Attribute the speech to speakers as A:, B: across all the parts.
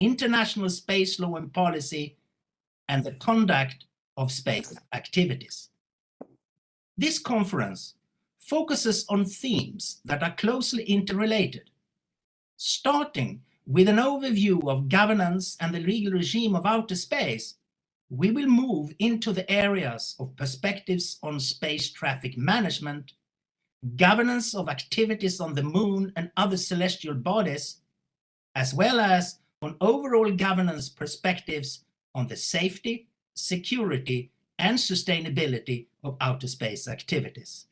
A: international space law and policy, and the conduct of space activities. This conference focuses on themes that are closely interrelated, starting with an overview of governance and the legal regime of outer space. We will move into the areas of perspectives on space traffic management, governance of activities on the moon and other celestial bodies, as well as on overall governance perspectives on the safety, security, and sustainability of outer space activities.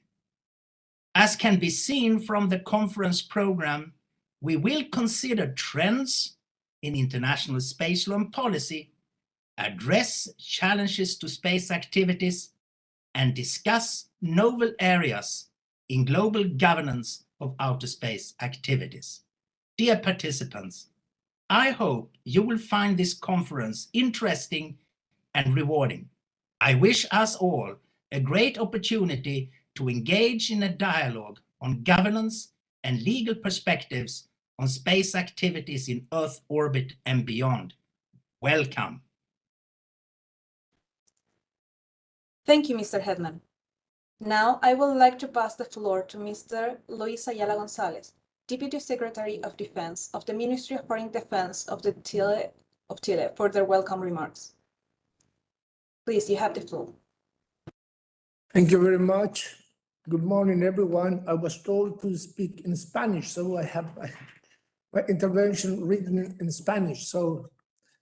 A: As can be seen from the conference program, we will consider trends in international space law and policy, address challenges to space activities, and discuss novel areas in global governance of outer space activities. Dear participants, I hope you will find this conference interesting and rewarding. I wish us all a great opportunity to engage in a dialogue on governance and legal perspectives on space activities in Earth orbit and beyond. Welcome.
B: Thank you, Mr. Hetman. Now I would like to pass the floor to Mr. Luis Ayala Gonzalez, Deputy Secretary of Defense of the Ministry of Foreign Defense of Chile, for their welcome remarks. Please, you have the floor.
C: Thank you very much. Good morning, everyone. I was told to speak in Spanish, so I have my intervention written in Spanish. So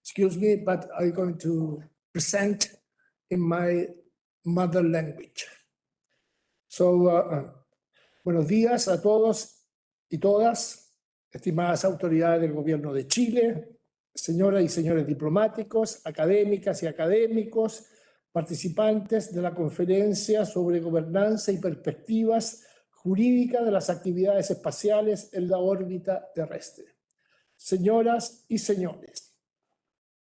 C: excuse me, but I'm going to present in my mother language. So, buenos días a todos y todas, estimadas autoridades del Gobierno de Chile, señoras y señores diplomáticos, académicas y académicos, participantes de la conferencia sobre gobernanza y perspectivas jurídicas de las actividades espaciales en la órbita terrestre. Señoras y señores,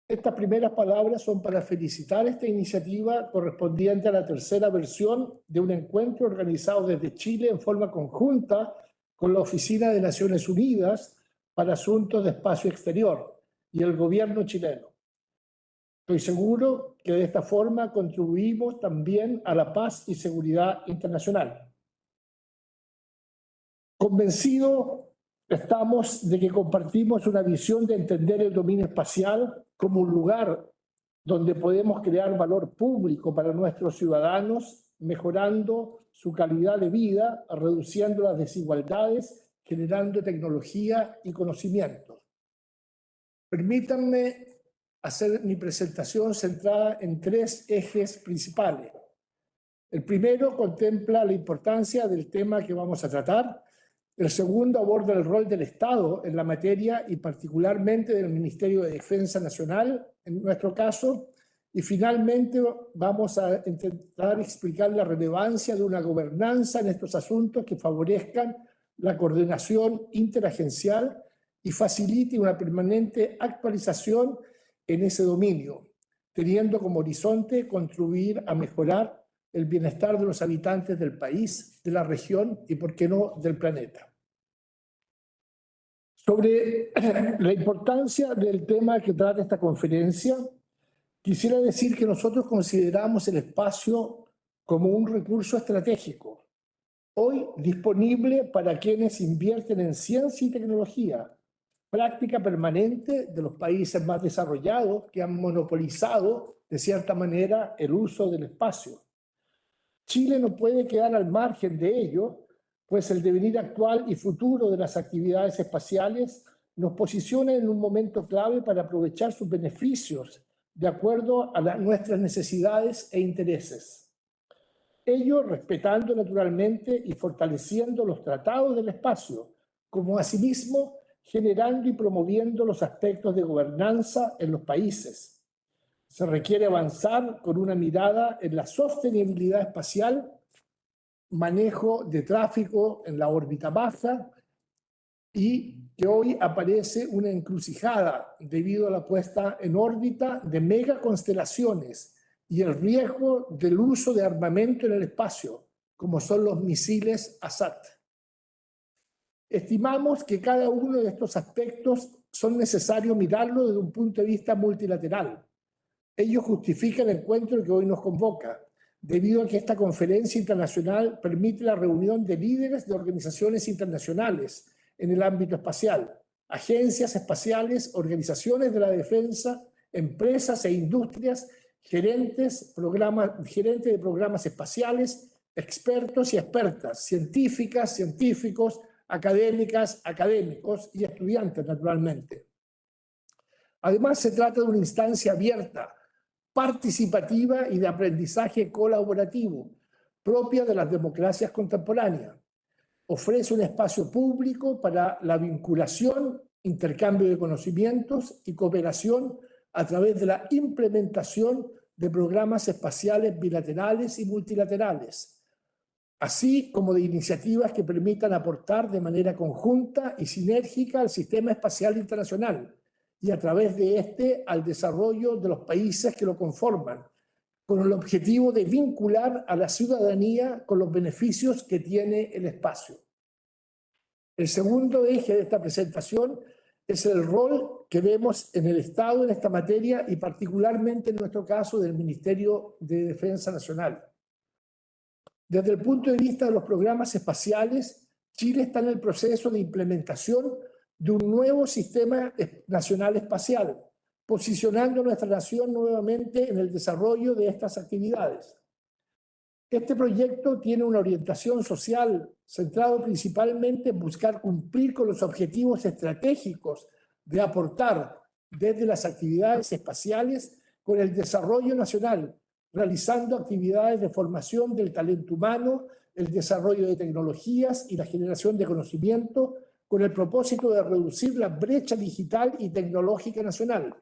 C: estas primeras palabras son para felicitar esta iniciativa correspondiente a la tercera versión de un encuentro organizado desde Chile en forma conjunta con la Oficina de Naciones Unidas para Asuntos de Espacio Exterior y el gobierno chileno. Estoy seguro que de esta forma contribuimos también a la paz y seguridad internacional. Convencidos estamos de que compartimos una visión de entender el dominio espacial como un lugar donde podemos crear valor público para nuestros ciudadanos, mejorando su calidad de vida, reduciendo las desigualdades, generando tecnología y conocimiento. Permítanme hacer mi presentación centrada en tres ejes principales. El primero contempla la importancia del tema que vamos a tratar. El segundo aborda el rol del Estado en la materia y particularmente del Ministerio de Defensa Nacional, en nuestro caso. Y finalmente vamos a intentar explicar la relevancia de una gobernanza en estos asuntos que favorezcan la coordinación interagencial y facilite una permanente actualización en ese dominio, teniendo como horizonte contribuir a mejorar el bienestar de los habitantes del país, de la región y, por qué no, del planeta. Sobre la importancia del tema que trata esta conferencia, quisiera decir que nosotros consideramos el espacio como un recurso estratégico, hoy disponible para quienes invierten en ciencia y tecnología, práctica permanente de los países más desarrollados que han monopolizado, de cierta manera, el uso del espacio. Chile no puede quedar al margen de ello, pues el devenir actual y futuro de las actividades espaciales nos posiciona en un momento clave para aprovechar sus beneficios de acuerdo a nuestras necesidades e intereses. Ello respetando naturalmente y fortaleciendo los tratados del espacio, como asimismo generando y promoviendo los aspectos de gobernanza en los países. Se requiere avanzar con una mirada en la sostenibilidad espacial, manejo de tráfico en la órbita baja y que hoy aparece una encrucijada debido a la puesta en órbita de megaconstelaciones y el riesgo del uso de armamento en el espacio, como son los misiles ASAT. Estimamos que cada uno de estos aspectos son necesarios mirarlo desde un punto de vista multilateral. Ello justifica el encuentro que hoy nos convoca, debido a que esta conferencia internacional permite la reunión de líderes de organizaciones internacionales en el ámbito espacial, agencias espaciales, organizaciones de la defensa, empresas e industrias, gerentes de programas espaciales, expertos y expertas, científicas, científicos, académicas, académicos y estudiantes, naturalmente. Además, se trata de una instancia abierta, participativa y de aprendizaje colaborativo, propia de las democracias contemporáneas. Ofrece un espacio público para la vinculación, intercambio de conocimientos y cooperación a través de la implementación de programas espaciales bilaterales y multilaterales, así como de iniciativas que permitan aportar de manera conjunta y sinérgica al sistema espacial internacional y a través de este al desarrollo de los países que lo conforman, con el objetivo de vincular a la ciudadanía con los beneficios que tiene el espacio. El segundo eje de esta presentación es el rol que vemos en el Estado en esta materia y particularmente en nuestro caso del Ministerio de Defensa Nacional. Desde el punto de vista de los programas espaciales, Chile está en el proceso de implementación de un nuevo sistema nacional espacial, posicionando a nuestra nación nuevamente en el desarrollo de estas actividades. Este proyecto tiene una orientación social centrado principalmente en buscar cumplir con los objetivos estratégicos de aportar desde las actividades espaciales con el desarrollo nacional, realizando actividades de formación del talento humano, el desarrollo de tecnologías y la generación de conocimiento con el propósito de reducir la brecha digital y tecnológica nacional.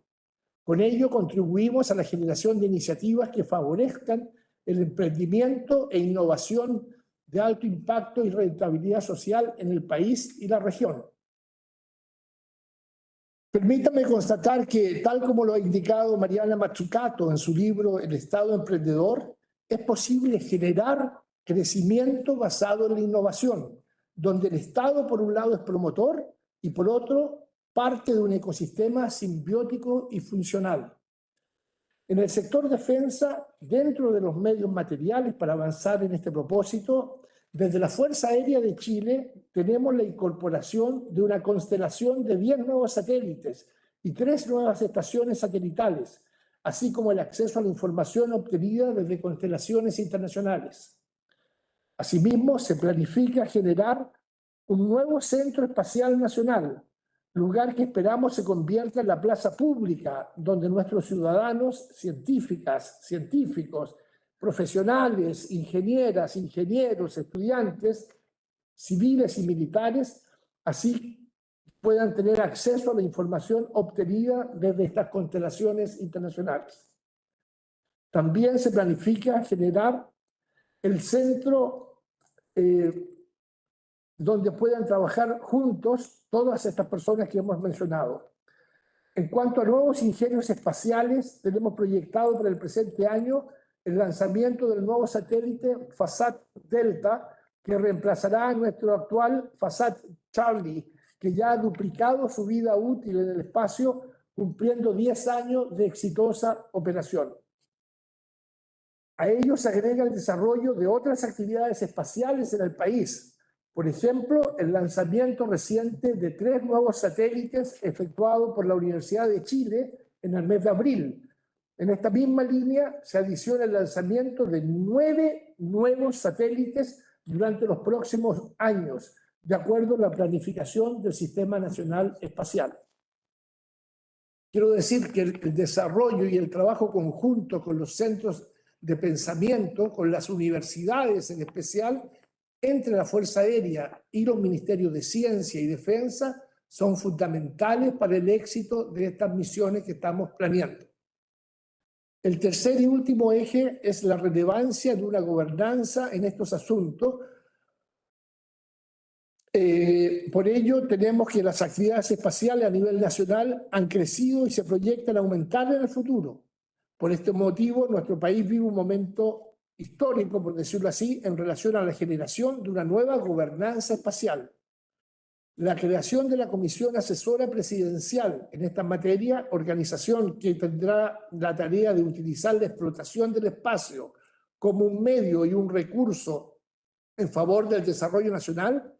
C: Con ello contribuimos a la generación de iniciativas que favorezcan el emprendimiento e innovación de alto impacto y rentabilidad social en el país y la región. Permítame constatar que, tal como lo ha indicado Mariana Mazzucato en su libro El Estado Emprendedor, es posible generar crecimiento basado en la innovación, donde el Estado por un lado es promotor y por otro parte de un ecosistema simbiótico y funcional. En el sector defensa, dentro de los medios materiales para avanzar en este propósito, desde la Fuerza Aérea de Chile tenemos la incorporación de una constelación de 10 nuevos satélites y 3 nuevas estaciones satelitales, así como el acceso a la información obtenida desde constelaciones internacionales. Asimismo, se planifica generar un nuevo Centro Espacial Nacional, lugar que esperamos se convierta en la plaza pública, donde nuestros ciudadanos, científicas, científicos, profesionales, ingenieras, ingenieros, estudiantes, civiles y militares, así puedan tener acceso a la información obtenida desde estas constelaciones internacionales. También se planifica generar el centro donde puedan trabajar juntos todas estas personas que hemos mencionado. En cuanto a nuevos ingenios espaciales, tenemos proyectado para el presente año el lanzamiento del nuevo satélite FASAT Delta, que reemplazará a nuestro actual FASAT Charlie, que ya ha duplicado su vida útil en el espacio, cumpliendo 10 años de exitosa operación. A ello se agrega el desarrollo de otras actividades espaciales en el país. Por ejemplo, el lanzamiento reciente de 3 nuevos satélites efectuado por la Universidad de Chile en el mes de abril. En esta misma línea se adiciona el lanzamiento de 9 nuevos satélites durante los próximos años, de acuerdo a la planificación del Sistema Nacional Espacial. Quiero decir que el desarrollo y el trabajo conjunto con los centros de pensamiento, con las universidades en especial, entre la Fuerza Aérea y los Ministerios de Ciencia y Defensa, son fundamentales para el éxito de estas misiones que estamos planeando. El tercer y último eje es la relevancia de una gobernanza en estos asuntos. Por ello, tenemos que las actividades espaciales a nivel nacional han crecido y se proyectan aumentar en el futuro. Por este motivo, nuestro país vive un momento histórico, por decirlo así, en relación a la generación de una nueva gobernanza espacial. la creación de la Comisión Asesora Presidencial en esta materia, organización que tendrá la tarea de utilizar la explotación del espacio como un medio y un recurso en favor del desarrollo nacional,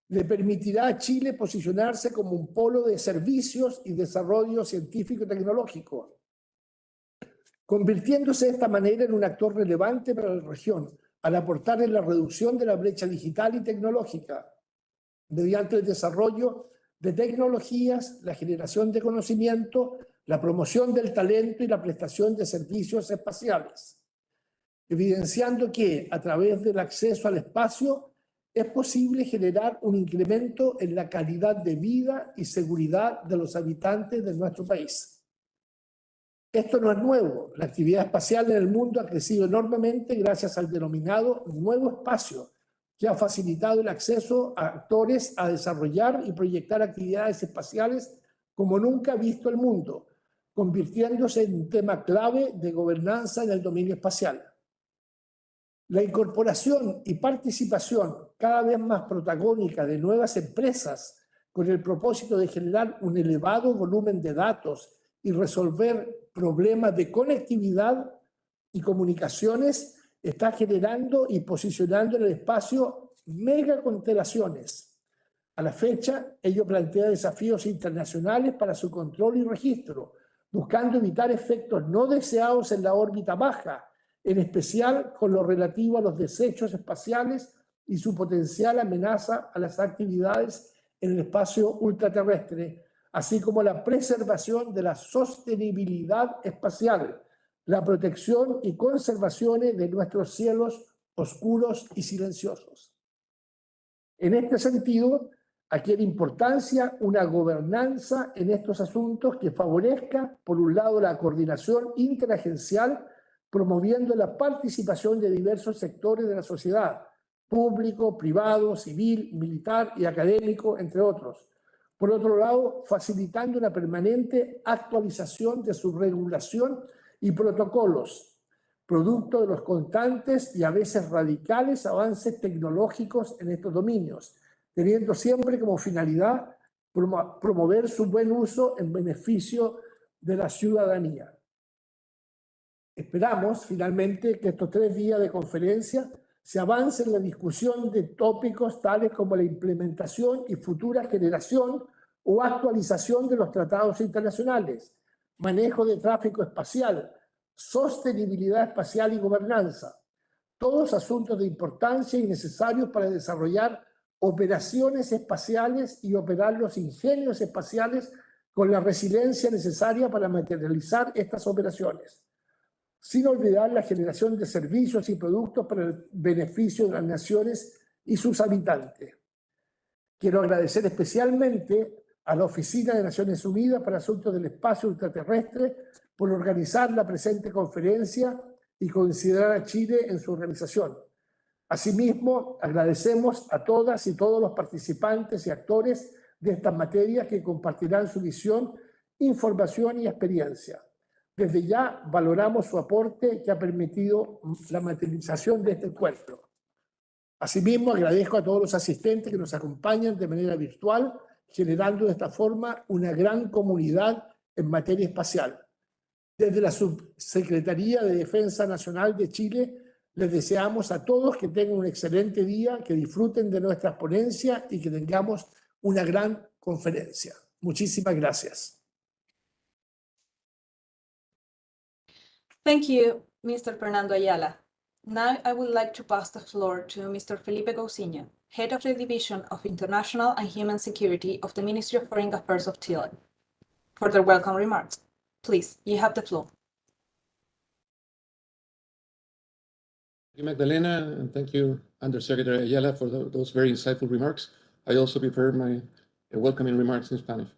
C: le permitirá a Chile posicionarse como un polo de servicios y desarrollo científico y tecnológico, convirtiéndose de esta manera en un actor relevante para la región, al aportar en la reducción de la brecha digital y tecnológica, mediante el desarrollo de tecnologías, la generación de conocimiento, la promoción del talento y la prestación de servicios espaciales, evidenciando que a través del acceso al espacio es posible generar un incremento en la calidad de vida y seguridad de los habitantes de nuestro país. Esto no es nuevo. La actividad espacial en el mundo ha crecido enormemente gracias al denominado nuevo espacio, que ha facilitado el acceso a actores a desarrollar y proyectar actividades espaciales como nunca ha visto el mundo, convirtiéndose en un tema clave de gobernanza en el dominio espacial. La incorporación y participación cada vez más protagónica de nuevas empresas con el propósito de generar un elevado volumen de datos y resolver problemas de conectividad y comunicaciones está generando y posicionando en el espacio megaconstelaciones. A la fecha, ello plantea desafíos internacionales para su control y registro, buscando evitar efectos no deseados en la órbita baja, en especial con lo relativo a los desechos espaciales y su potencial amenaza a las actividades en el espacio ultraterrestre, así como la preservación de la sostenibilidad espacial, la protección y conservación de nuestros cielos oscuros y silenciosos. En este sentido, adquiere importancia una gobernanza en estos asuntos que favorezca, por un lado, la coordinación interagencial, promoviendo la participación de diversos sectores de la sociedad, público, privado, civil, militar y académico, entre otros. Por otro lado, facilitando una permanente actualización de su regulación y protocolos, producto de los constantes y a veces radicales avances tecnológicos en estos dominios, teniendo siempre como finalidad promover su buen uso en beneficio de la ciudadanía. Esperamos, finalmente, que estos 3 días de conferencia se avance en la discusión de tópicos tales como la implementación y futura generación o actualización de los tratados internacionales, manejo de tráfico espacial, sostenibilidad espacial y gobernanza, todos asuntos de importancia y necesarios para desarrollar operaciones espaciales y operar los ingenios espaciales con la resiliencia necesaria para materializar estas operaciones, sin olvidar la generación de servicios y productos para el beneficio de las naciones y sus habitantes. Quiero agradecer especialmente a la Oficina de Naciones Unidas para Asuntos del Espacio Ultraterrestre por organizar la presente conferencia y considerar a Chile en su organización. Asimismo, agradecemos a todas y todos los participantes y actores de estas materias que compartirán su visión, información y experiencia. Desde ya valoramos su aporte que ha permitido la materialización de este encuentro. Asimismo, agradezco a todos los asistentes que nos acompañan de manera virtual, generando de esta forma una gran comunidad en materia espacial. Desde la Subsecretaría de Defensa Nacional de Chile, les deseamos a todos que tengan un excelente día, que disfruten de nuestras ponencias y que tengamos una gran conferencia. Muchísimas gracias.
B: Thank you, Mr. Fernando Ayala. Now I would like to pass the floor to Mr. Felipe Cousiño, Head of the Division of International and Human Security of the Ministry of Foreign Affairs of Chile, for their welcome remarks. Please, you have the floor.
D: Thank you, Magdalena, and thank you, Undersecretary Ayala, for those very insightful remarks. I also prepared my welcoming remarks in Spanish.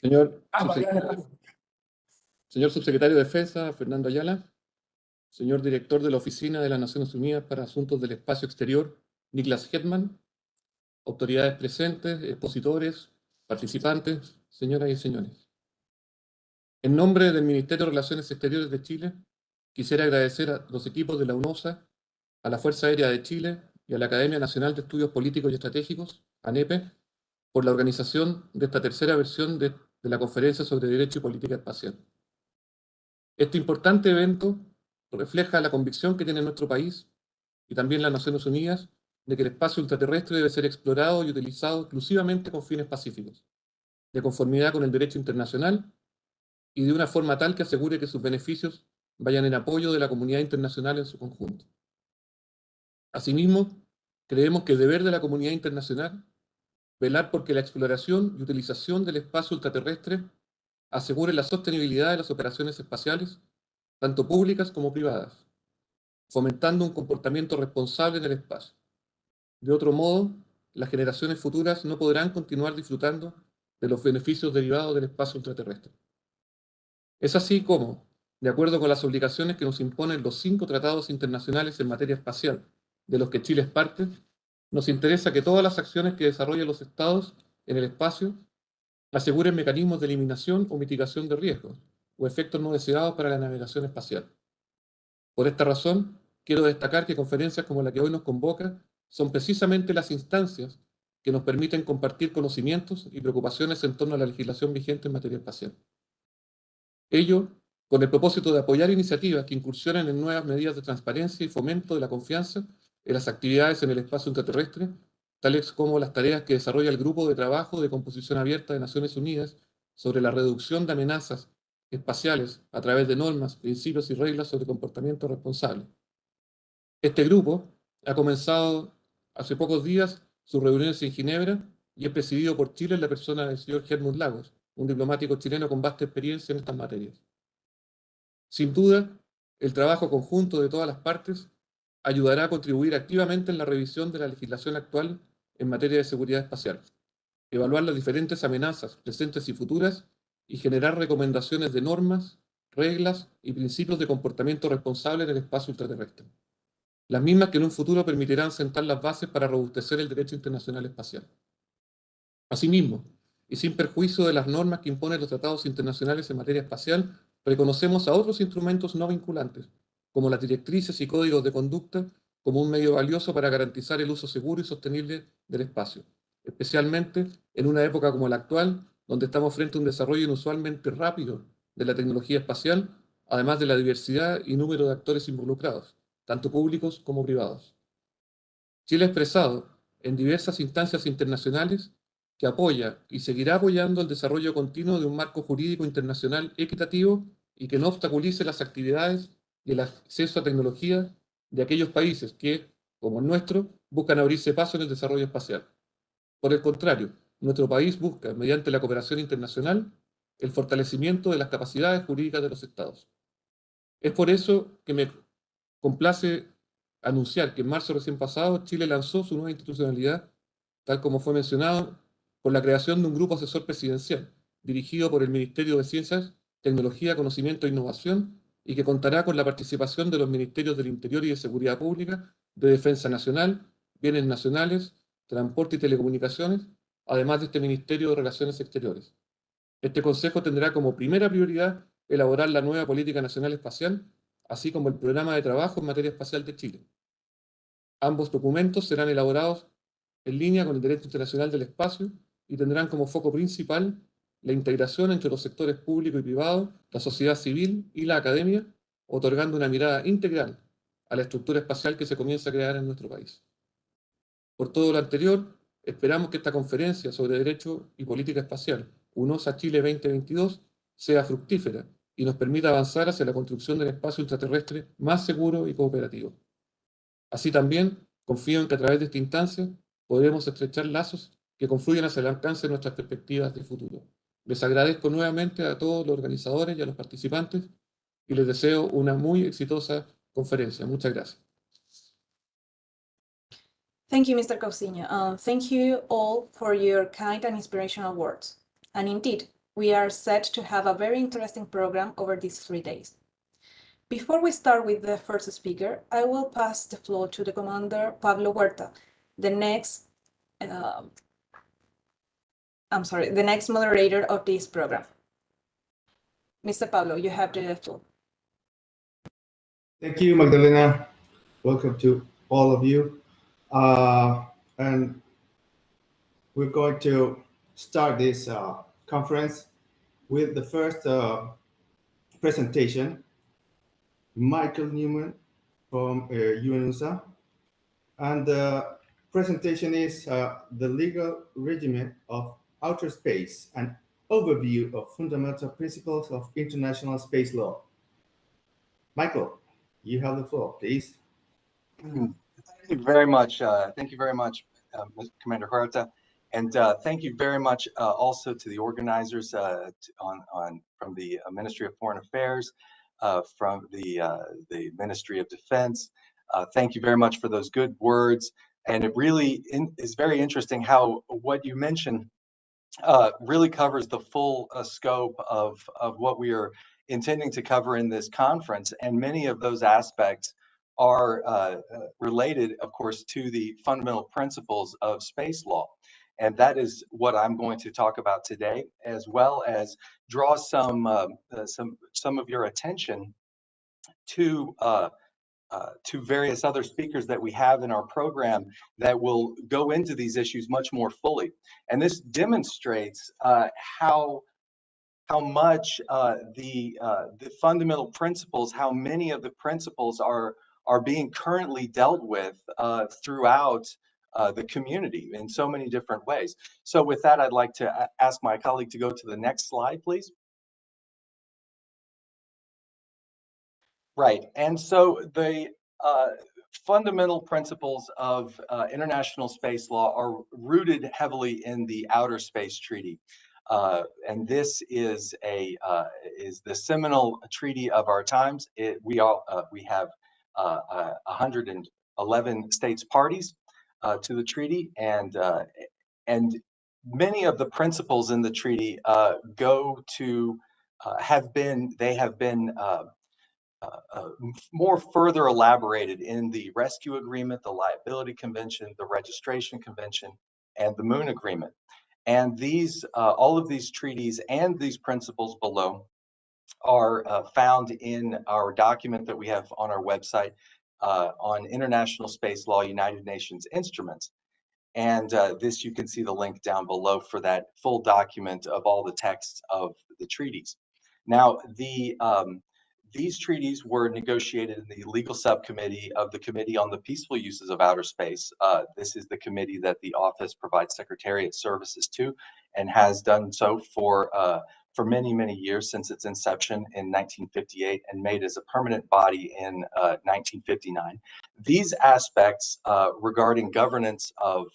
D: Señor Subsecretario de Defensa, Fernando Ayala, señor Director de la Oficina de las Naciones Unidas para Asuntos del Espacio Exterior, Niklas Hedman, autoridades presentes, expositores, participantes, señoras y señores. En nombre del Ministerio de Relaciones Exteriores de Chile, quisiera agradecer a los equipos de la UNOSA, a la Fuerza Aérea de Chile y a la Academia Nacional de Estudios Políticos y Estratégicos, ANEPE, por la organización de esta tercera versión de la Conferencia sobre Derecho y Política Espacial. Este importante evento refleja la convicción que tiene nuestro país y también las Naciones Unidas de que el espacio ultraterrestre debe ser explorado y utilizado exclusivamente con fines pacíficos, de conformidad con el derecho internacional y de una forma tal que asegure que sus beneficios vayan en apoyo de la comunidad internacional en su conjunto. Asimismo, creemos que es deber de la comunidad internacional velar por que la exploración y utilización del espacio ultraterrestre asegure la sostenibilidad de las operaciones espaciales, tanto públicas como privadas, fomentando un comportamiento responsable en el espacio. De otro modo, las generaciones futuras no podrán continuar disfrutando de los beneficios derivados del espacio ultraterrestre. Es así como, de acuerdo con las obligaciones que nos imponen los 5 tratados internacionales en materia espacial, de los que Chile es parte, nos interesa que todas las acciones que desarrollen los Estados en el espacio aseguren mecanismos de eliminación o mitigación de riesgos o efectos no deseados para la navegación espacial. Por esta razón, quiero destacar que conferencias como la que hoy nos convoca son precisamente las instancias que nos permiten compartir conocimientos y preocupaciones en torno a la legislación vigente en materia espacial. Ello con el propósito de apoyar iniciativas que incursionen en nuevas medidas de transparencia y fomento de la confianza en las actividades en el espacio intraterrestre, tales como las tareas que desarrolla el Grupo de Trabajo de Composición Abierta de Naciones Unidas sobre la reducción de amenazas espaciales a través de normas, principios y reglas sobre comportamiento responsable. Este grupo ha comenzado hace pocos días sus reuniones en Ginebra y es presidido por Chile en la persona del señor Helmut Lagos, un diplomático chileno con vasta experiencia en estas materias. Sin duda, el trabajo conjunto de todas las partes ayudará a contribuir activamente en la revisión de la legislación actual en materia de seguridad espacial, evaluar las diferentes amenazas presentes y futuras y generar recomendaciones de normas, reglas y principios de comportamiento responsable en el espacio ultraterrestre. Las mismas que en un futuro permitirán sentar las bases para robustecer el derecho internacional espacial. Asimismo, y sin perjuicio de las normas que imponen los tratados internacionales en materia espacial, reconocemos a otros instrumentos no vinculantes, como las directrices y códigos de conducta, como un medio valioso para garantizar el uso seguro y sostenible del espacio, especialmente en una época como la actual, donde estamos frente a un desarrollo inusualmente rápido de la tecnología espacial, además de la diversidad y número de actores involucrados, tanto públicos como privados. Chile ha expresado en diversas instancias internacionales que apoya y seguirá apoyando el desarrollo continuo de un marco jurídico internacional equitativo y que no obstaculice las actividades y el acceso a tecnología de aquellos países que, como el nuestro, buscan abrirse paso en el desarrollo espacial. Por el contrario, nuestro país busca, mediante la cooperación internacional, el fortalecimiento de las capacidades jurídicas de los Estados. Es por eso que me complace anunciar que en marzo recién pasado Chile lanzó su nueva institucionalidad, tal como fue mencionado, por la creación de un grupo asesor presidencial, dirigido por el Ministerio de Ciencias, Tecnología, Conocimiento e Innovación, y que contará con la participación de los Ministerios del Interior y de Seguridad Pública, de Defensa Nacional, Bienes Nacionales, Transporte y Telecomunicaciones, además de este Ministerio de Relaciones Exteriores. Este Consejo tendrá como primera prioridad elaborar la nueva Política Nacional Espacial, así como el Programa de Trabajo en Materia Espacial de Chile. Ambos documentos serán elaborados en línea con el derecho internacional del espacio y tendrán como foco principal la integración entre los sectores público y privado, la sociedad civil y la academia, otorgando una mirada integral a la estructura espacial que se comienza a crear en nuestro país. Por todo lo anterior, esperamos que esta conferencia sobre Derecho y Política Espacial, UNOSA Chile 2022, sea fructífera y nos permita avanzar hacia la construcción del espacio ultraterrestre más seguro y cooperativo. Así también, confío en que a través de esta instancia podremos estrechar lazos que confluyan hacia el alcance de nuestras perspectivas de futuro. Les agradezco nuevamente a todos los organizadores y a los participantes y les deseo una muy exitosa conferencia. Muchas gracias.
B: Thank you, Mr. Cousiño. Thank you all for your kind and inspirational words. And indeed, we are set to have a very interesting program over these 3 days. Before we start with the first speaker, I will pass the floor to the Commander Pablo Huerta, the next moderator of this program. Mr. Pablo, you have the floor.
E: Thank you, Magdalena. Welcome to all of you. And we're going to start this conference with the first presentation, Michael Newman from UNUSA. And the presentation is the legal regime of outer space, an overview of fundamental principles of international space law. Michael, you have the floor, please.
F: Thank you very much. Thank you very much, Mr. Commander Huerta. And thank you very much also to the organizers from the Ministry of Foreign Affairs, from the Ministry of Defense. Thank you very much for those good words. And it really is very interesting how what you mentioned really covers the full scope of what we are intending to cover in this conference. And many of those aspects are related, of course, to the fundamental principles of space law. And that is what I'm going to talk about today, as well as draw some of your attention to various other speakers that we have in our program that will go into these issues much more fully. And this demonstrates how much the fundamental principles, how many of the principles are being currently dealt with throughout the community in so many different ways. So with that, I'd like to ask my colleague to go to the next slide, please. Right, and so the fundamental principles of international space law are rooted heavily in the Outer Space Treaty, and this is the seminal treaty of our times. We have 111 states parties to the treaty, and many of the principles in the treaty have been more further elaborated in the Rescue Agreement, the Liability Convention, the Registration Convention, and the Moon Agreement. And these, all of these treaties and these principles below are found in our document that we have on our website on International Space Law, United Nations Instruments. And this, you can see the link down below for that full document of all the texts of the treaties. Now, these treaties were negotiated in the legal subcommittee of the Committee on the Peaceful Uses of Outer Space. This is the committee that the office provides secretariat services to, and has done so for many, many years since its inception in 1958 and made as a permanent body in 1959. These aspects regarding governance of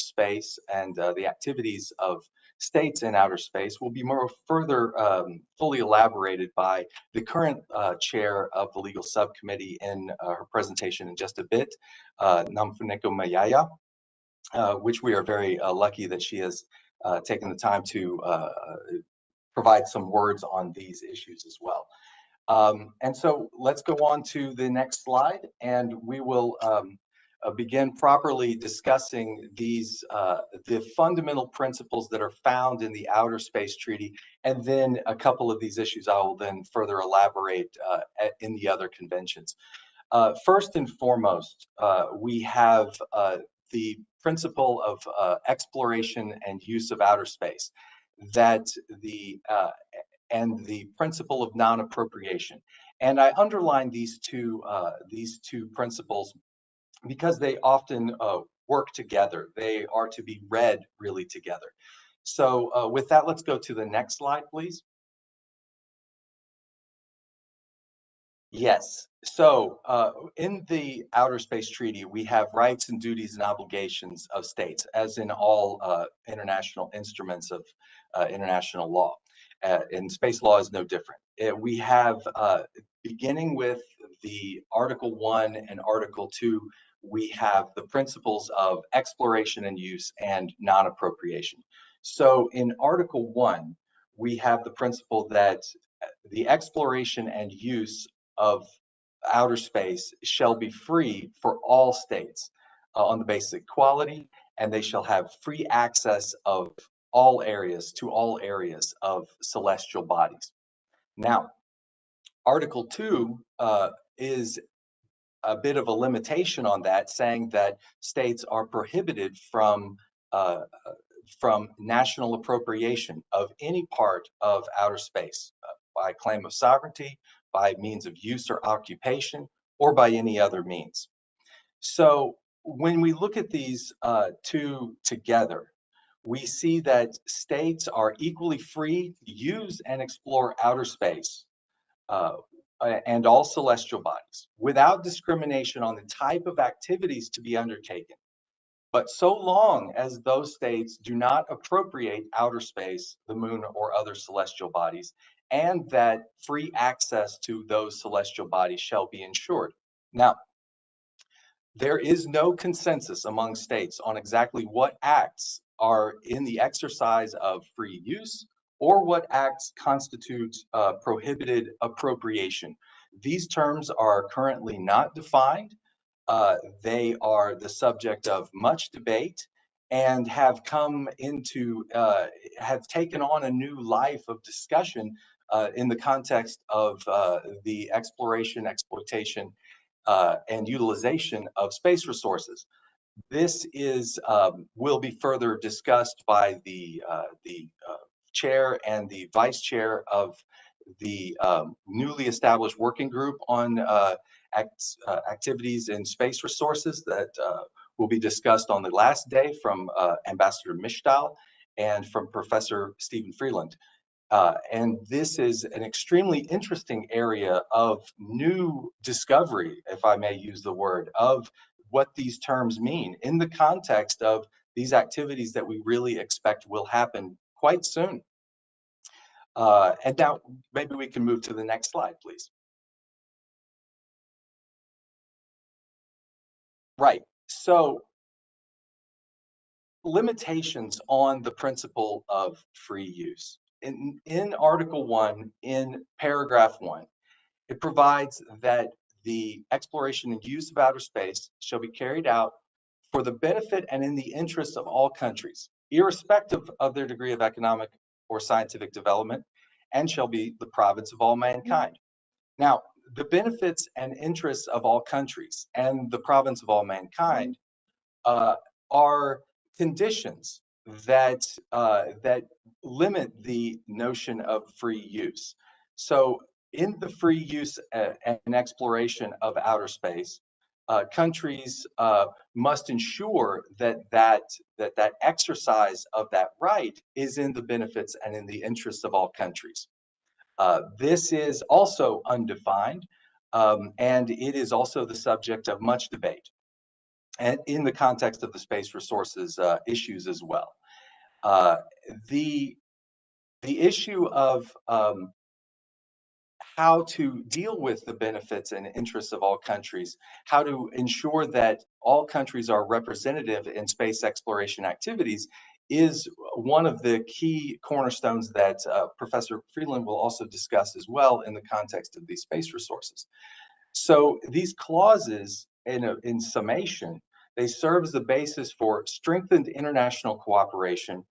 F: space and the activities of states in outer space will be more further fully elaborated by the current chair of the legal subcommittee in her presentation in just a bit, Namfuneko Mayaya, which we are very lucky that she has taken the time to provide some words on these issues as well. And so let's go on to the next slide, and we will begin properly discussing these the fundamental principles that are found in the Outer Space Treaty, and then a couple of these issues I will then further elaborate in the other conventions. First and foremost, we have the principle of exploration and use of outer space, that and the principle of non-appropriation. And I underline these two principles because they often work together. They are to be read really together. So with that, let's go to the next slide, please. Yes. So in the Outer Space Treaty, we have rights and duties and obligations of states, as in all international instruments of international law. And space law is no different. We have, beginning with the Article 1 and Article 2, we have the principles of exploration and use and non-appropriation. So in Article 1, we have the principle that the exploration and use of outer space shall be free for all states on the basis of equality, and they shall have free access of all areas to all areas of celestial bodies. Now, Article 2 is a bit of a limitation on that, saying that states are prohibited from national appropriation of any part of outer space by claim of sovereignty, by means of use or occupation, or by any other means. So when we look at these two together, we see that states are equally free to use and explore outer space and all celestial bodies without discrimination on the type of activities to be undertaken. But so long as those states do not appropriate outer space, the moon, or other celestial bodies, and that free access to those celestial bodies shall be ensured. Now, there is no consensus among states on exactly what acts are in the exercise of free use or what acts constitute prohibited appropriation. These terms are currently not defined. They are the subject of much debate and have come into, have taken on a new life of discussion in the context of the exploration, exploitation, and utilization of space resources. This is will be further discussed by the chair and the vice chair of the newly established working group on activities in space resources that will be discussed on the last day from Ambassador Mishtal and from Professor Stephen Freeland. And this is an extremely interesting area of new discovery, if I may use the word, of what these terms mean in the context of these activities that we really expect will happen quite soon. And now maybe we can move to the next slide, please. Right. So limitations on the principle of free use. In Article 1, in paragraph 1, it provides that the exploration and use of outer space shall be carried out for the benefit and in the interest of all countries, irrespective of their degree of economic or scientific development, and shall be the province of all mankind. Now, the benefits and interests of all countries and the province of all mankind are conditions that that limit the notion of free use. So, in the free use and exploration of outer space, countries must ensure that exercise of that right is in the benefits and in the interests of all countries. This is also undefined, and it is also the subject of much debate, and in the context of the space resources issues as well. The issue of how to deal with the benefits and interests of all countries, how to ensure that all countries are representative in space exploration activities is one of the key cornerstones that Professor Freeland will also discuss as well in the context of these space resources. So these clauses, in summation, they serve as the basis for strengthened international cooperation,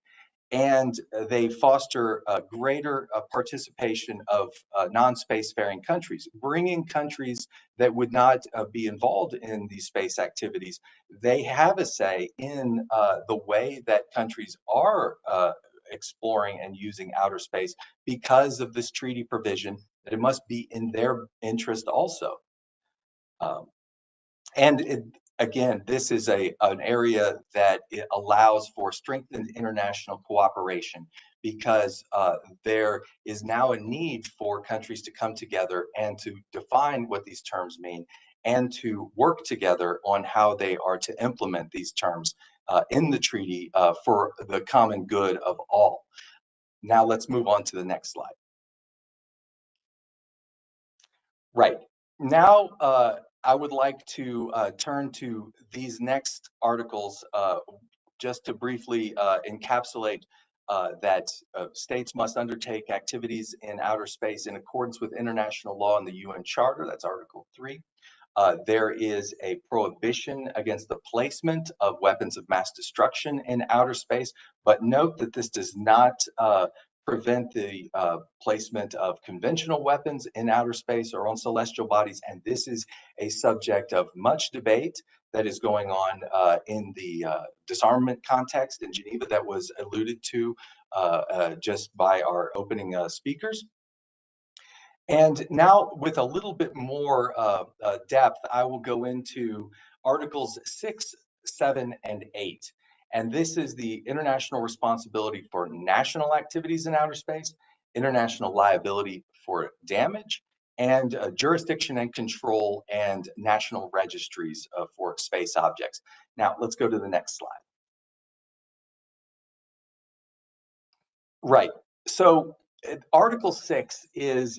F: and they foster a greater participation of non-spacefaring countries, bringing countries that would not be involved in these space activities. They have a say in the way that countries are exploring and using outer space because of this treaty provision, that it must be in their interest also. Again, this is an area that it allows for strengthened international cooperation because there is now a need for countries to come together and to define what these terms mean and to work together on how they are to implement these terms in the treaty for the common good of all. Now let's move on to the next slide. Right. Now, I would like to turn to these next articles just to briefly encapsulate that states must undertake activities in outer space in accordance with international law and the UN Charter. That's Article 3. There is a prohibition against the placement of weapons of mass destruction in outer space, but note that this does not prevent the placement of conventional weapons in outer space or on celestial bodies. And this is a subject of much debate that is going on in the disarmament context in Geneva that was alluded to just by our opening speakers. And now, with a little bit more depth, I will go into Articles 6, 7, and 8. And this is the international responsibility for national activities in outer space, international liability for damage, and jurisdiction and control and national registries for space objects. Now, let's go to the next slide. Right. So Article 6 is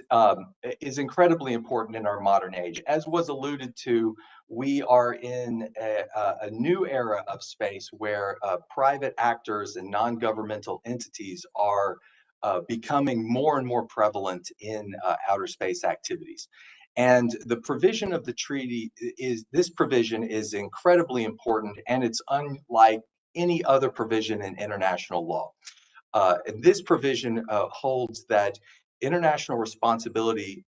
F: incredibly important in our modern age. As was alluded to, we are in a new era of space where private actors and non-governmental entities are becoming more and more prevalent in outer space activities. And the provision of the treaty this provision is incredibly important, and it's unlike any other provision in international law. This provision holds that international responsibility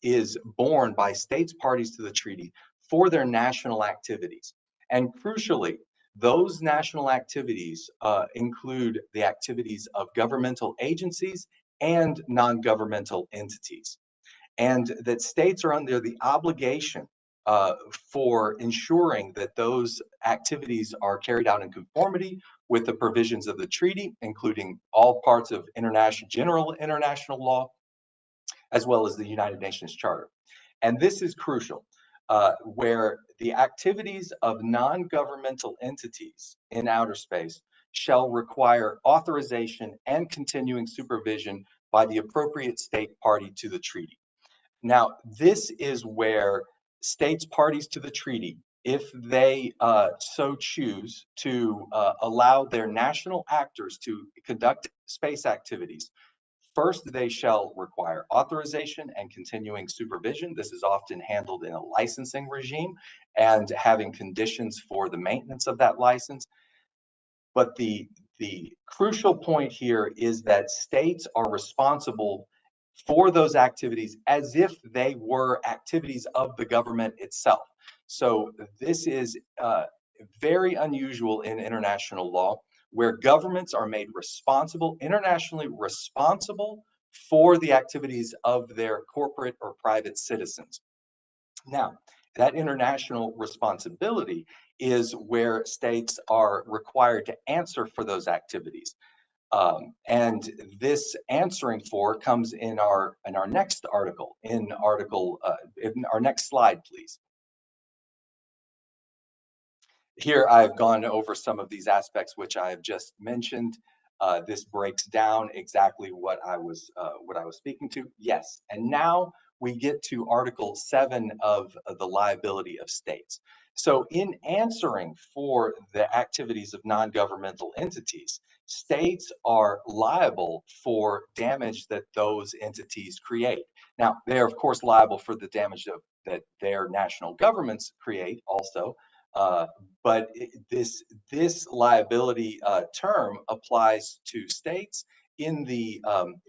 F: is borne by states parties to the treaty for their national activities. And crucially, those national activities include the activities of governmental agencies and non-governmental entities. And that states are under the obligation for ensuring that those activities are carried out in conformity with the provisions of the treaty, including all parts of general international law, as well as the United Nations Charter. And this is crucial, where the activities of non-governmental entities in outer space shall require authorization and continuing supervision by the appropriate state party to the treaty. Now, this is where states parties to the treaty, if they so choose to allow their national actors to conduct space activities, first, they shall require authorization and continuing supervision. This is often handled in a licensing regime and having conditions for the maintenance of that license. But the crucial point here is that states are responsible for those activities as if they were activities of the government itself. So this is very unusual in international law, where governments are made responsible, internationally responsible for the activities of their corporate or private citizens. Now, that international responsibility is where states are required to answer for those activities. And this answering for comes in our next article, in our next slide, please. Here I've gone over some of these aspects which I have just mentioned. This breaks down exactly what I was speaking to. Yes, and now we get to Article 7 of the liability of states. So in answering for the activities of non-governmental entities, states are liable for damage that those entities create. Now, they're of course liable for the damage that their national governments create also, but this liability term applies to states in the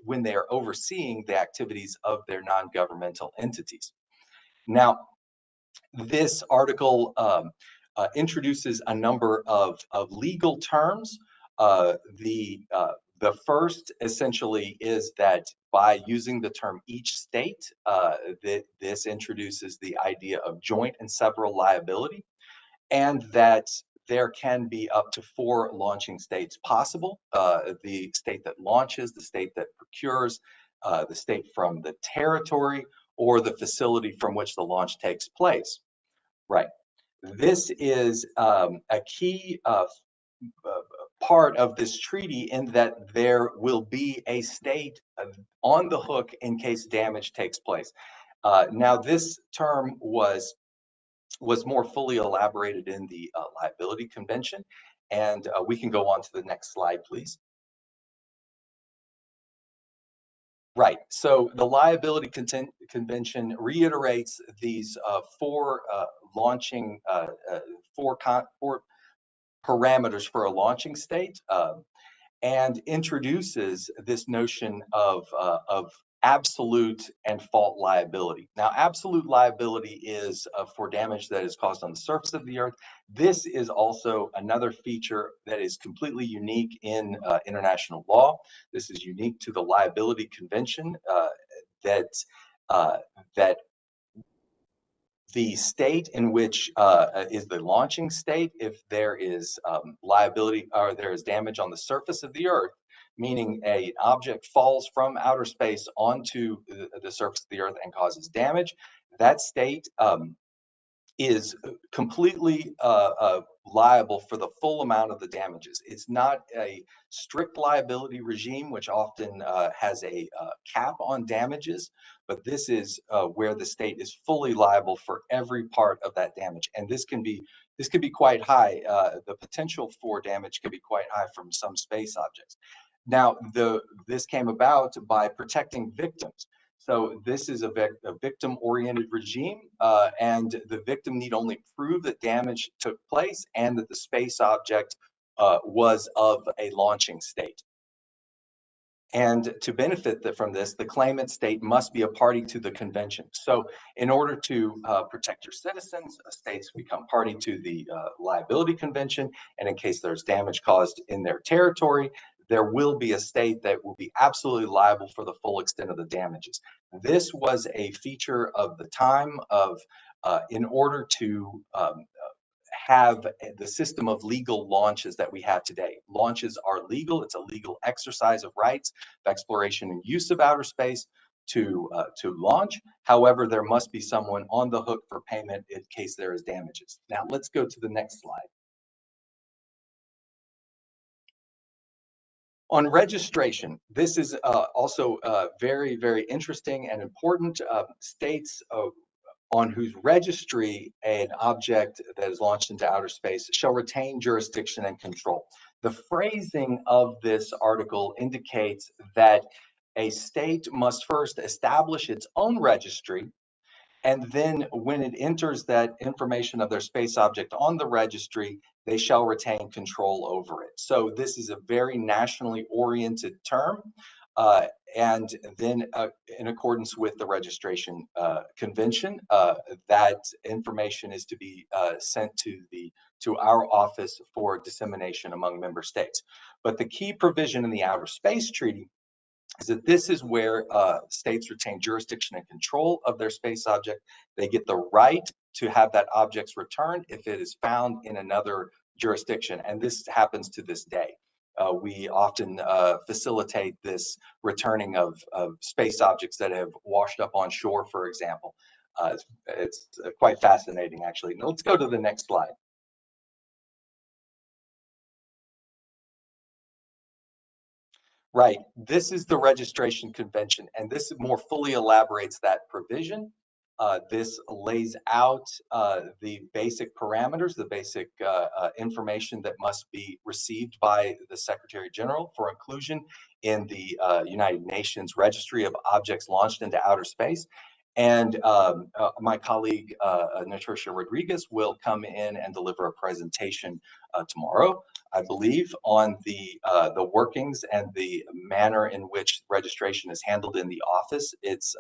F: when they are overseeing the activities of their non-governmental entities. Now, this article introduces a number of legal terms. The first essentially is that by using the term each state, this introduces the idea of joint and several liability, and that there can be up to 4 launching states possible. The state that launches, the state that procures, the state from the territory, or the facility from which the launch takes place. Right. This is a key part of this treaty, in that there will be a state on the hook in case damage takes place. Now, this term was more fully elaborated in the liability convention, and we can go on to the next slide, please. Right. So the liability convention reiterates these 4 launching 4 parameters for a launching state. and introduces this notion of absolute and fault liability. Now, absolute liability is for damage that is caused on the surface of the earth. This is also another feature that is completely unique in international law. This is unique to the Liability Convention that the state in which is the launching state, if there is liability or there is damage on the surface of the earth, meaning an object falls from outer space onto the surface of the earth and causes damage, that state is completely liable for the full amount of the damages. It's not a strict liability regime, which often has a cap on damages, but this is where the state is fully liable for every part of that damage. And this can be quite high. The potential for damage can be quite high from some space objects. Now, this came about by protecting victims. So this is a victim-oriented regime, and the victim need only prove that damage took place and that the space object was of a launching state. And to benefit from this, the claimant state must be a party to the convention. So in order to protect your citizens, states become party to the liability convention, and in case there's damage caused in their territory, there will be a state that will be absolutely liable for the full extent of the damages. This was a feature of the time of, in order to have the system of legal launches that we have today. Launches are legal. It's a legal exercise of rights of exploration and use of outer space to launch. However, there must be someone on the hook for payment in case there is damages. Now let's go to the next slide. On registration, this is also very, very interesting and important. States on whose registry an object that is launched into outer space shall retain jurisdiction and control. The phrasing of this article indicates that a state must first establish its own registry, and then when it enters that information of their space object on the registry, they shall retain control over it. So this is a very nationally oriented term. And then in accordance with the registration convention, that information is to be sent to our office for dissemination among member states. But the key provision in the Outer Space Treaty is that this is where states retain jurisdiction and control of their space object. They get the right to have that object's returned if it is found in another jurisdiction, and this happens to this day. We often facilitate this returning of space objects that have washed up on shore, for example. It's quite fascinating, actually. Now, let's go to the next slide. Right, this is the registration convention, and this more fully elaborates that provision. This lays out the basic parameters, the basic information that must be received by the Secretary General for inclusion in the United Nations Registry of Objects Launched into Outer Space. And my colleague, Natasha Rodriguez, will come in and deliver a presentation tomorrow, I believe, on the workings and the manner in which registration is handled in the office. It's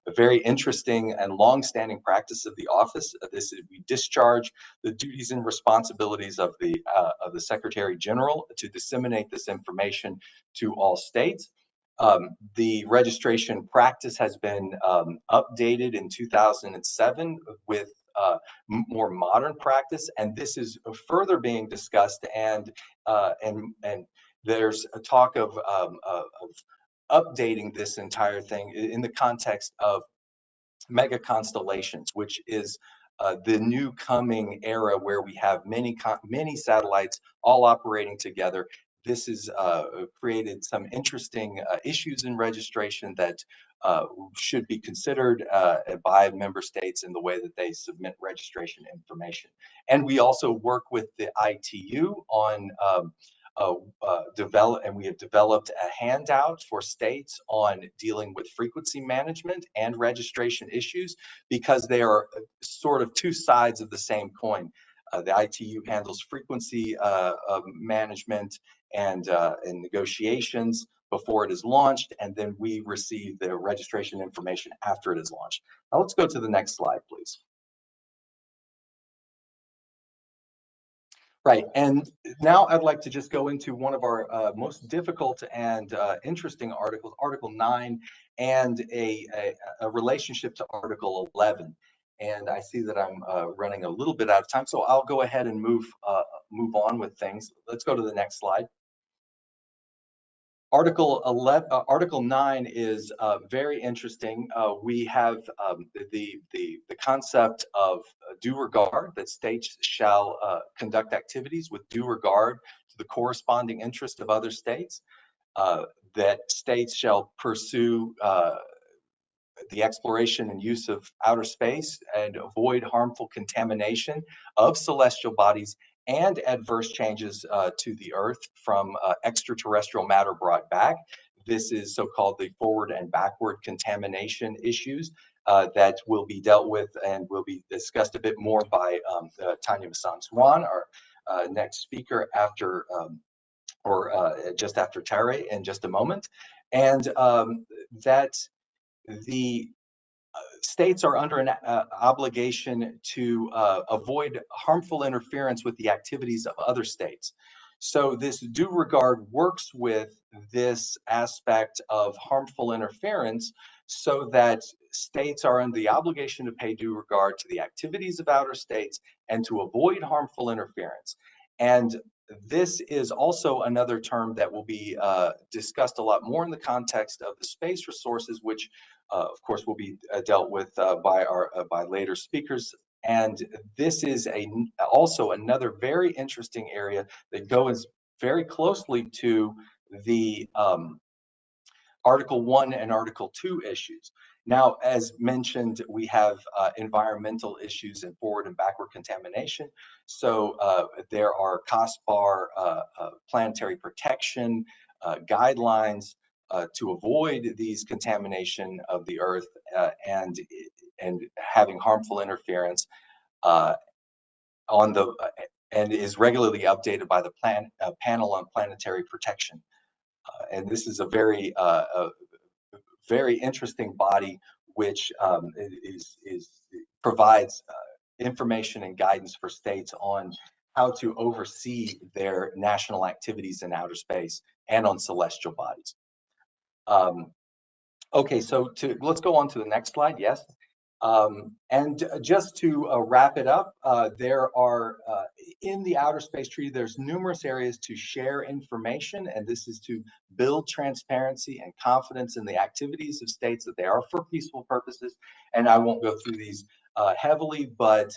F: a very interesting and long-standing practice of the office. We discharge the duties and responsibilities of the Secretary General to disseminate this information to all states. The registration practice has been updated in 2007 with more modern practice, and this is further being discussed, and there's a talk of updating this entire thing in the context of mega constellations, which is the new coming era where we have many satellites all operating together. This has created some interesting issues in registration that should be considered by member states in the way that they submit registration information. And we also work with the ITU on we have developed a handout for states on dealing with frequency management and registration issues, because they are sort of two sides of the same coin. The ITU handles frequency management and negotiations before it is launched, and then we receive the registration information after it is launched. Now let's go to the next slide, please. Right, and now I'd like to just go into one of our most difficult and interesting articles, Article 9, and a relationship to Article 11. And I see that I'm running a little bit out of time, so I'll go ahead and move on with things. Let's go to the next slide. Article 9 is very interesting. We have the concept of due regard, that states shall conduct activities with due regard to the corresponding interest of other states, that states shall pursue the exploration and use of outer space and avoid harmful contamination of celestial bodies and adverse changes to the Earth from extraterrestrial matter brought back. This is so-called the forward and backward contamination issues that will be dealt with and will be discussed a bit more by Tanya Masan-Swan, our next speaker after, just after Tare in just a moment. And that the states are under an obligation to avoid harmful interference with the activities of other states. So this due regard works with this aspect of harmful interference so that states are under the obligation to pay due regard to the activities of outer states and to avoid harmful interference. And this is also another term that will be discussed a lot more in the context of the space resources, which of course will be dealt with by later speakers. And this is also another very interesting area that goes very closely to the Article 1 and Article 2 issues. Now, as mentioned, we have environmental issues and forward and backward contamination. So there are COSPAR planetary protection guidelines to avoid these contamination of the Earth and having harmful interference on the and is regularly updated by the panel on planetary protection. And this is a very interesting body which provides information and guidance for states on how to oversee their national activities in outer space and on celestial bodies. Okay, so let's go on to the next slide. Yes. And just to wrap it up, there are in the Outer Space Treaty, there's numerous areas to share information, and this is to build transparency and confidence in the activities of states that they are for peaceful purposes. And I won't go through these heavily, but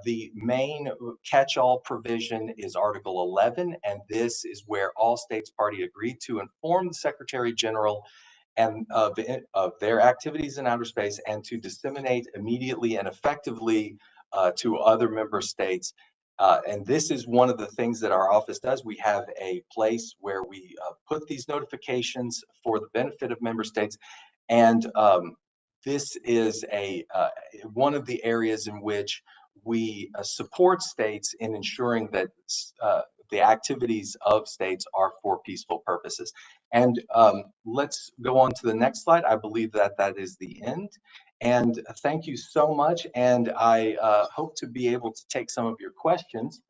F: the main catch-all provision is Article 11, and this is where all states party agreed to inform the Secretary General and of their activities in outer space and to disseminate immediately and effectively to other member states. And this is one of the things that our office does. We have a place where we put these notifications for the benefit of member states. And this is one of the areas in which we support states in ensuring that the activities of states are for peaceful purposes. And let's go on to the next slide. I believe that that is the end. And thank you so much. And I hope to be able to take some of your questions.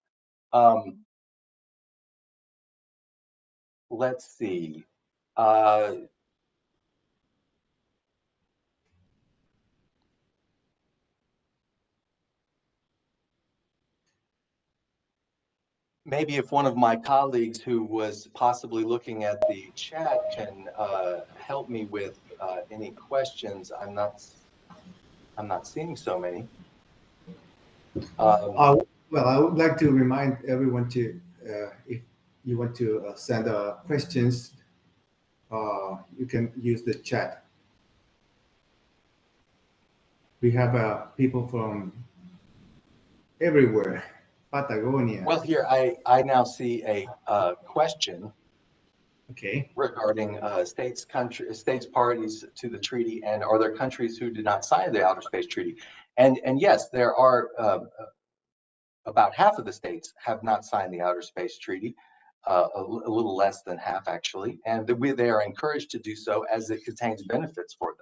F: Let's see. Maybe if one of my colleagues who was possibly looking at the chat can help me with any questions. I'm not seeing so many.
E: Well, I would like to remind everyone to, if you want to send questions, you can use the chat. We have people from everywhere. Patagonia.
F: Well, here I now see a question.
E: Okay.
F: Regarding states parties to the treaty, and are there countries who did not sign the Outer Space Treaty? And yes, there are about half of the states have not signed the Outer Space Treaty. a little less than half actually, and they are encouraged to do so as it contains benefits for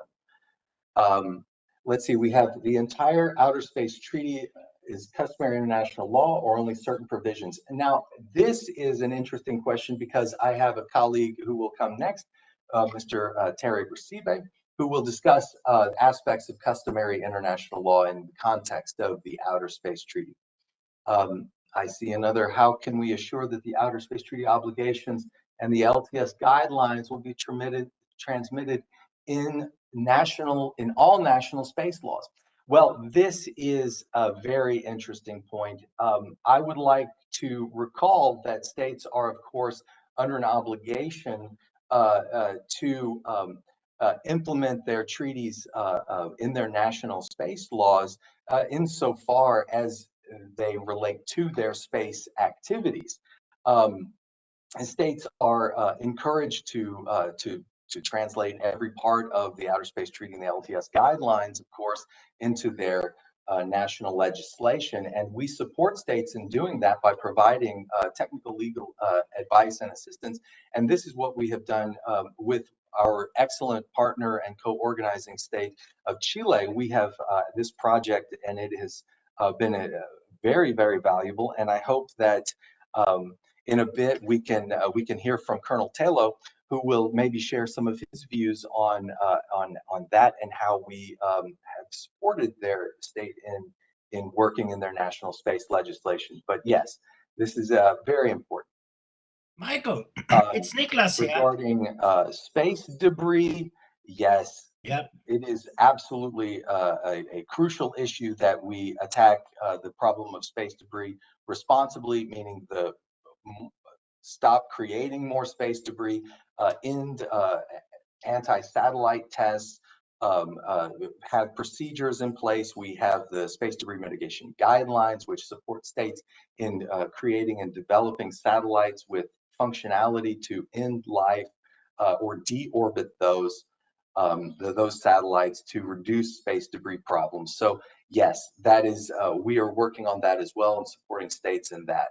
F: them. Let's see, we have the entire Outer Space Treaty is customary international law or only certain provisions. And now this is an interesting question because I have a colleague who will come next, Mr. Terry Recibe, who will discuss aspects of customary international law in the context of the Outer Space Treaty. I see another, how can we assure that the Outer Space Treaty obligations and the LTS guidelines will be transmitted in all national space laws? Well, this is a very interesting point. I would like to recall that states are, of course, under an obligation to implement their treaties in their national space laws insofar as they relate to their space activities. And states are encouraged to translate every part of the Outer Space Treaty and the LTS guidelines, of course, into their national legislation. And we support states in doing that by providing technical legal advice and assistance. And this is what we have done with our excellent partner and co-organizing state of Chile. We have this project, and it has been very, very valuable. And I hope that in a bit we can hear from Colonel Telo, who will maybe share some of his views on that and how we have supported their state in working in their national space legislation. But yes, this is very important.
A: Michael, it's Nicholas here.
F: Regarding space debris, yes,
A: Yep.
F: it is absolutely a crucial issue that we attack the problem of space debris responsibly, meaning stop creating more space debris, end anti-satellite tests, have procedures in place. We have the space debris mitigation guidelines, which support states in creating and developing satellites with functionality to end life or deorbit those satellites to reduce space debris problems. So yes, that is, we are working on that as well and supporting states in that.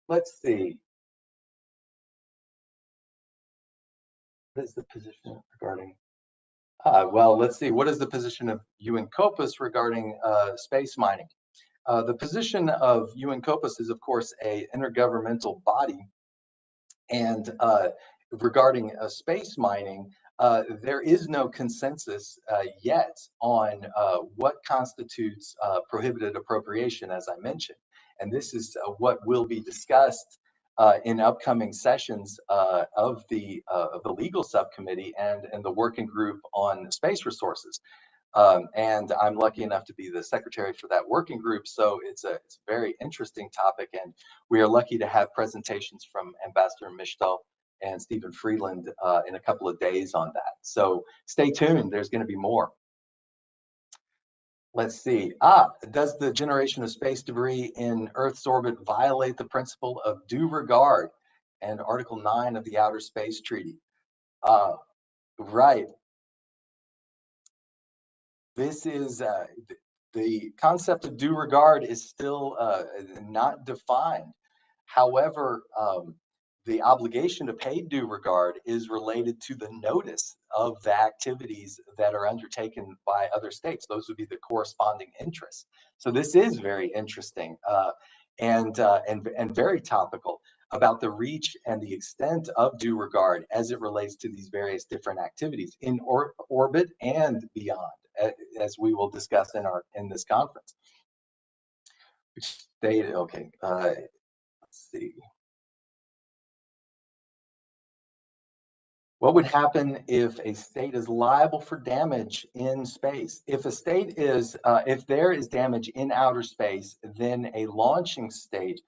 F: Let's see. What is the position regarding? Well, let's see. What is the position of UN COPUS regarding space mining? The position of UN COPUS is, of course, an intergovernmental body, and regarding space mining, there is no consensus yet on what constitutes prohibited appropriation, as I mentioned. And this is what will be discussed in upcoming sessions of the legal subcommittee and the working group on space resources. And I'm lucky enough to be the secretary for that working group. So it's a very interesting topic. And we are lucky to have presentations from Ambassador Michtel and Stephen Freeland in a couple of days on that. So stay tuned, there's going to be more. Let's see. Does the generation of space debris in Earth's orbit violate the principle of due regard and Article 9 of the Outer Space Treaty? Right. This is the concept of due regard is still not defined. However, the obligation to pay due regard is related to the notice of the activities that are undertaken by other states. Those would be the corresponding interests. So this is very interesting and very topical about the reach and the extent of due regard as it relates to these various different activities in orbit and beyond, as we will discuss in this conference. Which stated, okay, let's see. What would happen if a state is liable for damage in space? If a state is, if there is damage in outer space, then a launching state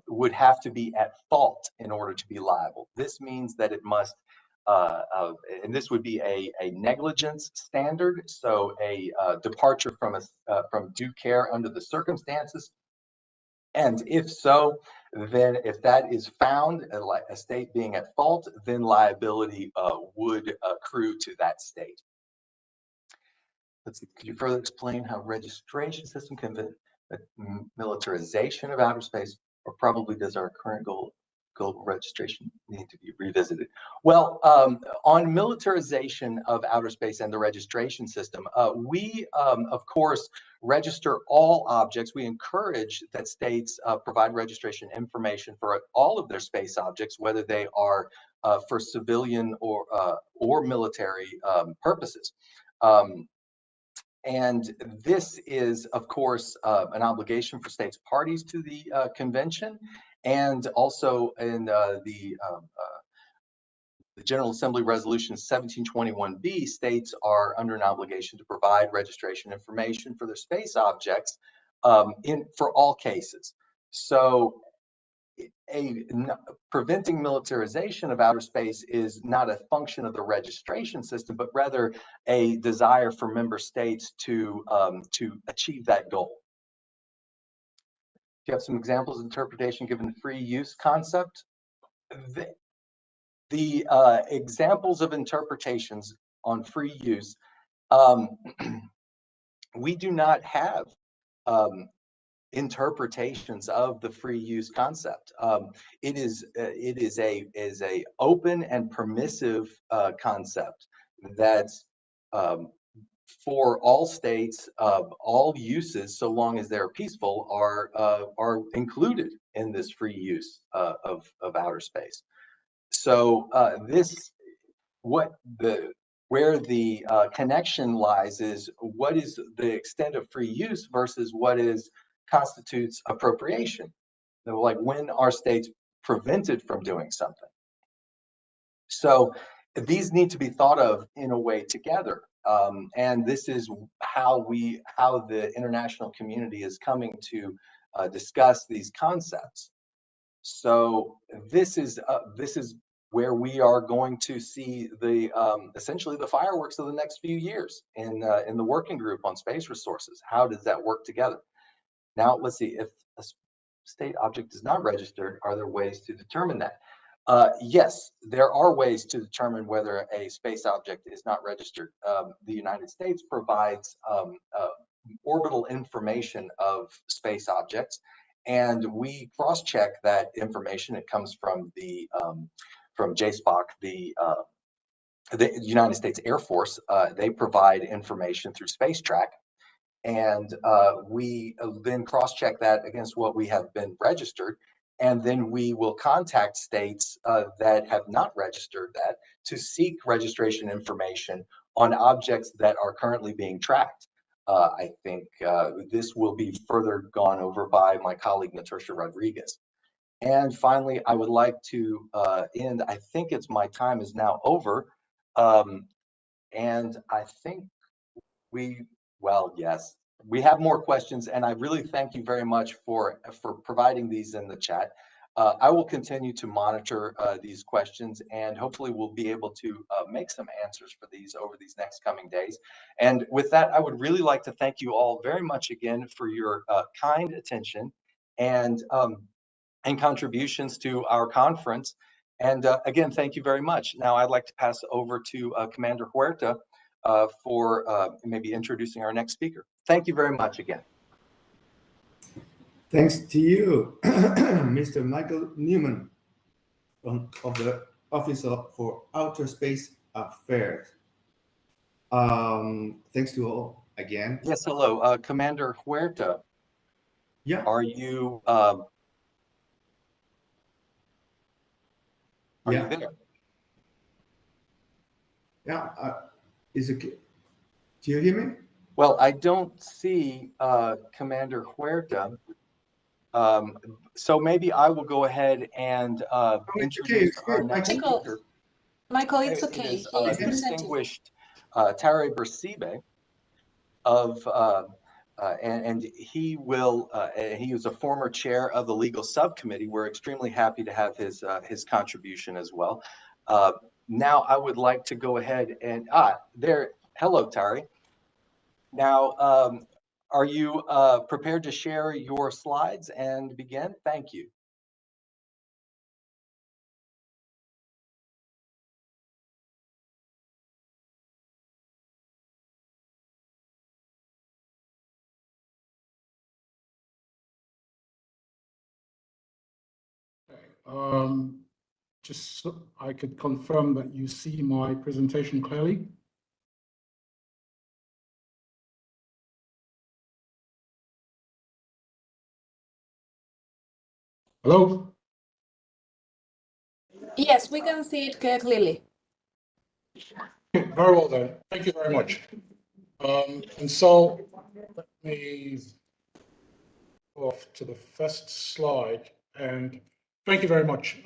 F: would have to be at fault in order to be liable. This means that it must, and this would be a negligence standard, so a departure from due care under the circumstances. And if so, then if that is found, like a state being at fault, then liability would accrue to that state. Let's see, could you further explain how registration system can militarization of outer space or probably does our current global registration need to be revisited? Well, on militarization of outer space and the registration system, we, of course, register all objects. We encourage that states provide registration information for all of their space objects, whether they are for civilian or military purposes. And this is, of course, an obligation for states parties to the convention, and also in the General Assembly Resolution 1721B, states are under an obligation to provide registration information for their space objects for all cases. So preventing militarization of outer space is not a function of the registration system, but rather a desire for member states to achieve that goal. Do you have some examples of interpretation given the free use concept? The examples of interpretations on free use, we do not have interpretations of the free use concept. It is a open and permissive concept that for all states, all uses, so long as they're peaceful, are included in this free use of outer space. So where the connection lies is what is the extent of free use versus what constitutes appropriation. So, like, when are states prevented from doing something? So these need to be thought of in a way together. And this is how the international community is coming to discuss these concepts. So this is where we are going to see the essentially the fireworks of the next few years in the working group on space resources. How does that work together? Now, let's see, if a state object is not registered, are there ways to determine that? Yes, there are ways to determine whether a space object is not registered. The United States provides orbital information of space objects, and we cross-check that information. It comes from the from JSPOC, the United States Air Force. They provide information through SpaceTrack, and we then cross-check that against what we have been registered, and then we will contact states that have not registered that to seek registration information on objects that are currently being tracked. I think this will be further gone over by my colleague Natasha Rodriguez. And finally, I would like to end. I think my time is now over, and I think yes, we have more questions, and I really thank you very much for providing these in the chat. I will continue to monitor these questions, and hopefully we'll be able to make some answers for these over these next coming days. And with that, I would really like to thank you all very much again for your kind attention and contributions to our conference. And again, thank you very much. Now I'd like to pass over to Commander Huerta for maybe introducing our next speaker. Thank you very much again.
E: Thanks to you, Mr. Michael Newman of the Office for Outer Space Affairs. Thanks to all again.
F: Yes, hello, Commander Huerta.
E: Yeah.
F: Are you you there?
E: Yeah. Is it? Do you hear me?
F: Well, I don't see Commander Huerta. So maybe I will go ahead and introduce our next speaker.
B: Michael, it's okay.
F: It is distinguished Tare Bercibe of and he will he is a former chair of the legal subcommittee. We're extremely happy to have his contribution as well. Now I would like to go ahead and hello Tare. Now are you prepared to share your slides and begin? Thank you.
G: Just so I could confirm that you see my presentation clearly. Hello?
B: Yes, we can see it clearly.
G: Okay, very well then. Thank you very much. And so let me go off to the first slide. And thank you very much,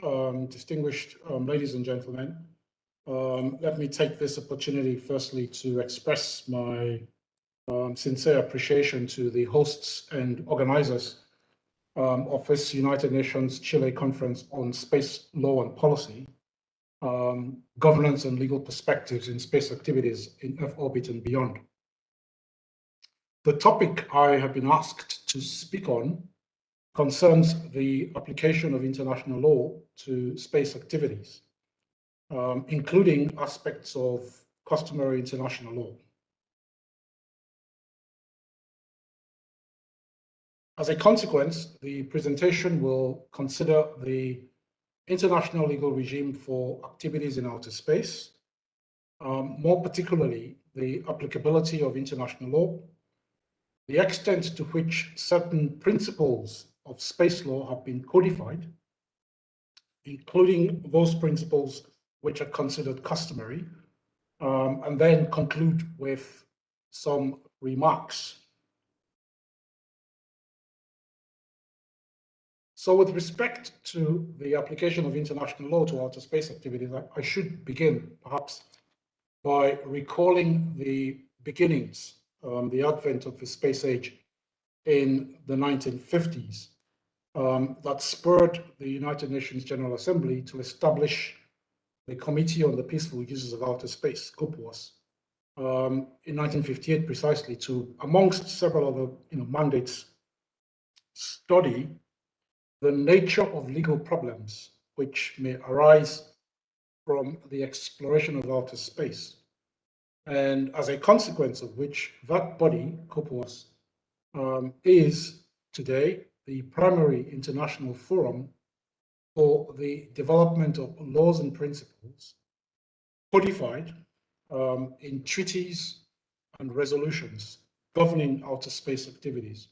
G: distinguished ladies and gentlemen. Let me take this opportunity firstly to express my sincere appreciation to the hosts and organizers of this United Nations Chile Conference on Space Law and Policy, Governance and Legal Perspectives in Space Activities in Earth Orbit and Beyond. The topic I have been asked to speak on concerns the application of international law to space activities, including aspects of customary international law. As a consequence, the presentation will consider the international legal regime for activities in outer space, more particularly the applicability of international law, the extent to which certain principles of space law have been codified, including those principles which are considered customary, and then conclude with some remarks. So with respect to the application of international law to outer space activities, I should begin perhaps by recalling the beginnings, the advent of the space age in the 1950s, that spurred the United Nations General Assembly to establish the Committee on the Peaceful Uses of Outer Space, COPUOS, in 1958 precisely, to, amongst several other mandates, study the nature of legal problems which may arise from the exploration of outer space, and as a consequence of which that body, COPUOS, is today the primary international forum for the development of laws and principles codified in treaties and resolutions governing outer space activities.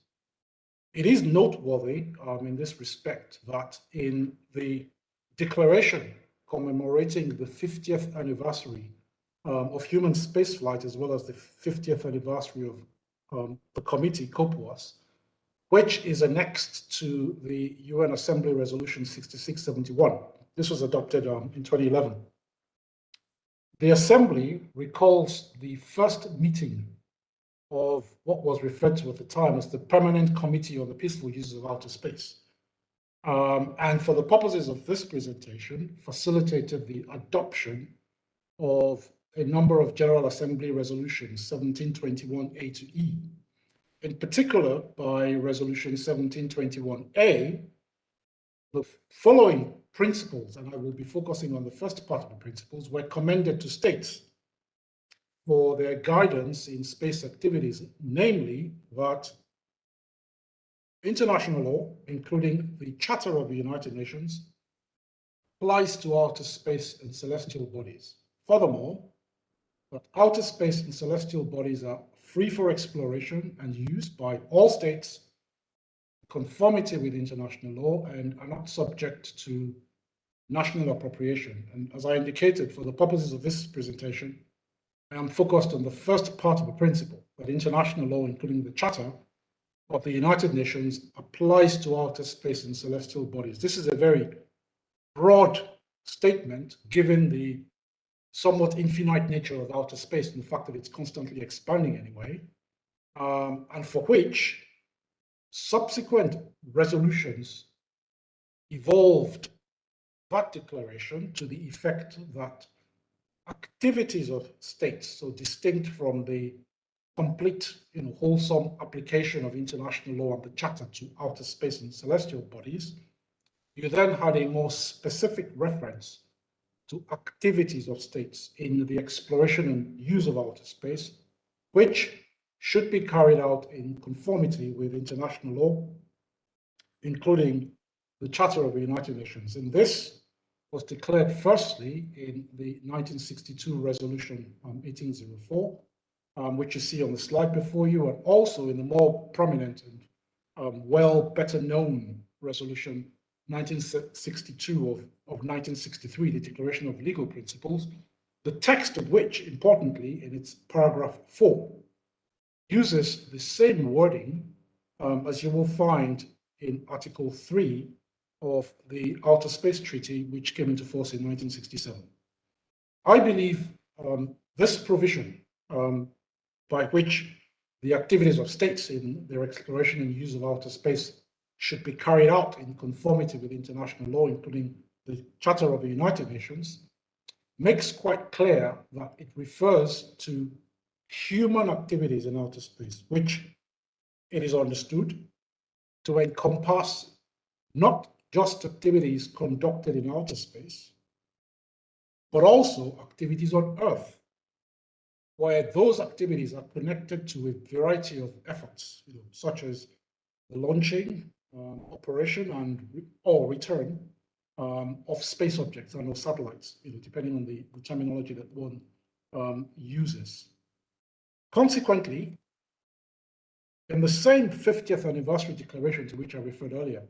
G: It is noteworthy in this respect that in the declaration commemorating the 50th anniversary of human spaceflight, as well as the 50th anniversary of the committee, COPUOS, which is annexed to the UN Assembly Resolution 6671. This was adopted in 2011. The Assembly recalls the first meeting of what was referred to at the time as the Permanent Committee on the Peaceful Use of Outer Space. And for the purposes of this presentation, facilitated the adoption of a number of General Assembly resolutions, 1721A to E, in particular by Resolution 1721A, the following principles, and I will be focusing on the first part of the principles, were commended to states for their guidance in space activities, namely that international law, including the Charter of the United Nations, applies to outer space and celestial bodies. Furthermore, that outer space and celestial bodies are free for exploration and use by all states, conformity with international law, and are not subject to national appropriation. And as I indicated, for the purposes of this presentation, I am focused on the first part of the principle, that international law, including the Charter of the United Nations, applies to outer space and celestial bodies. This is a very broad statement, given the somewhat infinite nature of outer space and the fact that it's constantly expanding anyway, and for which subsequent resolutions evolved that declaration to the effect that activities of states, so distinct from the complete, wholesome application of international law and the Charter to outer space and celestial bodies, you then had a more specific reference to activities of states in the exploration and use of outer space, which should be carried out in conformity with international law, including the Charter of the United Nations. And this was declared firstly in the 1962 resolution 1804, which you see on the slide before you, and also in the more prominent and better known resolution 1962 of 1963, the Declaration of Legal Principles, the text of which, importantly, in its paragraph 4, uses the same wording as you will find in Article 3 of the Outer Space Treaty, which came into force in 1967. I believe this provision, by which the activities of states in their exploration and use of outer space should be carried out in conformity with international law, including the Charter of the United Nations, makes quite clear that it refers to human activities in outer space, which it is understood to encompass not just activities conducted in outer space, but also activities on Earth, where those activities are connected to a variety of efforts, such as the launching, operation, and or return of space objects and of satellites, depending on the terminology that one uses. Consequently, in the same 50th anniversary declaration to which I referred earlier,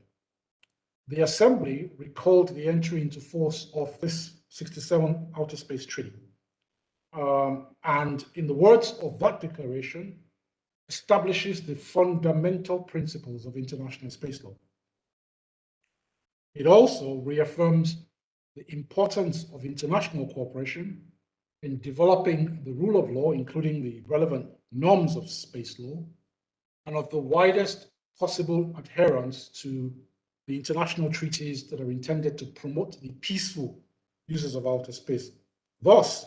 G: the Assembly recalled the entry into force of this 67 Outer Space Treaty. And in the words of that declaration, establishes the fundamental principles of international space law. It also reaffirms the importance of international cooperation in developing the rule of law, including the relevant norms of space law, and of the widest possible adherence to the international treaties that are intended to promote the peaceful uses of outer space. Thus,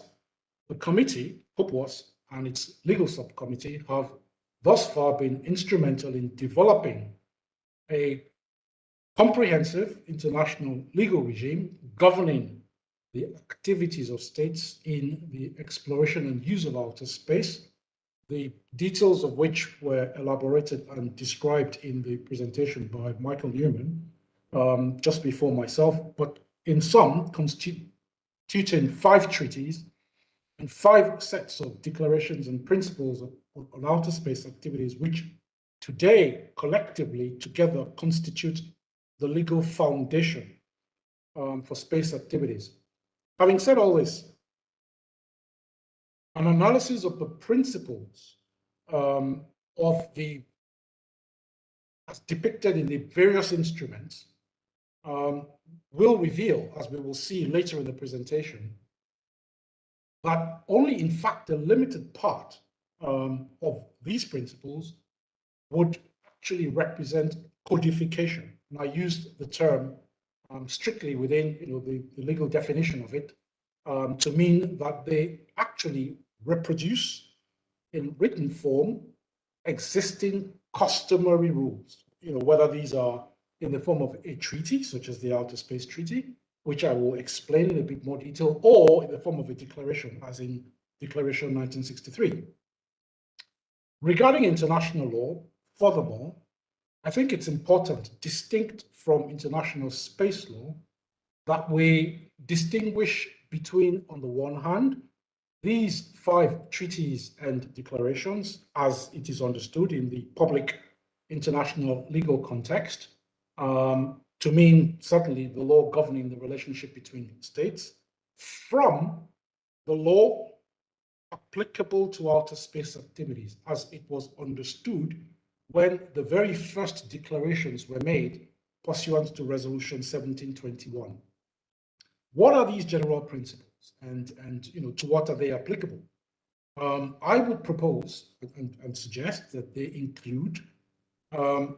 G: the committee, HOPWAS, and its legal subcommittee have thus far been instrumental in developing a comprehensive international legal regime governing the activities of states in the exploration and use of outer space, the details of which were elaborated and described in the presentation by Michael Newman just before myself, but in sum constituting 5 treaties and 5 sets of declarations and principles on outer space activities, which today collectively together constitute the legal foundation for space activities. Having said all this, an analysis of the principles of the, as depicted in the various instruments, will reveal, as we will see later in the presentation, that only in fact a limited part of these principles would actually represent codification. And I used the term strictly within the legal definition of it to mean that they actually reproduce in written form existing customary rules, whether these are in the form of a treaty, such as the Outer Space Treaty, which I will explain in a bit more detail, or in the form of a declaration, as in Declaration 1963. Regarding international law, furthermore, I think it's important, distinct from international space law, that we distinguish between, on the one hand, these 5 treaties and declarations, as it is understood in the public international legal context, to mean certainly the law governing the relationship between states, from the law applicable to outer space activities, as it was understood when the very first declarations were made pursuant to Resolution 1721. What are these general principles, and to what are they applicable? I would propose and suggest that they include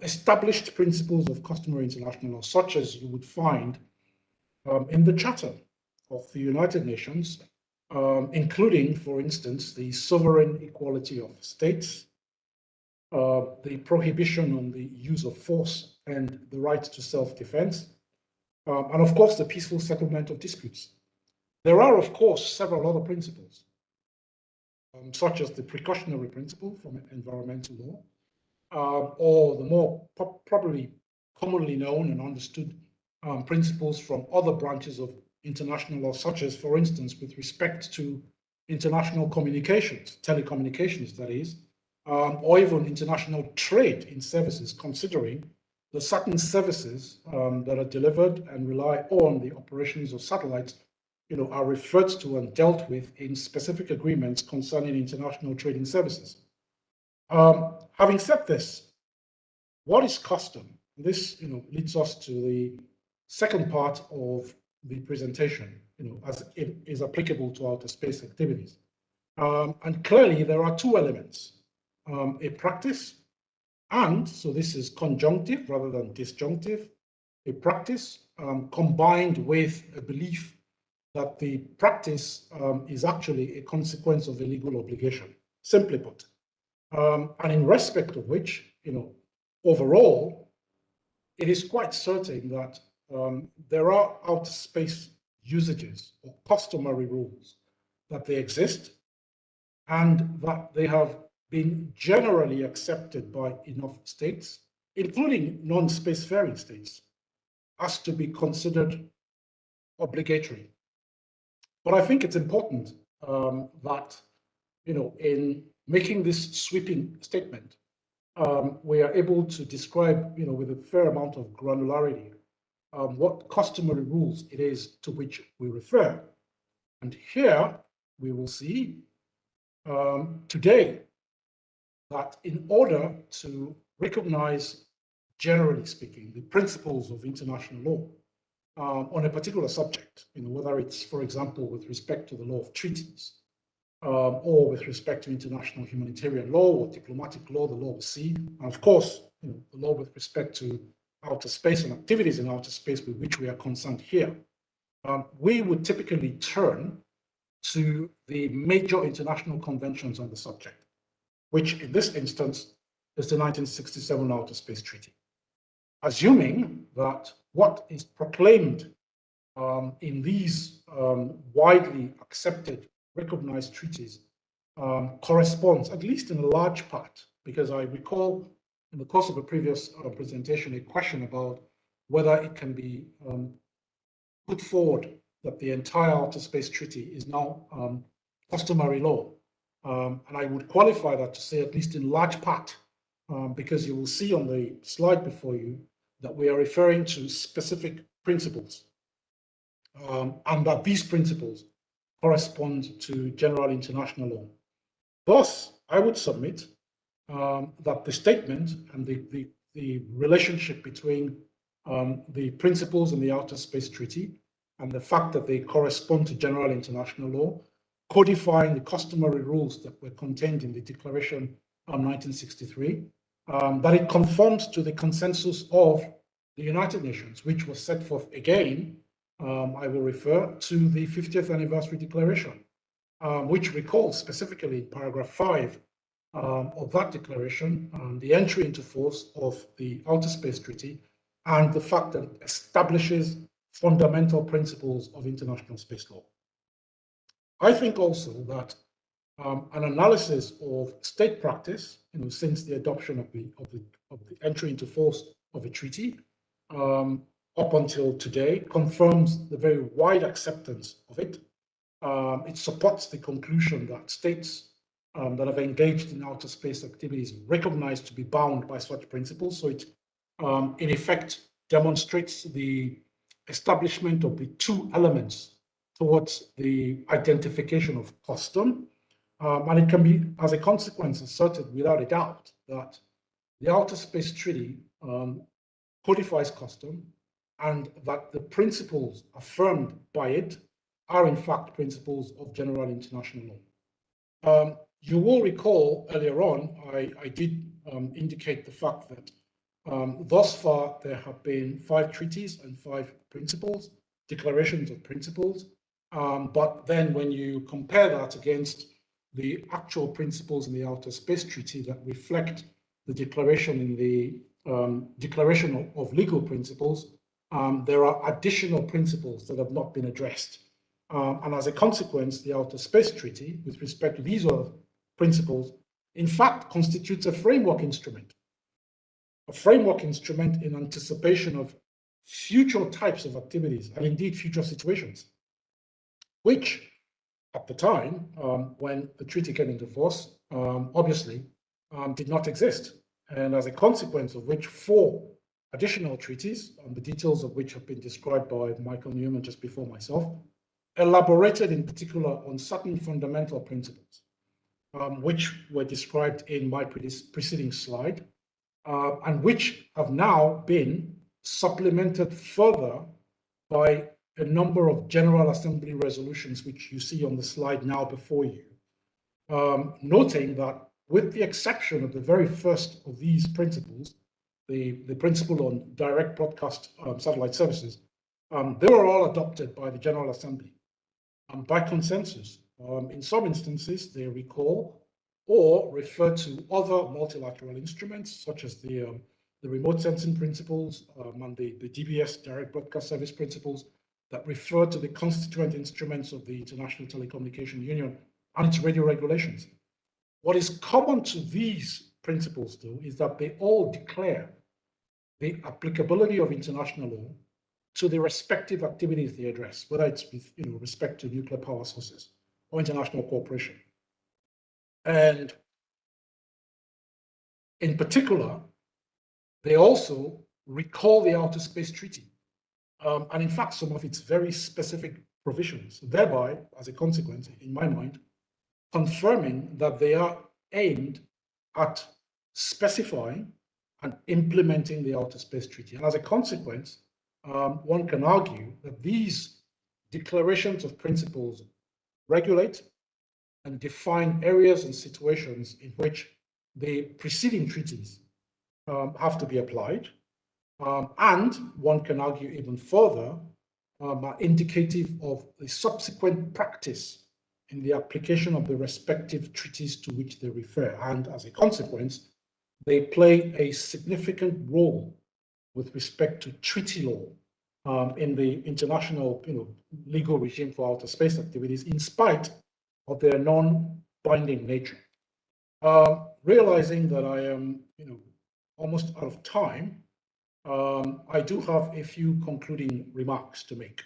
G: established principles of customary international law, such as you would find in the Charter of the United Nations, including, for instance, the sovereign equality of states, the prohibition on the use of force and the right to self-defense, and of course, the peaceful settlement of disputes. There are, of course, several other principles, such as the precautionary principle from environmental law, or the more probably commonly known and understood principles from other branches of international law, such as, for instance, with respect to international communications, telecommunications, that is, or even international trade in services, considering the certain services that are delivered and rely on the operations of satellites, are referred to and dealt with in specific agreements concerning international trading services. Having said this, what is custom? This, leads us to the second part of the presentation, as it is applicable to outer space activities. And clearly there are two elements, a practice, and so this is conjunctive rather than disjunctive, a practice combined with a belief that the practice is actually a consequence of a legal obligation, simply put. And in respect of which, overall, it is quite certain that there are outer space usages or customary rules that they exist and that they have been generally accepted by enough states, including non-spacefaring states, as to be considered obligatory. But I think it's important that, in making this sweeping statement, we are able to describe, with a fair amount of granularity, what customary rules it is to which we refer. And here we will see today that in order to recognize, generally speaking, the principles of international law on a particular subject, whether it's, for example, with respect to the law of treaties, or with respect to international humanitarian law or diplomatic law, the law of the sea, and of course, the law with respect to outer space and activities in outer space with which we are concerned here, we would typically turn to the major international conventions on the subject, which in this instance is the 1967 Outer Space Treaty. Assuming that what is proclaimed in these widely accepted, recognized treaties corresponds, at least in a large part, because I recall in the course of a previous presentation a question about whether it can be put forward that the entire Outer Space Treaty is now customary law. And I would qualify that to say at least in large part, because you will see on the slide before you that we are referring to specific principles, and that these principles correspond to general international law. Thus, I would submit that the statement and the relationship between the principles in the Outer Space Treaty and the fact that they correspond to general international law, codifying the customary rules that were contained in the Declaration of 1963, that it conforms to the consensus of the United Nations, which was set forth again, I will refer to the 50th Anniversary Declaration, which recalls specifically in paragraph 5 of that declaration the entry into force of the Outer Space Treaty and the fact that it establishes fundamental principles of international space law. I think also that an analysis of state practice, since the adoption of the entry into force of a treaty up until today, confirms the very wide acceptance of it. It supports the conclusion that states that have engaged in outer space activities recognized to be bound by such principles. So it, in effect, demonstrates the establishment of the two elements towards the identification of custom. And it can be, as a consequence, asserted without a doubt that the Outer Space Treaty codifies custom and that the principles affirmed by it are in fact principles of general international law. You will recall earlier on, I did indicate the fact that thus far there have been 5 treaties and 5 principles, declarations of principles. But then when you compare that against the actual principles in the Outer Space Treaty that reflect the declaration in the Declaration of Legal Principles, there are additional principles that have not been addressed. And as a consequence, the Outer Space Treaty, with respect to these other principles, in fact, constitutes a framework instrument in anticipation of future types of activities and indeed future situations, which at the time when the treaty came into force, obviously did not exist. And as a consequence of which, 4 additional treaties, the details of which have been described by Michael Newman just before myself, elaborated in particular on certain fundamental principles, which were described in my preceding slide, and which have now been supplemented further by a number of General Assembly resolutions, which you see on the slide now before you, noting that with the exception of the very first of these principles, the principle on direct broadcast satellite services, they were all adopted by the General Assembly by consensus. In some instances, they recall or refer to other multilateral instruments, such as the remote sensing principles and the DBS, direct broadcast service principles, that refer to the constituent instruments of the International Telecommunication Union and its radio regulations. What is common to these principles, though, is that they all declare the applicability of international law to the respective activities they address, whether it's with respect to nuclear power sources or international cooperation. And in particular, they also recall the Outer Space Treaty, and in fact, some of its very specific provisions, thereby, as a consequence, in my mind, confirming that they are aimed at specifying and implementing the Outer Space Treaty. And as a consequence, one can argue that these declarations of principles regulate and define areas and situations in which the preceding treaties have to be applied. And one can argue even further, are indicative of the subsequent practice in the application of the respective treaties to which they refer. And as a consequence, they play a significant role with respect to treaty law in the international legal regime for outer space activities, in spite of their non-binding nature. Realizing that I am almost out of time, I do have a few concluding remarks to make.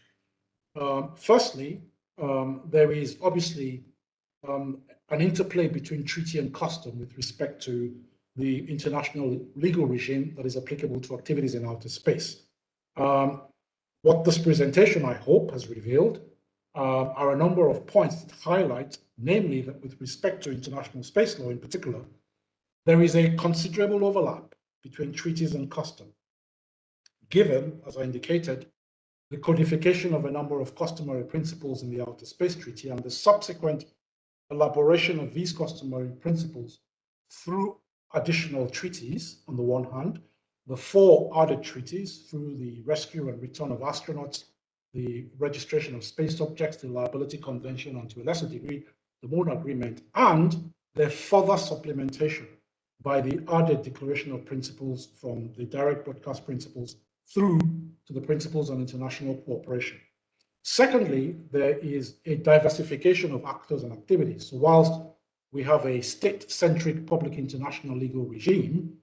G: Firstly, there is obviously an interplay between treaty and custom with respect to the international legal regime that is applicable to activities in outer space. What this presentation, I hope, has revealed are a number of points that highlight, namely that with respect to international space law in particular, there is a considerable overlap between treaties and custom, given, as I indicated, the codification of a number of customary principles in the Outer Space Treaty and the subsequent elaboration of these customary principles through additional treaties, on the one hand, the 4 added treaties through the rescue and return of astronauts, the registration of space objects, the Liability Convention, and to a lesser degree, the Moon Agreement, and their further supplementation by the added declaration of principles from the direct broadcast principles through to the principles on international cooperation. Secondly, there is a diversification of actors and activities. So whilst we have a state-centric public international legal regime,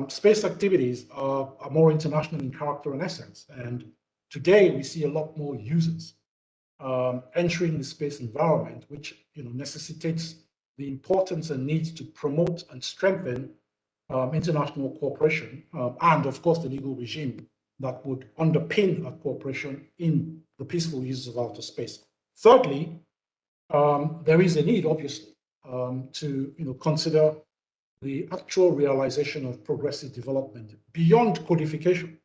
G: space activities are more international in character and essence. And today we see a lot more users entering the space environment, which necessitates the importance and need to promote and strengthen international cooperation and, of course, the legal regime that would underpin that cooperation in the peaceful uses of outer space. Thirdly, there is a need, obviously, to consider the actual realization of progressive development beyond codification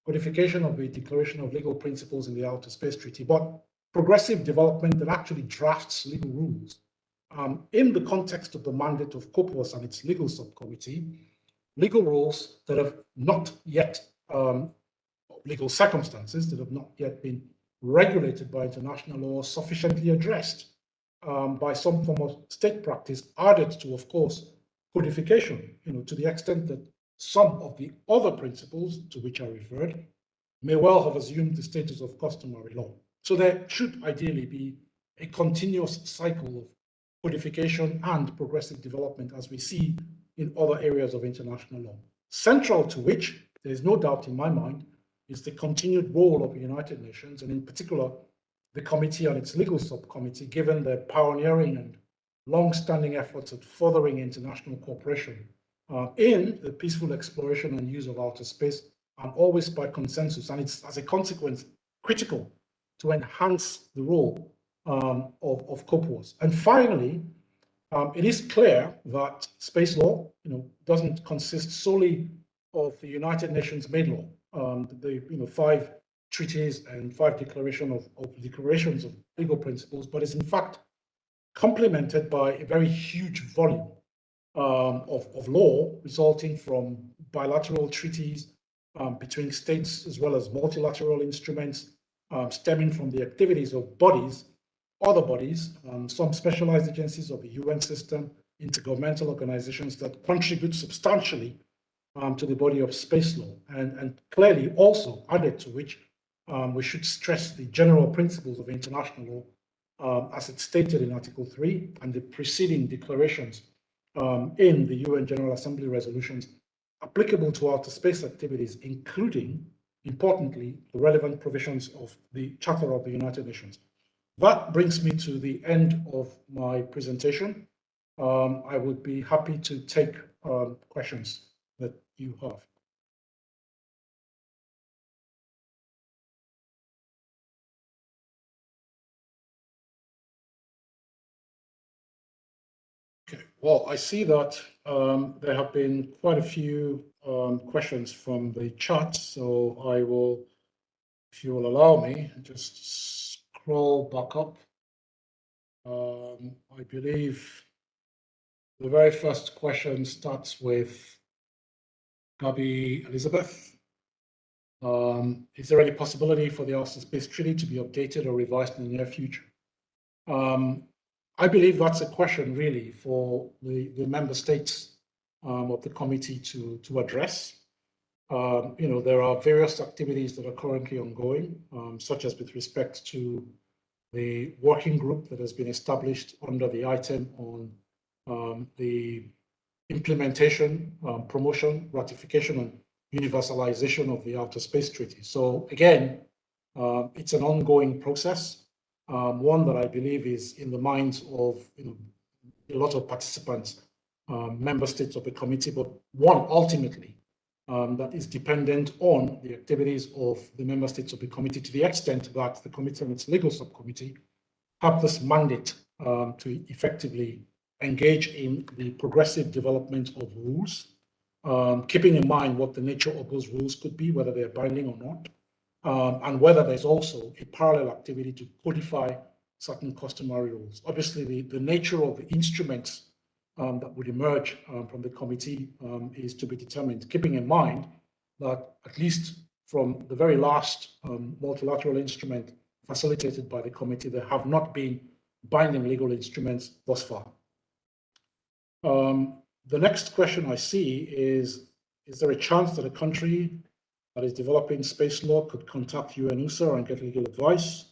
G: of the Declaration of Legal Principles in the Outer Space Treaty, but progressive development that actually drafts legal rules. In the context of the mandate of COPUOS and its legal subcommittee, legal rules that have not yet, legal circumstances that have not yet been regulated by international law, sufficiently addressed by some form of state practice, added to, of course, codification, to the extent that some of the other principles to which I referred may well have assumed the status of customary law. So there should ideally be a continuous cycle of codification and progressive development, as we see in other areas of international law, central to which there is no doubt in my mind is the continued role of the United Nations, and in particular, the committee and its legal subcommittee, given their pioneering and long-standing efforts at furthering international cooperation in the peaceful exploration and use of outer space, and always by consensus. And it's, as a consequence, critical to enhance the role of COPUOS. And finally, it is clear that space law, doesn't consist solely of the United Nations made law. The 5 treaties and 5 declarations of legal principles, but is in fact complemented by a very huge volume of law resulting from bilateral treaties between states, as well as multilateral instruments stemming from the activities of other bodies, some specialized agencies of the UN system, intergovernmental organizations that contribute substantially to the body of space law, and clearly also added to which we should stress the general principles of international law as it's stated in Article 3 and the preceding declarations in the UN General Assembly resolutions applicable to outer space activities, including, importantly, the relevant provisions of the Charter of the United Nations. That brings me to the end of my presentation. I would be happy to take questions that you have. Okay, well, I see that there have been quite a few questions from the chat, so I will, if you will allow me, just scroll back up. I believe the very first question starts with Gabi Elizabeth. Is there any possibility for the Outer Space Treaty to be updated or revised in the near future? I believe that's a question really for the member states of the committee to address. There are various activities that are currently ongoing, such as with respect to the working group that has been established under the item on the implementation, promotion, ratification, and universalization of the Outer Space Treaty. So again, it's an ongoing process, one that I believe is in the minds of a lot of participants, member states of the committee, but one ultimately that is dependent on the activities of the member states of the committee, to the extent that the committee and its legal subcommittee have this mandate to effectively engage in the progressive development of rules, keeping in mind what the nature of those rules could be, whether they're binding or not, and whether there's also a parallel activity to codify certain customary rules. Obviously, the nature of the instruments that would emerge from the committee is to be determined, keeping in mind that at least from the very last multilateral instrument facilitated by the committee, there have not been binding legal instruments thus far. The next question I see is there a chance that a country that is developing space law could contact UNUSA and get legal advice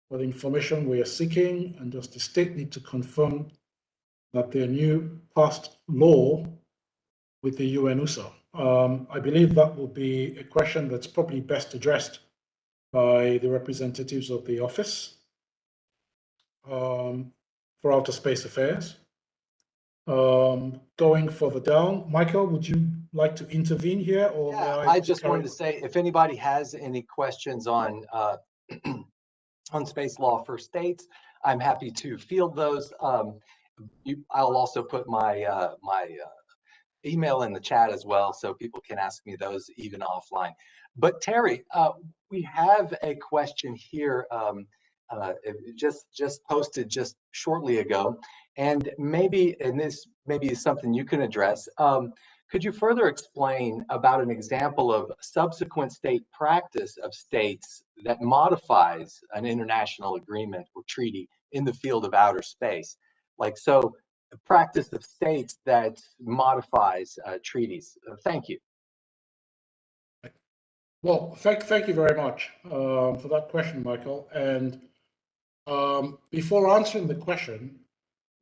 G: for the information we are seeking? And does the state need to confirm that their new passed law with the UNUSA? I believe that will be a question that's probably best addressed by the representatives of the Office for Outer Space Affairs. Going further down, Michael, would you like to intervene here, or
F: yeah, I just wanted to say, if anybody has any questions on on space law for states, I'm happy to field those. I'll also put my email in the chat as well, so people can ask me those even offline. But Terry, we have a question here, just posted just shortly ago, and this maybe is something you can address. Could you further explain about an example of subsequent state practice of states that modifies an international agreement or treaty in the field of outer space? Like, so the practice of states that modifies treaties. Thank you.
G: Well, thank you very much for that question, Michael. And before answering the question,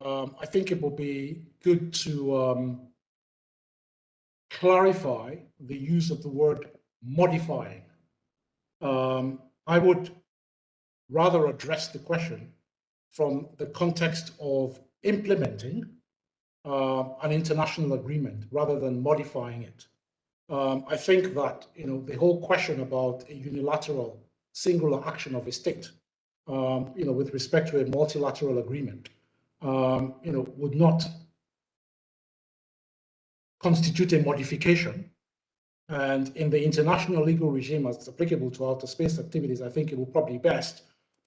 G: I think it will be good to clarify the use of the word modifying I would rather address the question from the context of implementing an international agreement rather than modifying it. I think that the whole question about a unilateral singular action of a state, with respect to a multilateral agreement, would not constitute a modification. And in the international legal regime as it's applicable to outer space activities, I think it will probably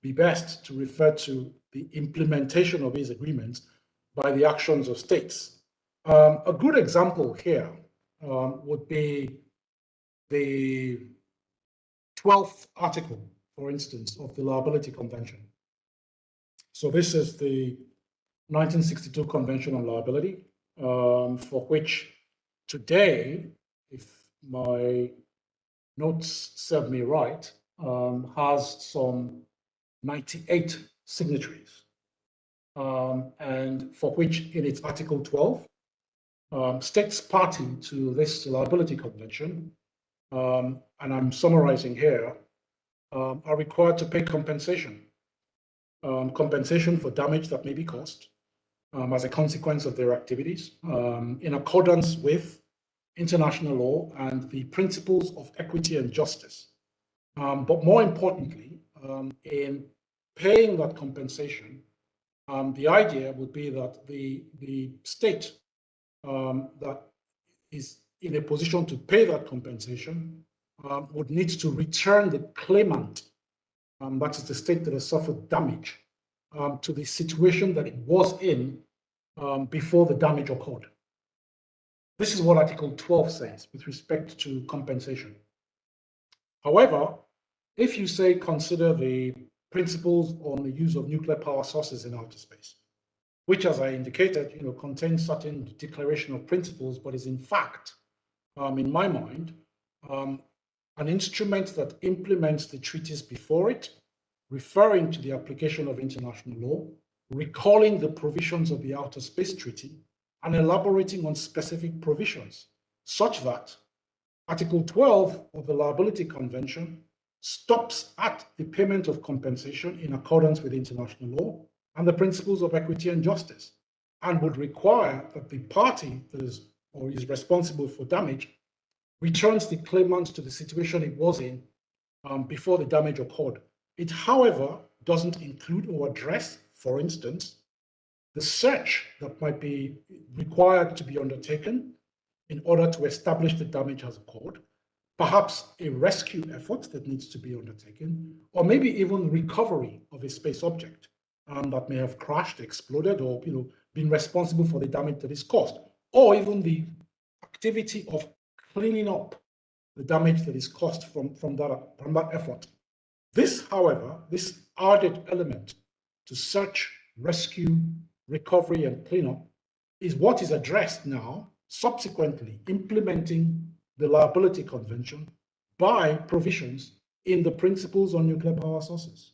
G: be best to refer to the implementation of these agreements by the actions of states. A good example here would be the 12th article, for instance, of the Liability Convention. So this is the 1962 Convention on Liability, for which today, if my notes serve me right, has some 98 signatories, and for which in its Article 12, states party to this liability convention, and I'm summarizing here, are required to pay compensation. Compensation for damage that may be caused as a consequence of their activities, in accordance with international law and the principles of equity and justice. But more importantly, in paying that compensation, the idea would be that the state that is in a position to pay that compensation would need to return the claimant, that is the state that has suffered damage, to the situation that it was in before the damage occurred. This is what Article 12 says with respect to compensation. However, if you say consider the principles on the use of nuclear power sources in outer space, which, as I indicated, contains certain declaration of principles, but is in fact, in my mind, an instrument that implements the treaties before it, referring to the application of international law, recalling the provisions of the Outer Space Treaty, and elaborating on specific provisions, such that Article 12 of the Liability Convention stops at the payment of compensation in accordance with international law and the principles of equity and justice, and would require that the party that is or is responsible for damage returns the claimant to the situation it was in before the damage occurred. It, however, doesn't include or address, for instance, the search that might be required to be undertaken in order to establish the damage has occurred, perhaps a rescue effort that needs to be undertaken, or maybe even recovery of a space object that may have crashed, exploded, or been responsible for the damage that is caused, or even the activity of cleaning up the damage that is caused from that effort. This, however, this added element to search, rescue, recovery, and cleanup is what is addressed now, subsequently implementing the Liability Convention by provisions in the principles on nuclear power sources,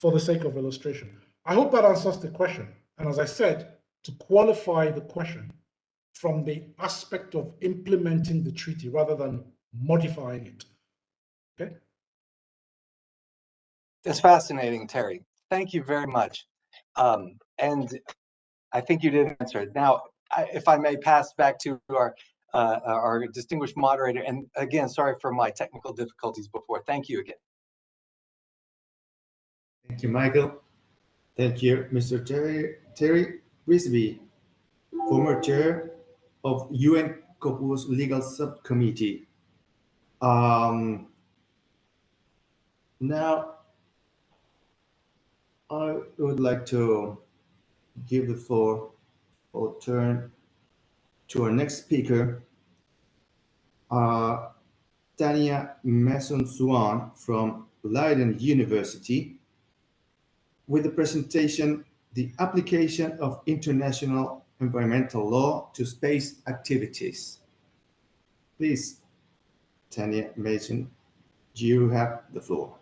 G: for the sake of illustration. I hope that answers the question. And as I said, to qualify the question from the aspect of implementing the treaty rather than modifying it. Okay?
F: That's fascinating, Terry. Thank you very much. And I think you did answer it. Now, if I may pass back to our distinguished moderator, and again, sorry for my technical difficulties before. Thank you again.
E: Thank you, Michael. Thank you, Mr. Terry Brisby, former chair of UN COPU's Legal Subcommittee. Now, I would like to give the floor or turn to our next speaker, Tania Mason-Swan from Leiden University, with the presentation, The Application of International Environmental Law to Space Activities. Please, Tania Mason, you have the floor.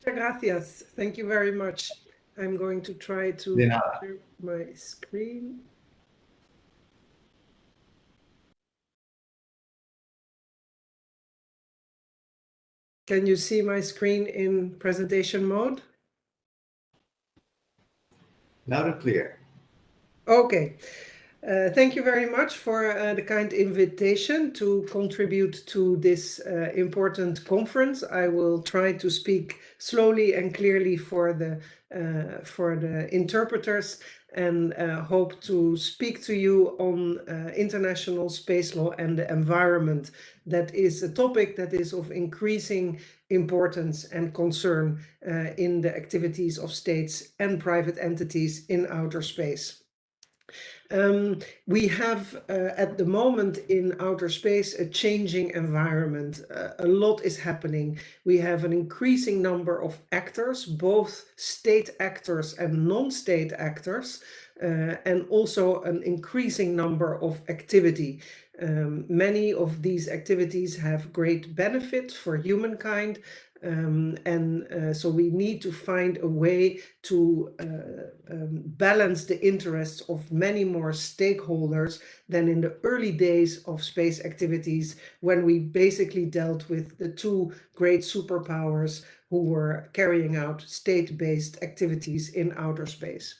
H: Muchas gracias. Thank you very much. I'm going to try to share my screen. Can you see my screen in presentation mode?
E: Loud and clear.
H: Okay. Thank you very much for the kind invitation to contribute to this important conference. I will try to speak slowly and clearly for the interpreters, and hope to speak to you on international space law and the environment. That is a topic that is of increasing importance and concern in the activities of states and private entities in outer space. We have at the moment in outer space a changing environment. A lot is happening. We have an increasing number of actors, both state actors and non-state actors, and also an increasing number of activity. Many of these activities have great benefit for humankind, so we need to find a way to balance the interests of many more stakeholders than in the early days of space activities, when we basically dealt with the two great superpowers who were carrying out state-based activities in outer space.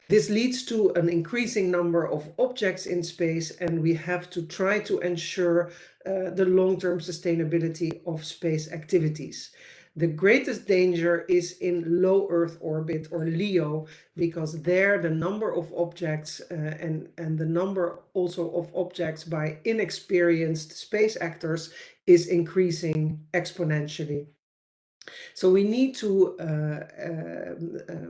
H: This leads to an increasing number of objects in space, and we have to try to ensure the long-term sustainability of space activities. The greatest danger is in low Earth orbit, or LEO, because there the number of objects and the number also of objects by inexperienced space actors is increasing exponentially. So we need to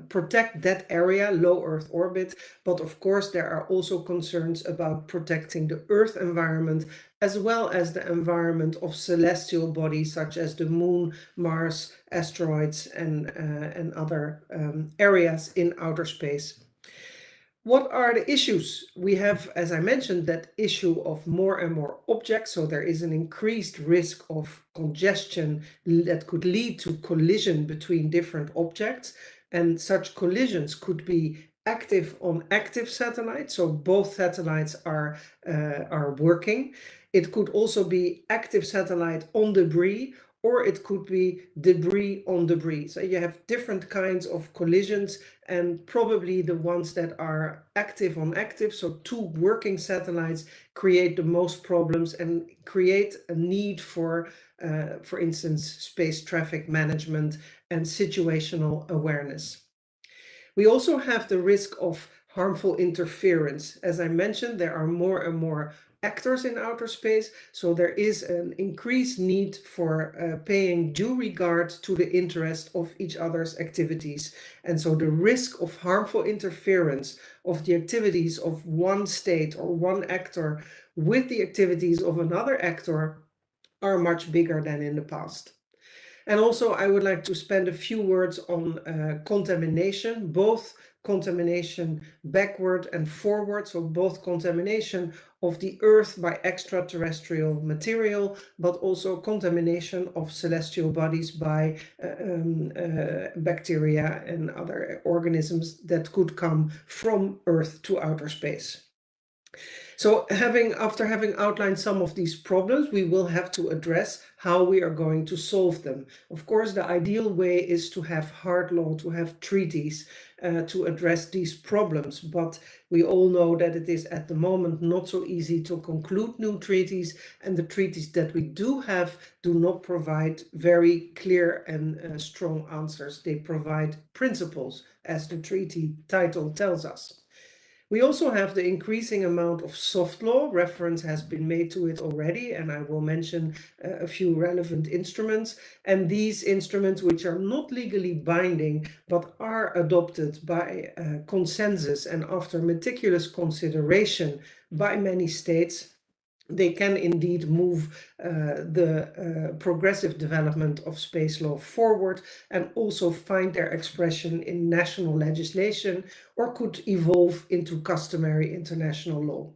H: protect that area, low Earth orbit, but of course there are also concerns about protecting the Earth environment, as well as the environment of celestial bodies such as the Moon, Mars, asteroids, and other areas in outer space. What are the issues? We have, as I mentioned, that issue of more and more objects, so there is an increased risk of congestion that could lead to collision between different objects, and such collisions could be active on active satellites, so both satellites are working. It could also be active satellite on debris, or it could be debris on debris. So you have different kinds of collisions, and probably the ones that are active on active, so two working satellites, create the most problems and create a need for instance, space traffic management and situational awareness. We also have the risk of harmful interference. As I mentioned, there are more and more actors in outer space, so there is an increased need for paying due regard to the interest of each other's activities. And so the risk of harmful interference of the activities of one state or one actor with the activities of another actor are much bigger than in the past. And also, I would like to spend a few words on contamination, both contamination backward and forward, so both contamination of the Earth by extraterrestrial material, but also contamination of celestial bodies by bacteria and other organisms that could come from Earth to outer space. So after having outlined some of these problems, we will have to address how we are going to solve them. Of course, the ideal way is to have hard law, to have treaties to address these problems. But we all know that it is at the moment not so easy to conclude new treaties, and the treaties that we do have do not provide very clear and strong answers. They provide principles, as the treaty title tells us. We also have the increasing amount of soft law. Reference has been made to it already, and I will mention a few relevant instruments. And these instruments, which are not legally binding, but are adopted by consensus and after meticulous consideration by many states, they can indeed move the progressive development of space law forward, and also find their expression in national legislation, or could evolve into customary international law.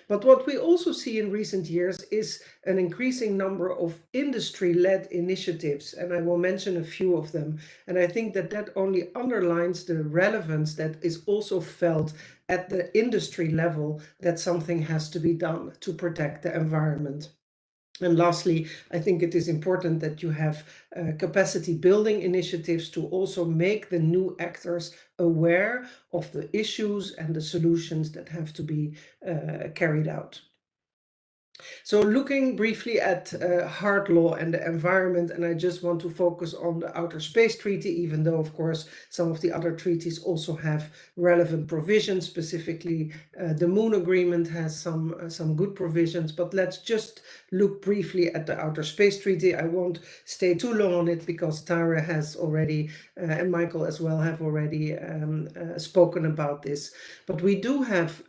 H: But what we also see in recent years is an increasing number of industry-led initiatives, and I will mention a few of them. And I think that that only underlines the relevance that is also felt at the industry level, that something has to be done to protect the environment. And lastly, I think it is important that you have capacity building initiatives to also make the new actors aware of the issues and the solutions that have to be carried out. So looking briefly at hard law and the environment, and I just want to focus on the Outer Space Treaty, even though, of course, some of the other treaties also have relevant provisions. Specifically, the Moon Agreement has some good provisions, but let's just look briefly at the Outer Space Treaty. I won't stay too long on it because Tara has already, and Michael as well, have already spoken about this. But we do have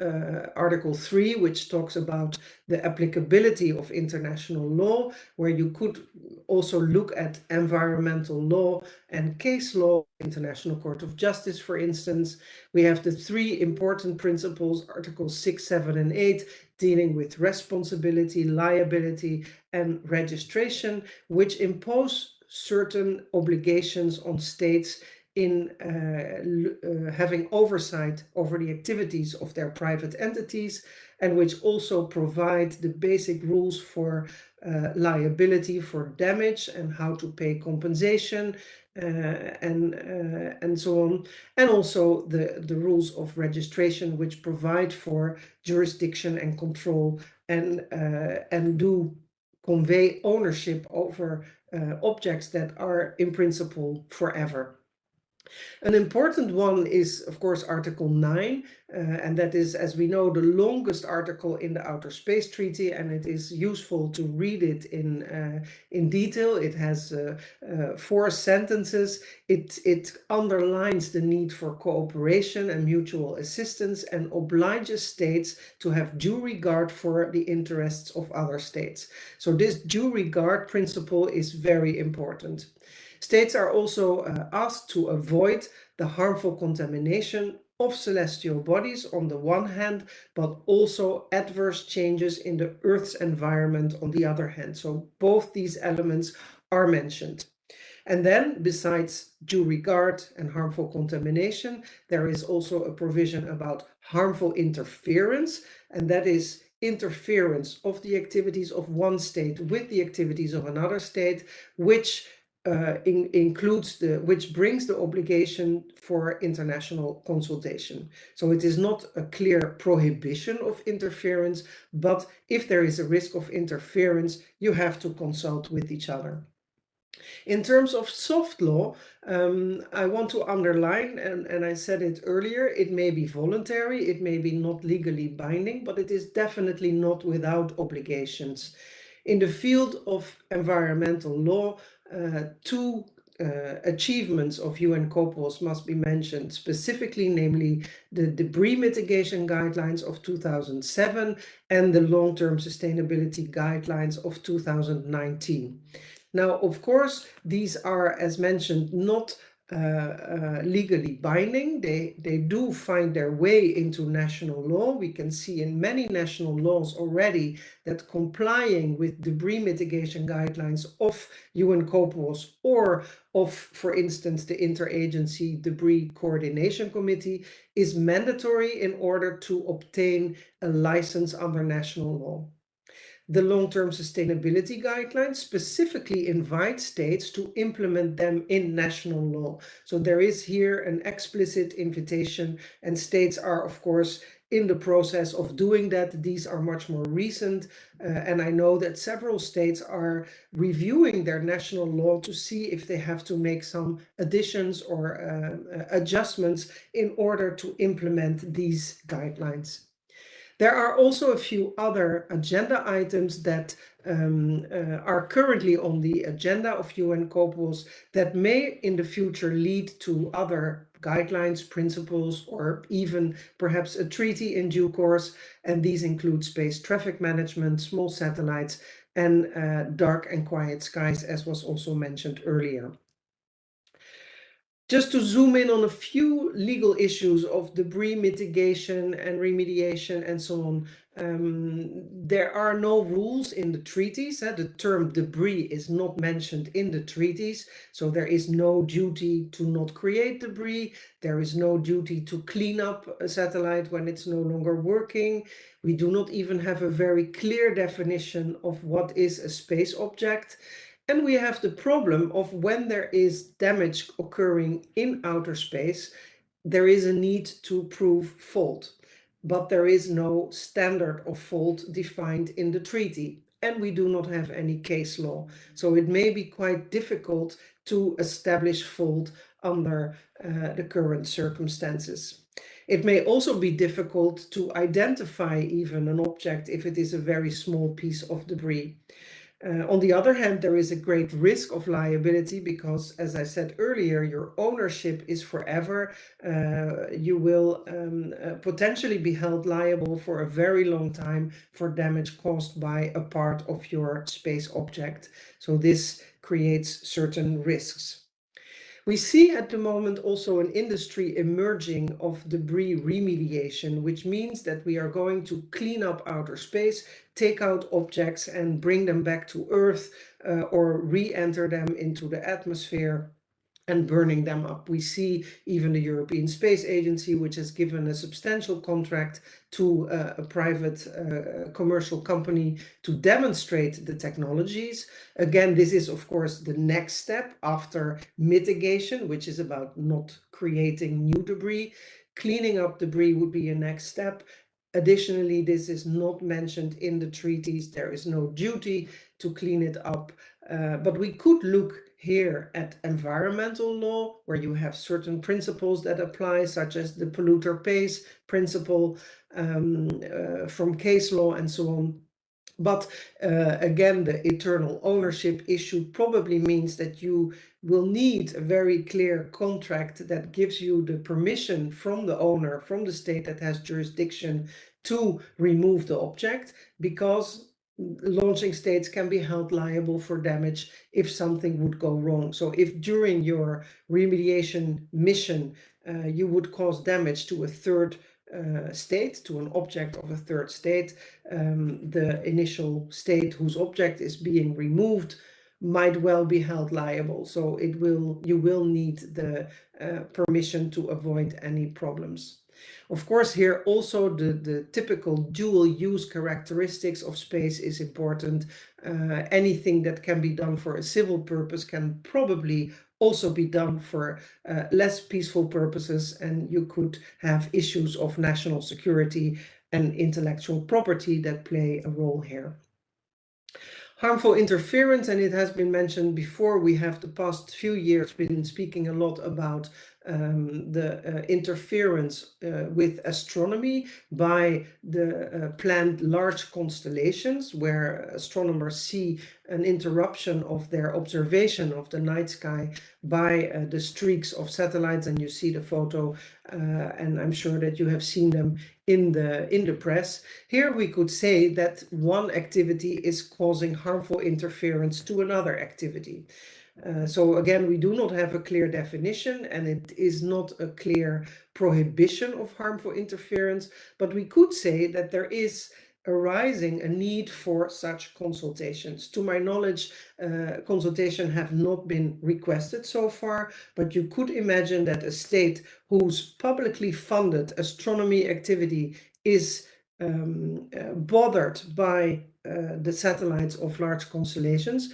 H: Article 3, which talks about the applicability of international law, where you could also look at environmental law and case law, International Court of Justice, for instance. We have the three important principles, Articles 6, 7, and 8, dealing with responsibility, liability, and registration, which impose certain obligations on states in having oversight over the activities of their private entities, and which also provide the basic rules for liability for damage and how to pay compensation and so on, and also the rules of registration, which provide for jurisdiction and control and do convey ownership over objects that are in principle forever. An important one is, of course, Article 9, and that is, as we know, the longest article in the Outer Space Treaty, and it is useful to read it in detail. It has 4 sentences. It underlines the need for cooperation and mutual assistance and obliges states to have due regard for the interests of other states. So this due regard principle is very important. States are also asked to avoid the harmful contamination of celestial bodies on the one hand, but also adverse changes in the Earth's environment on the other hand. So both these elements are mentioned. And then, besides due regard and harmful contamination, there is also a provision about harmful interference, and that is interference of the activities of one state with the activities of another state, which which brings the obligation for international consultation. So it is not a clear prohibition of interference, but if there is a risk of interference, you have to consult with each other. In terms of soft law, I want to underline, and I said it earlier, it may be voluntary, it may be not legally binding, but it is definitely not without obligations. In the field of environmental law, 2 achievements of UN COPOS must be mentioned specifically, namely the debris mitigation guidelines of 2007 and the long-term sustainability guidelines of 2019. Now, of course, these are, as mentioned, not legally binding. They do find their way into national law. We can see in many national laws already that complying with debris mitigation guidelines of UN COPOS or of, for instance, the Interagency Debris Coordination Committee is mandatory in order to obtain a license under national law. The long-term sustainability guidelines specifically invite states to implement them in national law. So there is here an explicit invitation, and states are, of course, in the process of doing that. These are much more recent, and I know that several states are reviewing their national law to see if they have to make some additions or adjustments in order to implement these guidelines. There are also a few other agenda items that are currently on the agenda of UN COPOS that may in the future lead to other guidelines, principles, or even perhaps a treaty in due course. And these include space traffic management, small satellites, and dark and quiet skies, as was also mentioned earlier. Just to zoom in on a few legal issues of debris mitigation and remediation and so on, there are no rules in the treaties. The term debris is not mentioned in the treaties, so there is no duty to not create debris. There is no duty to clean up a satellite when it's no longer working. We do not even have a very clear definition of what is a space object. And we have the problem of when there is damage occurring in outer space, there is a need to prove fault. But there is no standard of fault defined in the treaty. And we do not have any case law. So it may be quite difficult to establish fault under the current circumstances. It may also be difficult to identify even an object if it is a very small piece of debris. On the other hand, there is a great risk of liability because, as I said earlier, your ownership is forever. You will potentially be held liable for a very long time for damage caused by a part of your space object. So this creates certain risks. We see at the moment also an industry emerging of debris remediation, which means that we are going to clean up outer space, take out objects and bring them back to Earth or re-enter them into the atmosphere and burning them up. We see even the European Space Agency, which has given a substantial contract to a private commercial company to demonstrate the technologies. Again, this is of course the next step after mitigation, which is about not creating new debris. Cleaning up debris would be a next step. Additionally, this is not mentioned in the treaties. There is no duty to clean it up, but we could look here at environmental law, where you have certain principles that apply, such as the polluter pays principle from case law and so on. But again, the eternal ownership issue probably means that you will need a very clear contract that gives you the permission from the owner, from the state that has jurisdiction, to remove the object, because launching states can be held liable for damage if something would go wrong. So if during your remediation mission you would cause damage to a third state, to an object of a third state, the initial state whose object is being removed might well be held liable. So you will need the permission to avoid any problems. Of course, here also the typical dual use characteristics of space is important. Anything that can be done for a civil purpose can probably also be done for less peaceful purposes, and you could have issues of national security and intellectual property that play a role here. Harmful interference, and it has been mentioned before, we have the past few years been speaking a lot about the interference with astronomy by the planned large constellations, where astronomers see an interruption of their observation of the night sky by the streaks of satellites, and you see the photo, and I'm sure that you have seen them in the press. Here we could say that one activity is causing harmful interference to another activity. So again, we do not have a clear definition, and it is not a clear prohibition of harmful interference, but we could say that there is arising a need for such consultations. To my knowledge, consultation have not been requested so far, but you could imagine that a state whose publicly funded astronomy activity is bothered by the satellites of large constellations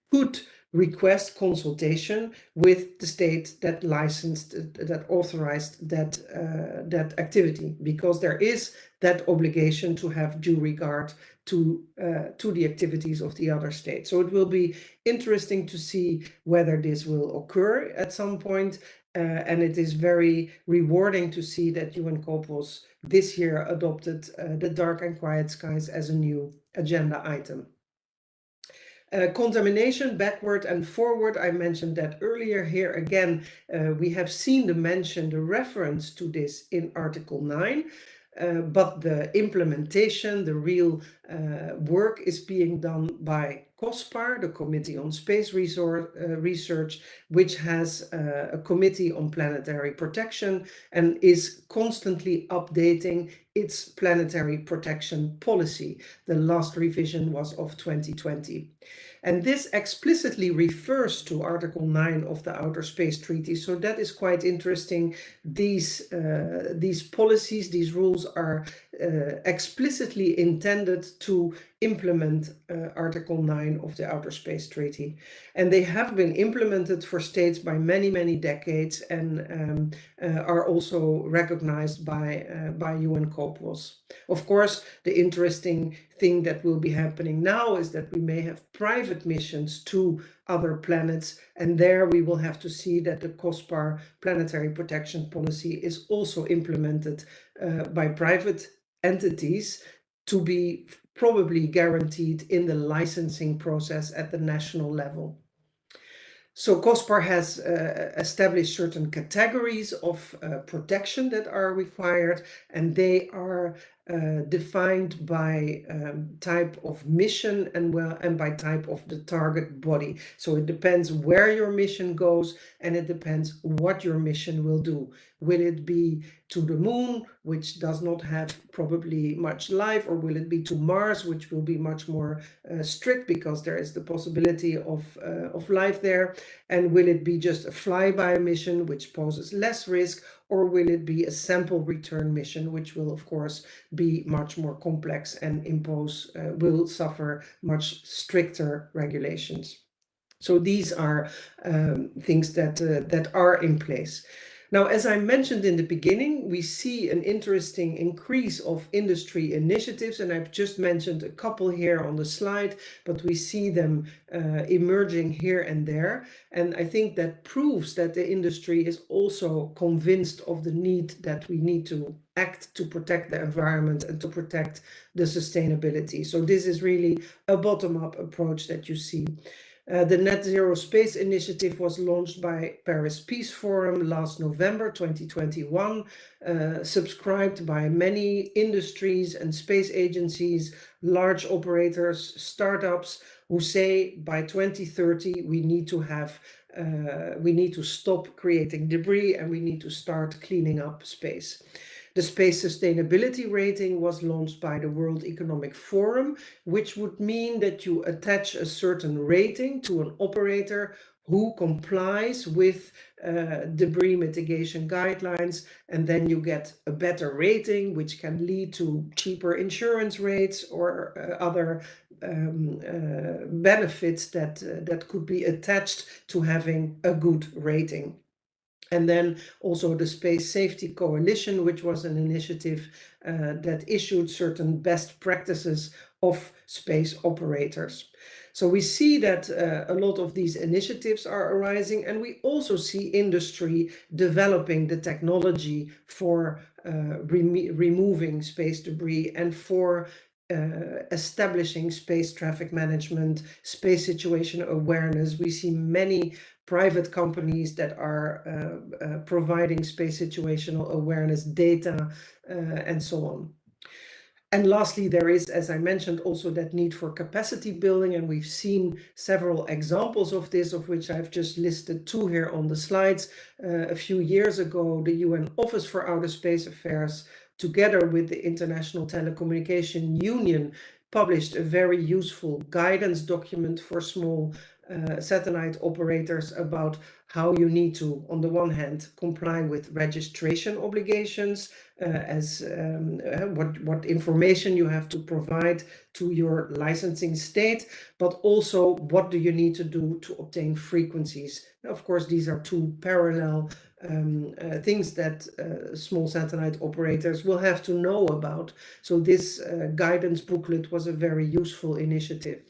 H: could request consultation with the state that licensed, that authorized that activity, because there is that obligation to have due regard to the activities of the other state. So it will be interesting to see whether this will occur at some point, and it is very rewarding to see that UNCOPOS this year adopted the dark and quiet skies as a new agenda item. Contamination backward and forward, I mentioned that earlier. Here again, we have seen the reference to this in Article 9, but the implementation, the real work is being done by COSPAR, the Committee on Space Research, which has a Committee on Planetary Protection and is constantly updating its planetary protection policy. The last revision was of 2020. And this explicitly refers to Article 9 of the Outer Space Treaty. So that is quite interesting. These policies, these rules are explicitly intended to implement Article 9 of the Outer Space Treaty. And they have been implemented for states by many, many decades and are also recognized by UN COPWAS. Of course, the interesting thing that will be happening now is that we may have private missions to other planets, and there we will have to see that the COSPAR planetary protection policy is also implemented by private entities to be probably guaranteed in the licensing process at the national level. So COSPAR has established certain categories of protection that are required, and they are defined by type of mission and by type of the target body. So it depends where your mission goes, and it depends what your mission will do. Will it be to the moon, which does not have probably much life, or will it be to Mars, which will be much more strict because there is the possibility of life there? And will it be just a flyby mission, which poses less risk, or will it be a sample return mission, which will of course be much more complex and will suffer much stricter regulations? So these are things that are in place. Now, as I mentioned in the beginning, we see an interesting increase of industry initiatives, and I've just mentioned a couple here on the slide, but we see them emerging here and there. And I think that proves that the industry is also convinced of the need that we need to act to protect the environment and to protect the sustainability. So this is really a bottom-up approach that you see. The Net Zero Space Initiative was launched by Paris Peace Forum last November 2021, subscribed by many industries and space agencies, large operators, startups, who say by 2030 we need to stop creating debris and we need to start cleaning up space. The Space Sustainability Rating was launched by the World Economic Forum, which would mean that you attach a certain rating to an operator who complies with debris mitigation guidelines, and then you get a better rating, which can lead to cheaper insurance rates or other benefits that could be attached to having a good rating. And then also the Space Safety Coalition, which was an initiative that issued certain best practices of space operators. So we see that a lot of these initiatives are arising, and we also see industry developing the technology for removing space debris and for establishing space traffic management, space situational awareness. We see many private companies that are providing space situational awareness data and so on. And lastly, there is, as I mentioned, also that need for capacity building, and we've seen several examples of this, of which I've just listed two here on the slides. A few years ago, the UN Office for Outer Space Affairs, together with the International Telecommunication Union, published a very useful guidance document for small satellite operators about how you need to, on the one hand, comply with registration obligations, what information you have to provide to your licensing state, but also what do you need to do to obtain frequencies. Of course, these are two parallel things that small satellite operators will have to know about. So this guidance booklet was a very useful initiative.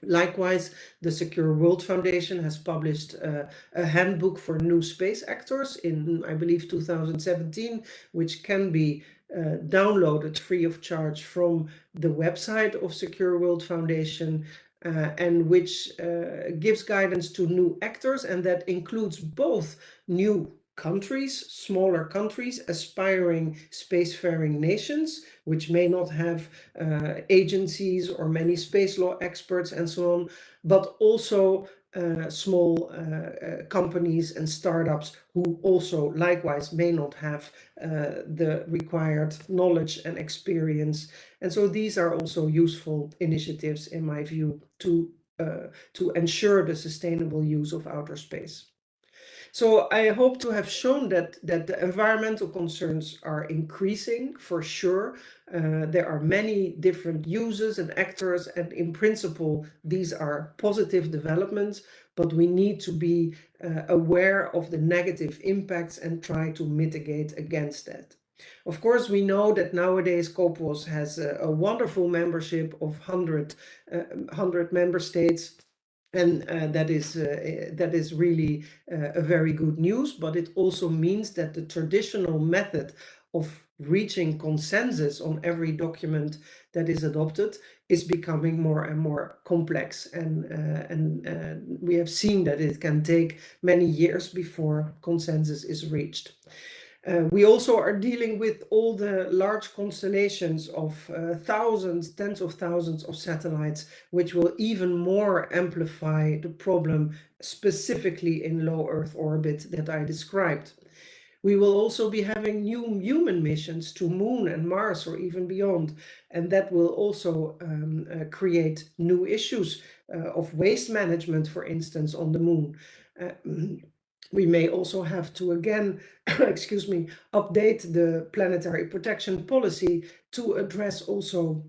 H: Likewise, the Secure World Foundation has published a handbook for new space actors in, I believe, 2017, which can be downloaded free of charge from the website of Secure World Foundation, and which gives guidance to new actors, and that includes both new countries, smaller countries, aspiring spacefaring nations, which may not have agencies or many space law experts and so on, but also small companies and startups who also likewise may not have the required knowledge and experience. And so these are also useful initiatives, in my view, to ensure the sustainable use of outer space. So I hope to have shown that the environmental concerns are increasing for sure. There are many different users and actors, and in principle, these are positive developments, but we need to be aware of the negative impacts and try to mitigate against that. Of course, we know that nowadays COPUOS has a wonderful membership of 100 member states. And that is really a very good news, but it also means that the traditional method of reaching consensus on every document that is adopted is becoming more and more complex. And we have seen that it can take many years before consensus is reached. We also are dealing with all the large constellations of thousands, tens of thousands of satellites, which will even more amplify the problem, specifically in low Earth orbit that I described. We will also be having new human missions to Moon and Mars or even beyond, and that will also create new issues of waste management, for instance, on the Moon. We may also have to again, excuse me, update the planetary protection policy to address also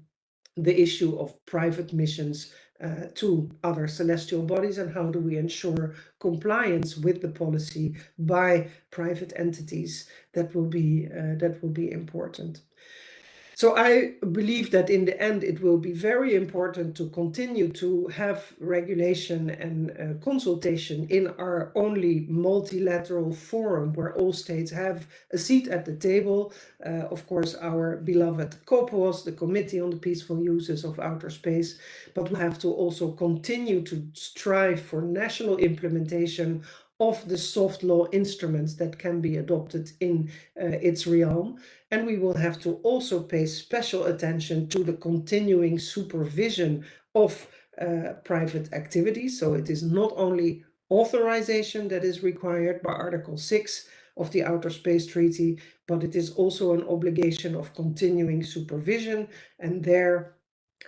H: the issue of private missions to other celestial bodies, and how do we ensure compliance with the policy by private entities. That will be important. So I believe that in the end, it will be very important to continue to have regulation and consultation in our only multilateral forum where all states have a seat at the table. Of course, our beloved COPUOS, the Committee on the Peaceful Uses of Outer Space, but we have to also continue to strive for national implementation of the soft law instruments that can be adopted in its realm. And we will have to also pay special attention to the continuing supervision of private activities. So it is not only authorization that is required by Article 6 of the Outer Space Treaty, but it is also an obligation of continuing supervision. And there,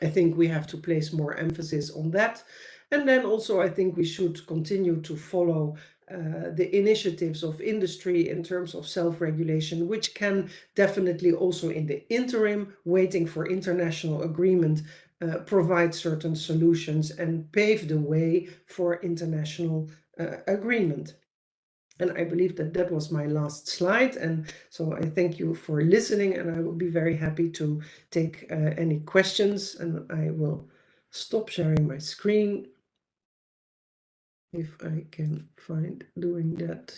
H: I think we have to place more emphasis on that. And then also, I think we should continue to follow the initiatives of industry in terms of self-regulation, which can definitely also in the interim, waiting for international agreement, provide certain solutions and pave the way for international agreement. And I believe that that was my last slide. And so I thank you for listening, and I will be very happy to take any questions, and I will stop sharing my screen. If I can find doing that.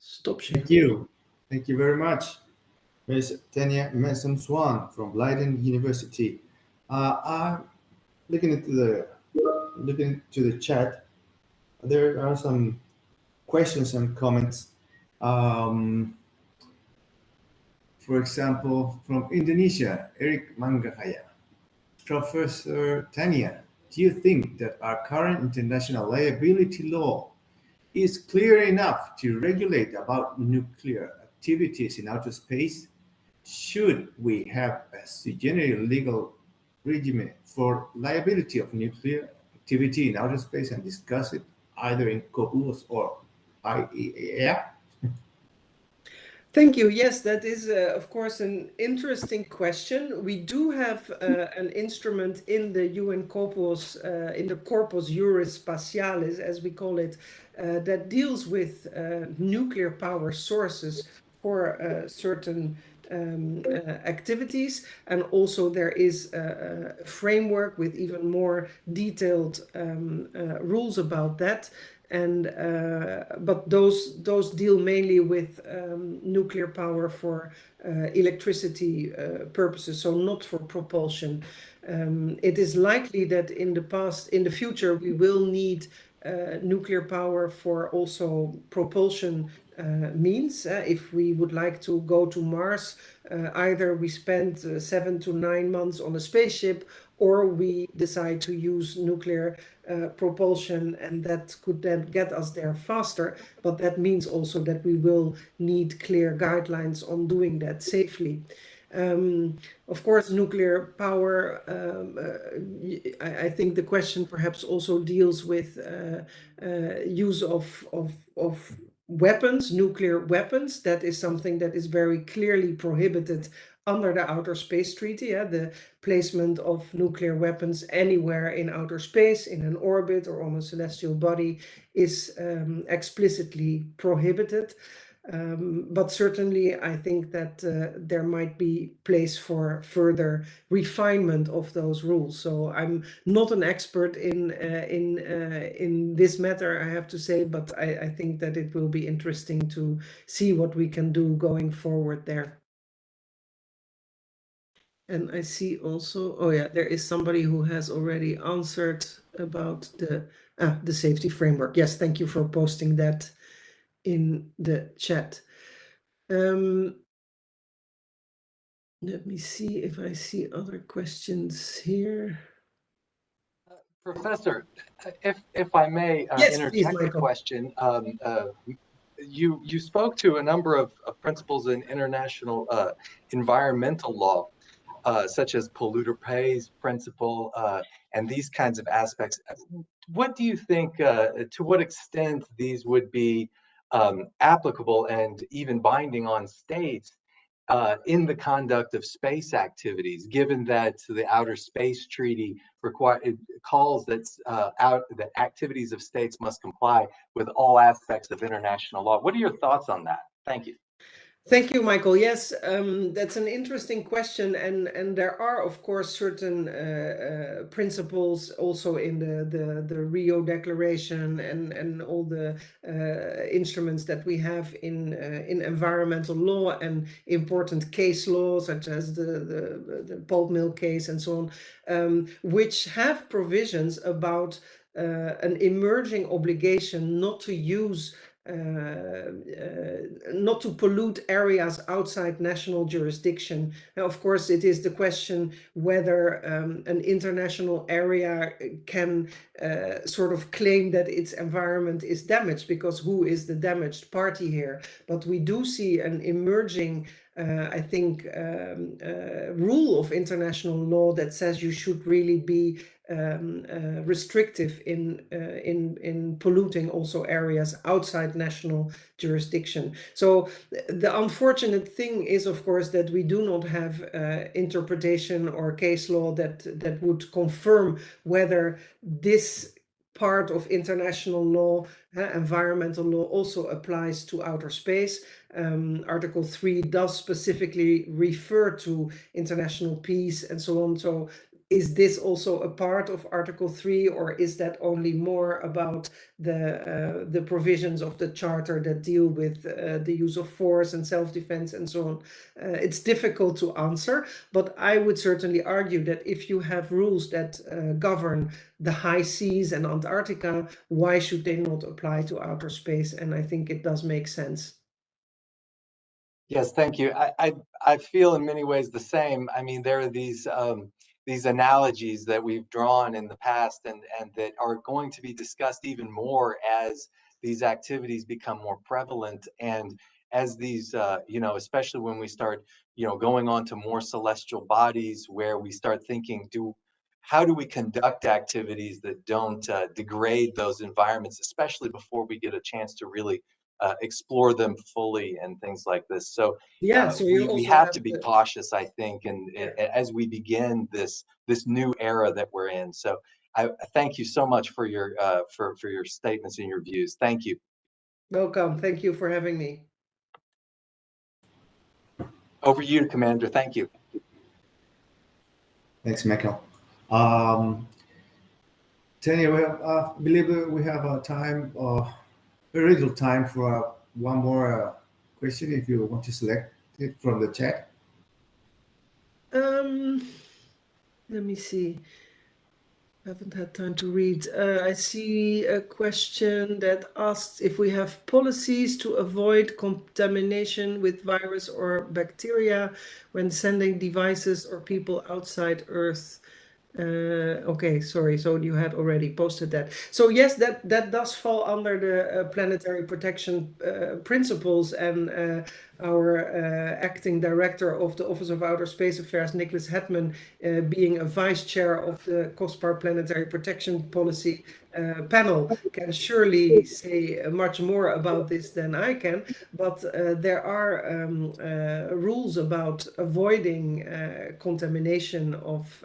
H: Stop sharing.
E: Thank you. Thank you very much, Ms. Tanya Mason-Swan from Leiden University. I'm looking into the chat. There are some questions and comments. For example, from Indonesia, Eric Manggahaya. Professor Tanya, do you think that our current international liability law is clear enough to regulate about nuclear activities in outer space? Should we have a sui generis legal regime for liability of nuclear activity in outer space and discuss it either in COPUOS or IAEA?
H: Thank you. Yes, that is, of course, an interesting question. We do have an instrument in the UN COPUOS, in the Corpus Juris Spatialis, as we call it, that deals with nuclear power sources for certain activities. And also there is a framework with even more detailed rules about that. And but those deal mainly with nuclear power for electricity purposes, so not for propulsion. It is likely that in the future, we will need nuclear power for also propulsion means. If we would like to go to Mars, either we spend 7 to 9 months on a spaceship, or we decide to use nuclear propulsion, and that could then get us there faster. But that means also that we will need clear guidelines on doing that safely. Of course, nuclear power, I think the question perhaps also deals with use of weapons, nuclear weapons. That is something that is very clearly prohibited under the Outer Space Treaty. The placement of nuclear weapons anywhere in outer space, in an orbit or on a celestial body, is explicitly prohibited. But certainly, I think that there might be place for further refinement of those rules. So I'm not an expert in this matter, I have to say, but I think that it will be interesting to see what we can do going forward there. And I see also, oh yeah, there is somebody who has already answered about the safety framework. Yes, thank you for posting that in the chat. Let me see if I see other questions here.
F: Professor, if I may
H: Yes,
F: interject
H: please,
F: a
H: Michael.
F: question. You spoke to a number of principles in international environmental law, such as polluter pays principle, and these kinds of aspects. What do you think, to what extent these would be applicable and even binding on states in the conduct of space activities, given that the Outer Space Treaty calls that that activities of states must comply with all aspects of international law? What are your thoughts on that? Thank you.
H: Thank you, Michael. Yes, that's an interesting question, and there are, of course, certain principles also in the Rio Declaration and all the instruments that we have in environmental law and important case law, such as the pulp mill case and so on, which have provisions about an emerging obligation not to use not to pollute areas outside national jurisdiction. Now, of course, it is the question whether an international area can sort of claim that its environment is damaged, because who is the damaged party here? But we do see an emerging I think rule of international law that says you should really be restrictive in polluting also areas outside national jurisdiction. So the unfortunate thing is, of course, that we do not have interpretation or case law that would confirm whether this part of international law, environmental law, also applies to outer space. Article 3 does specifically refer to international peace and so on. So is this also a part of Article 3, or is that only more about the provisions of the Charter that deal with the use of force and self-defense and so on? It's difficult to answer, but I would certainly argue that if you have rules that govern the high seas and Antarctica, why should they not apply to outer space? And I think it does make sense.
F: Yes, thank you. I feel in many ways the same. I mean, there are these analogies that we've drawn in the past and that are going to be discussed even more as these activities become more prevalent, and as these, especially when we start, going on to more celestial bodies, where we start thinking, how do we conduct activities that don't degrade those environments, especially before we get a chance to really explore them fully and things like this. So
H: yeah, so
F: we have to be cautious, I think, and as we begin this new era that we're in. So I thank you so much for your statements and your views. Thank you.
H: Welcome. Thank you for having me.
F: Over to you, Commander. Thank you.
E: Thanks, Michael. Tanya, I believe we have time, very little time for one more question, if you want to select it from the chat.
H: Let me see. I haven't had time to read. I see a question that asks if we have policies to avoid contamination with virus or bacteria when sending devices or people outside Earth. Okay, sorry. So you had already posted that. So yes, that does fall under the planetary protection principles, and our acting director of the Office of Outer Space Affairs, Nicholas Hetman, being a vice chair of the COSPAR Planetary Protection Policy panel, can surely say much more about this than I can. But there are rules about avoiding contamination of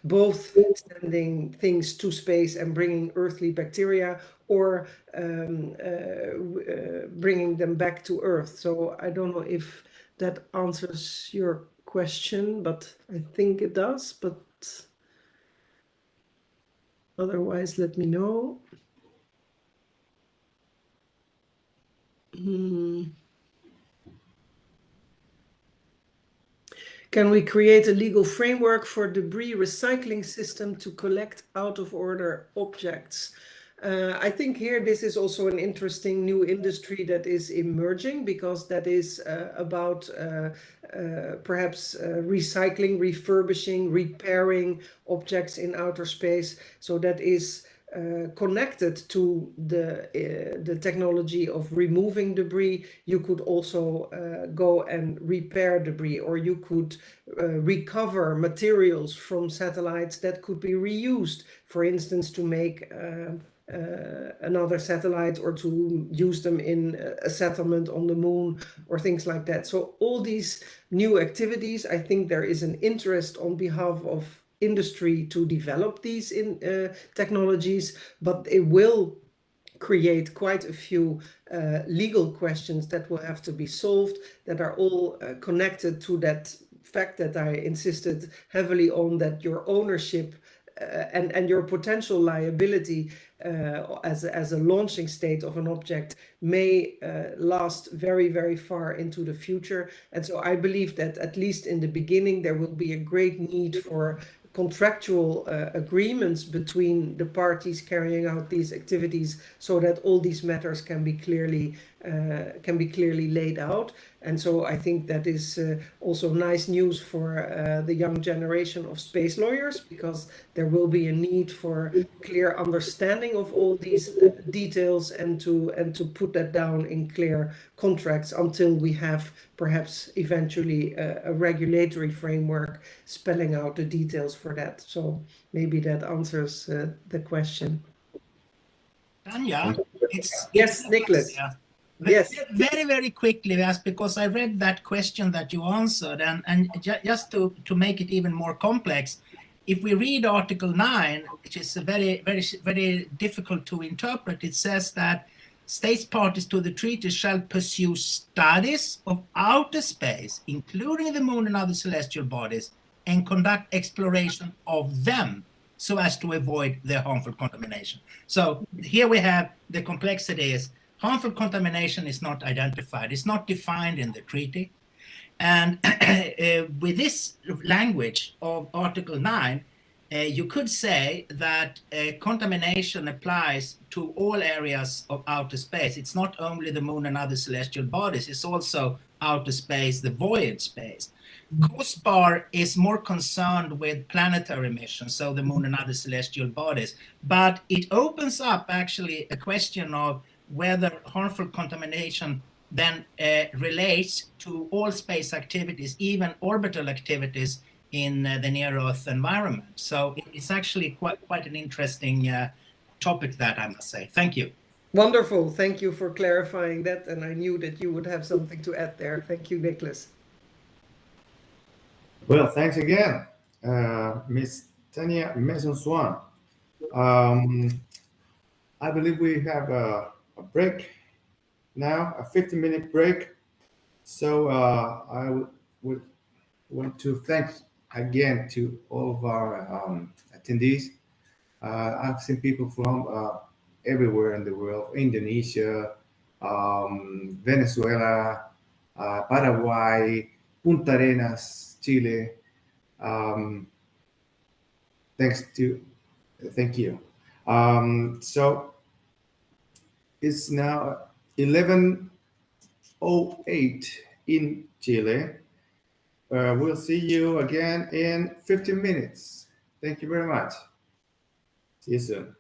H: both sending things to space and bringing earthly bacteria, or bringing them back to Earth. So I don't know if that answers your question, but I think it does. But otherwise, let me know. Can we create a legal framework for debris recycling system to collect out of order objects? I think here this is also an interesting new industry that is emerging, because that is about perhaps recycling, refurbishing, repairing objects in outer space. So that is connected to the technology of removing debris. You could also go and repair debris, or you could recover materials from satellites that could be reused, for instance, to make another satellite, or to use them in a settlement on the moon, or things like that. So all these new activities, I think there is an interest on behalf of industry to develop these technologies, but it will create quite a few legal questions that will have to be solved, that are all connected to that fact that I insisted heavily on, that your ownership and your potential liability as a launching state of an object may last very, very far into the future. And so I believe that at least in the beginning, there will be a great need for contractual agreements between the parties carrying out these activities, so that all these matters can be clearly laid out. And so I think that is also nice news for the young generation of space lawyers, because there will be a need for clear understanding of all these details, and to put that down in clear contracts, until we have perhaps eventually a regulatory framework spelling out the details for that. So maybe that answers the question.
A: Tanya, it's
H: Yes, Nicholas.
A: yeah.
H: Yes.
A: Very, very quickly, that's because I read that question that you answered, and just to make it even more complex, if we read Article 9, which is a very, very, very difficult to interpret, it says that states parties to the treaty shall pursue studies of outer space, including the moon and other celestial bodies, and conduct exploration of them, so as to avoid their harmful contamination. So here we have the complexity is harmful contamination is not identified. It's not defined in the treaty. And with this language of Article 9, you could say that contamination applies to all areas of outer space. It's not only the moon and other celestial bodies, it's also outer space, the void space. COSPAR is more concerned with planetary missions, so the moon and other celestial bodies, but it opens up actually a question of whether harmful contamination then relates to all space activities, even orbital activities in the near-Earth environment. So it's actually quite an interesting topic, that I must say. Thank you.
H: Wonderful. Thank you for clarifying that. And I knew that you would have something to add there. Thank you, Nicholas.
E: Well, thanks again, Ms. Tanya Mason-Swan. I believe we have a break now, a 15-minute break. So I would want to thank again to all of our attendees. I've seen people from everywhere in the world: Indonesia, Venezuela, Paraguay, Punta Arenas, Chile, Thank you. So it's now 11:08 in Chile. We'll see you again in 15 minutes. Thank you very much. See you soon.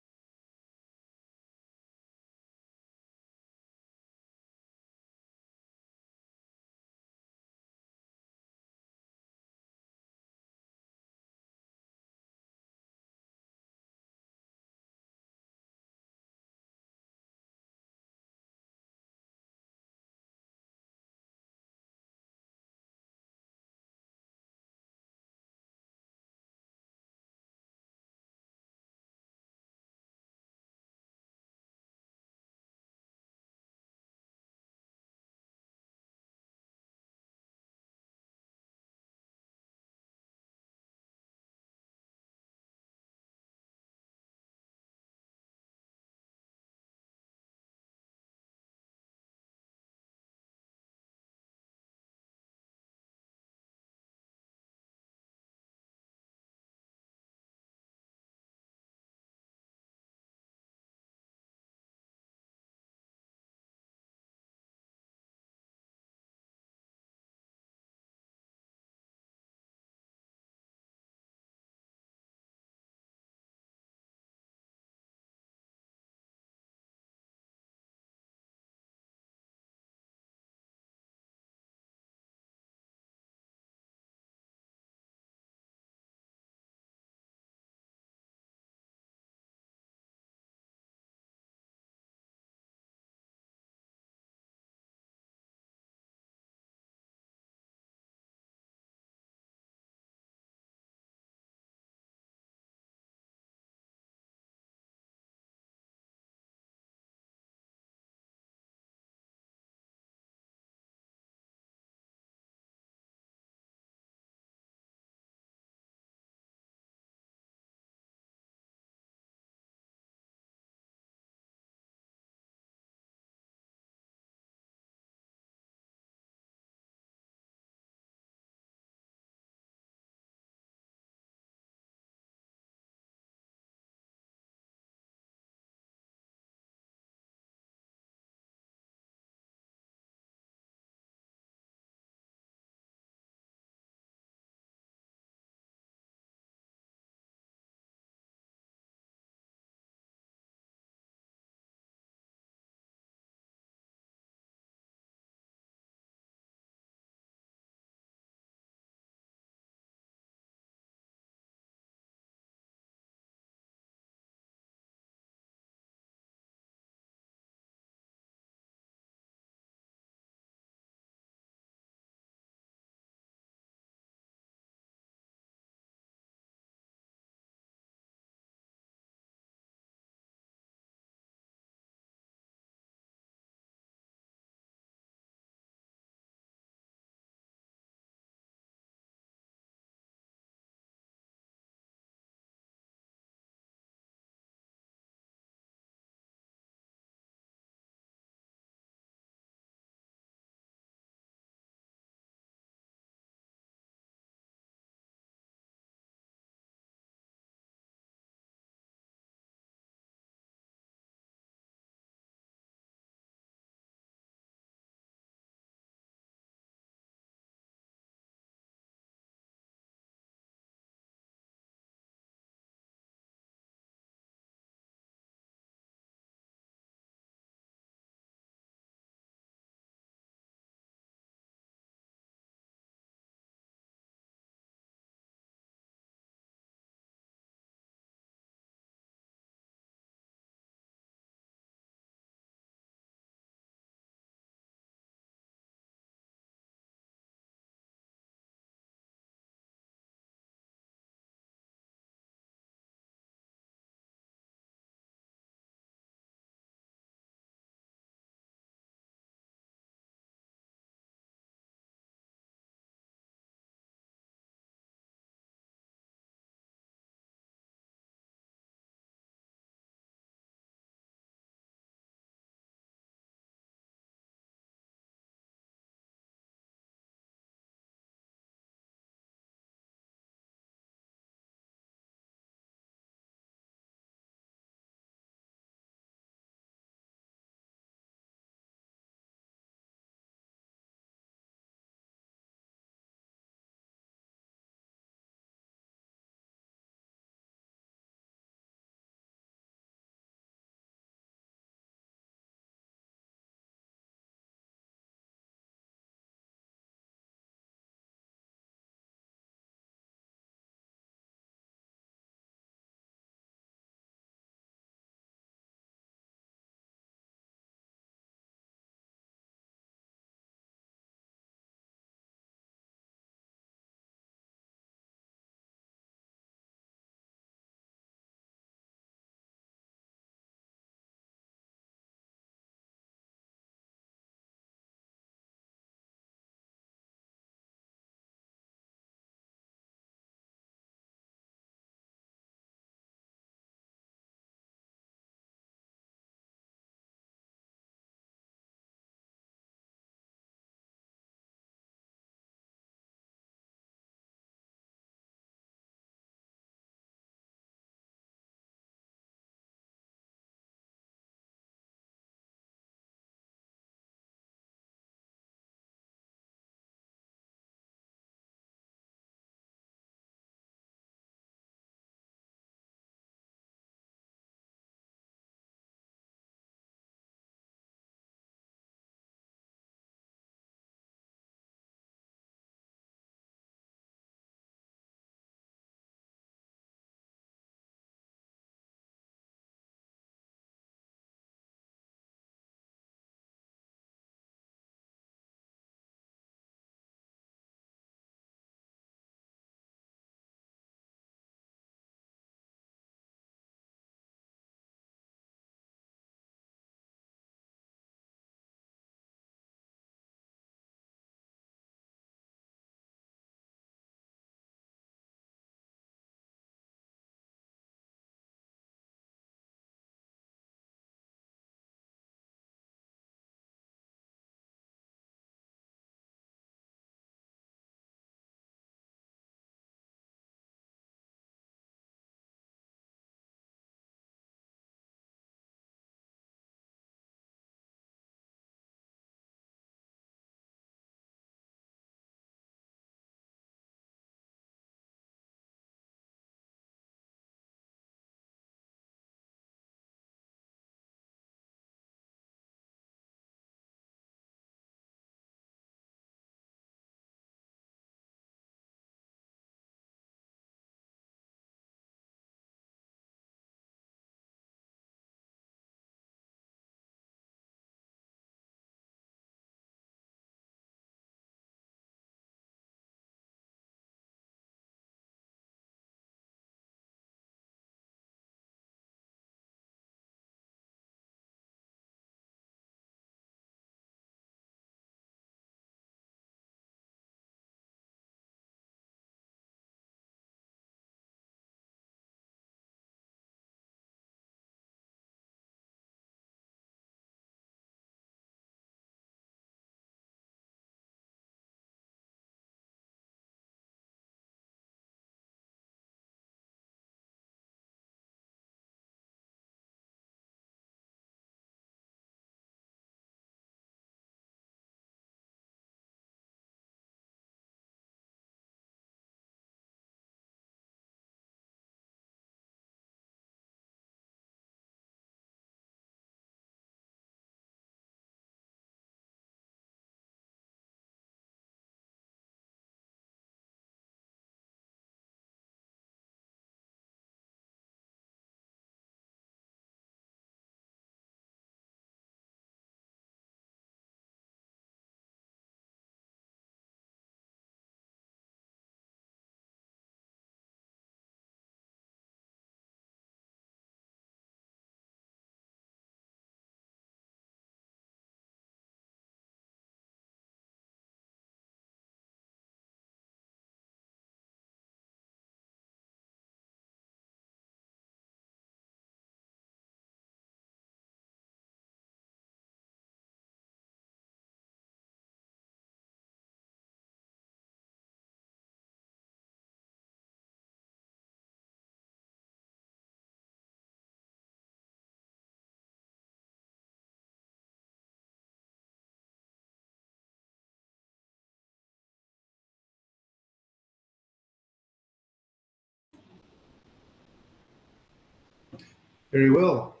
E: Very well.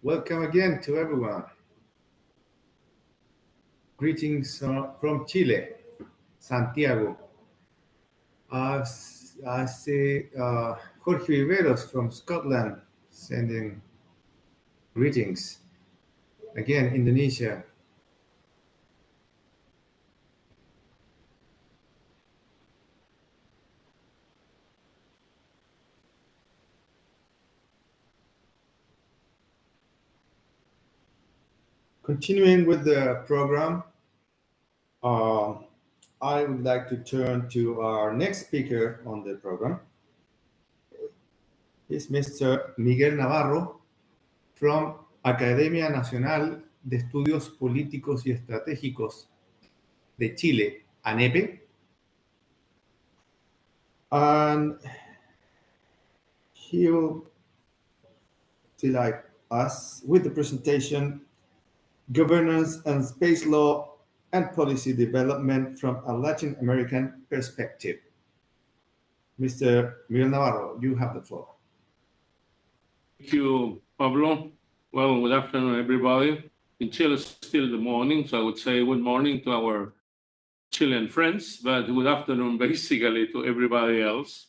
E: Welcome again to everyone. Greetings from Chile, Santiago. I see Jorge Viveros from Scotland sending greetings. Again, Indonesia. Continuing with the program, I would like to turn to our next speaker on the program. It's Mr. Miguel Navarro from Academia Nacional de Estudios Políticos y Estratégicos de Chile, ANEPE. And he will delight us with the presentation Governance and Space Law and Policy Development from a Latin American Perspective. Mr. Miguel Navarro, you have the floor.
I: Thank you, Pablo. Well, good afternoon, everybody. In Chile, it's still the morning, so I would say good morning to our Chilean friends, but good afternoon, basically, to everybody else.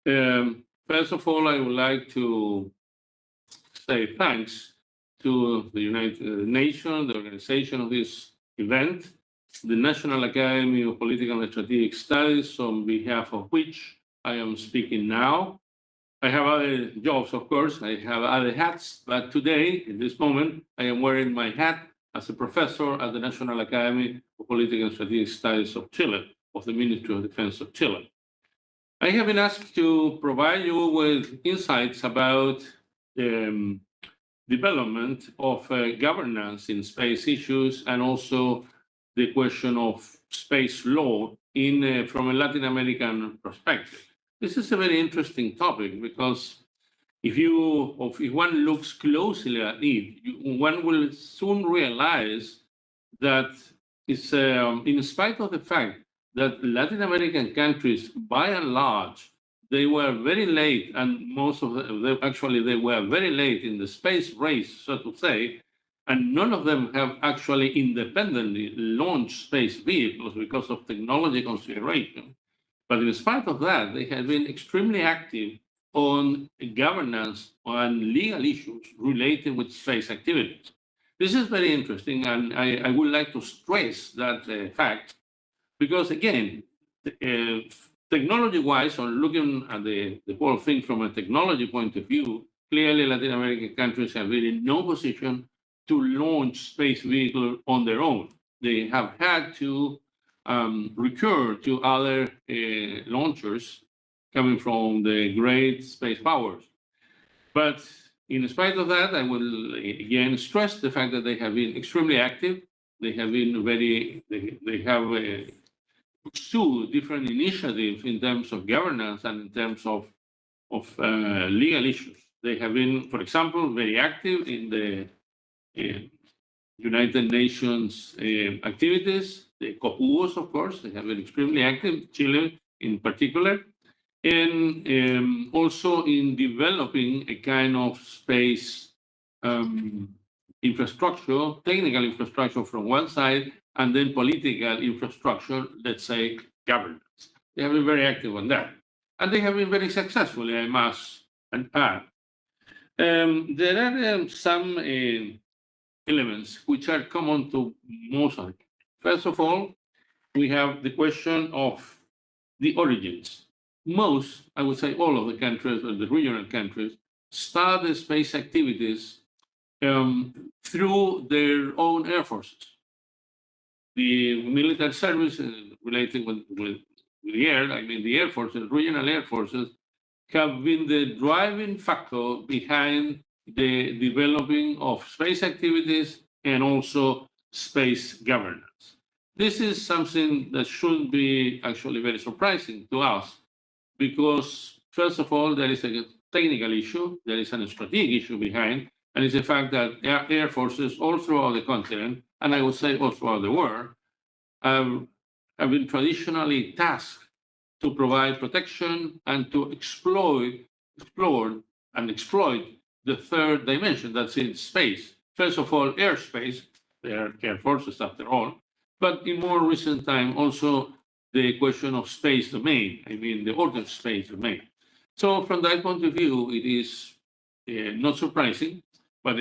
I: First of all, I would like to say thanks to the United Nations, the organization of this event, the National Academy of Political and Strategic Studies, on behalf of which I am speaking now. I have other jobs, of course, I have other hats, but today, in this moment, I am wearing my hat as a professor at the National Academy of Political and Strategic Studies of Chile, of the Ministry of Defense of Chile. I have been asked to provide you with insights about development of governance in space issues and also the question of space law in from a Latin American perspective. This is a very interesting topic because if one looks closely at it, one will soon realize that it's in spite of the fact that Latin American countries, by and large, they were very late, and most of them actually they were very late in the space race, so to say, and none of them have actually independently launched space vehicles because of technology consideration. But in spite of that, they have been extremely active on governance and legal issues related with space activities. This is very interesting, and I would like to stress that fact, because again, technology-wise, or looking at the whole thing from a technology point of view, clearly Latin American countries have been in no position to launch space vehicles on their own. They have had to recur to other launchers coming from the great space powers. But in spite of that, I will again stress the fact that they have been extremely active. They have been they have pursued different initiatives in terms of governance and in terms of legal issues. They have been, for example, very active in the United Nations activities, the COPUOS, of course, they have been extremely active, Chile in particular, and also in developing a kind of space infrastructure, technical infrastructure from one side, and then political infrastructure, let's say governance. They have been very active on that. And they have been very successful, I must add. There are some elements which are common to most of them. First of all, we have the question of the origins. Most, I would say all of the countries, or the regional countries, start the space activities through their own air forces. The military service related with the air, I mean the air forces, regional air forces, have been the driving factor behind the developing of space activities and also space governance. This is something that should be actually very surprising to us because, first of all, there is a technical issue, there is a strategic issue behind, and it's the fact that air forces all throughout the continent, and I would say all throughout the world, have been traditionally tasked to provide protection and to explore and exploit the third dimension, that's in space. First of all, airspace, they are air forces after all, but in more recent time, also the question of space domain, I mean the ordered space domain. So from that point of view, it is not surprising, but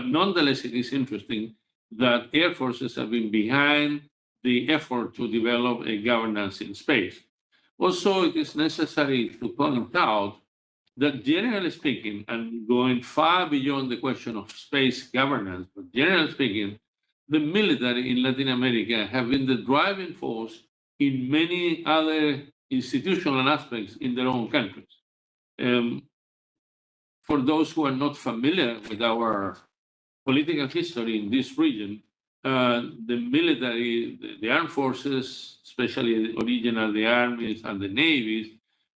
I: nonetheless, it is interesting that air forces have been behind the effort to develop a governance in space. Also, it is necessary to point out that generally speaking, and going far beyond the question of space governance, but generally speaking, the military in Latin America have been the driving force in many other institutional aspects in their own countries. For those who are not familiar with our political history in this region, the military, the armed forces, especially originally the armies and the navies,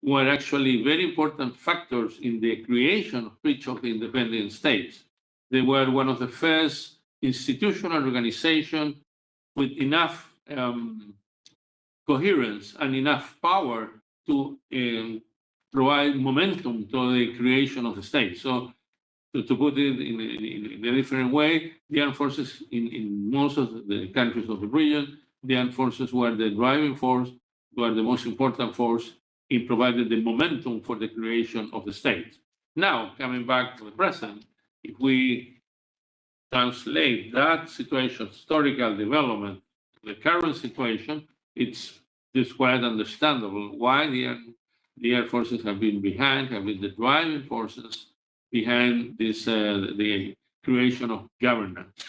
I: were actually very important factors in the creation of each of the independent states. They were one of the first institutional organizations with enough coherence and enough power to provide momentum to the creation of the state. So to put it in a different way, the armed forces in most of the countries of the region, the armed forces were the driving force, were the most important force in providing the momentum for the creation of the state. Now, coming back to the present, if we translate that situation, historical development, to the current situation, it's quite understandable why the air forces have been behind, have been the driving forces behind this the creation of governance.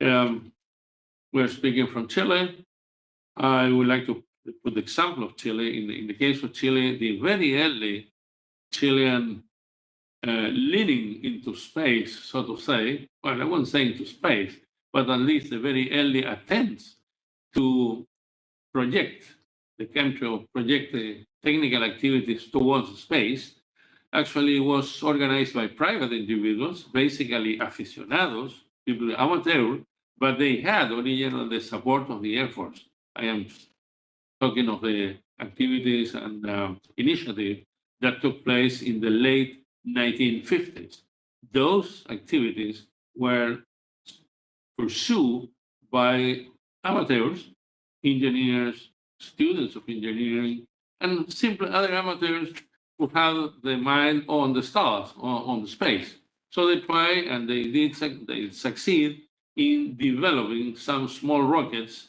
I: We're speaking from Chile. I would like to put the example of Chile. In the case of Chile, the very early Chilean leaning into space, so to say, well, I won't say into space, but at least the very early attempts to project the country or project the technical activities towards space actually was organized by private individuals, basically aficionados, people amateur, but they had originally the support of the Air Force. I am talking of the activities and initiatives that took place in the late 1950s. Those activities were pursued by amateurs, engineers, students of engineering, and simply other amateurs who have the mind on the stars, on the space. So they try and they succeed in developing some small rockets.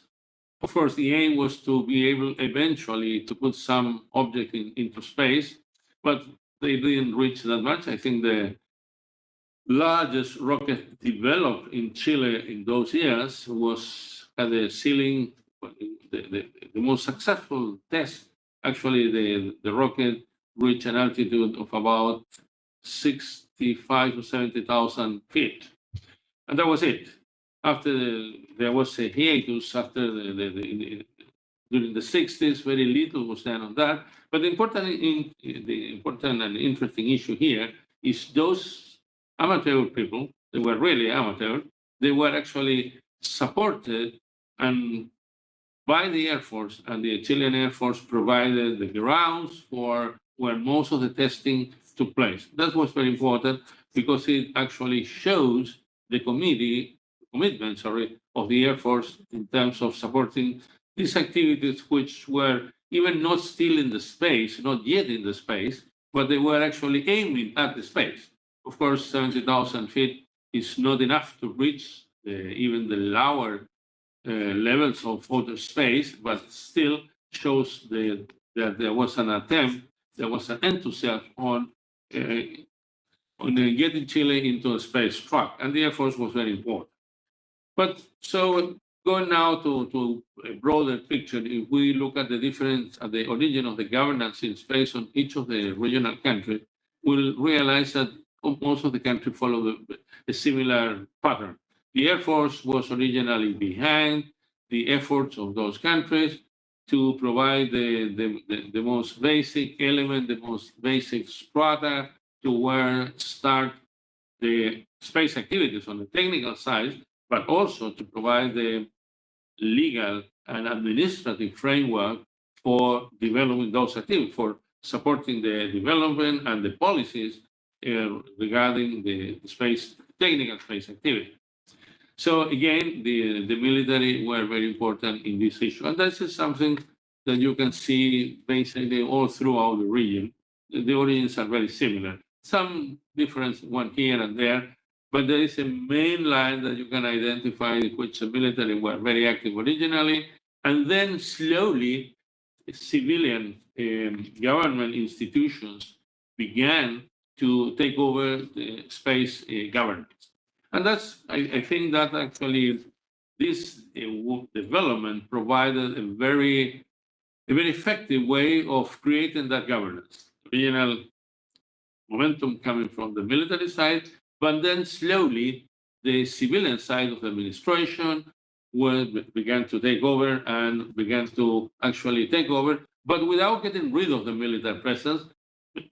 I: Of course, the aim was to be able eventually to put some object into space, but they didn't reach that much. I think the largest rocket developed in Chile in those years had a ceiling, the most successful test. Actually, the rocket reached an altitude of about 65 to 70,000 feet. And that was it. After there was a hiatus after during the 60s, very little was done on that. But the important and interesting issue here is those amateur people, they were really amateur, they were actually supported and by the Air Force, and the Chilean Air Force provided the grounds for where most of the testing took place. That was very important because it actually shows the commitment of the Air Force in terms of supporting these activities, which were even not still in the space, not yet in the space, but they were actually aiming at the space. Of course, 70,000 feet is not enough to reach even the lower levels of outer space, but still shows that there was an attempt, there was an enthusiasm on getting Chile into a space track, and the Air Force was very important. But so going now to a broader picture, if we look at the origin of the governance in space on each of the regional countries, we'll realize that most of the countries follow a similar pattern. The Air Force was originally behind the efforts of those countries to provide the most basic element, the most basic strata to start the space activities on the technical side, but also to provide the legal and administrative framework for developing those activities, for supporting the development and the policies regarding the technical space activity. So again, the military were very important in this issue. And this is something that you can see basically all throughout the region. The origins are very similar. Some difference one here and there, but there is a main line that you can identify in which the military were very active originally, and then slowly civilian government institutions began to take over the space governance. And that's, I think that actually this development provided a very effective way of creating that governance. Regional momentum coming from the military side, but then slowly the civilian side of the administration began to take over and began to actually take over, but without getting rid of the military presence,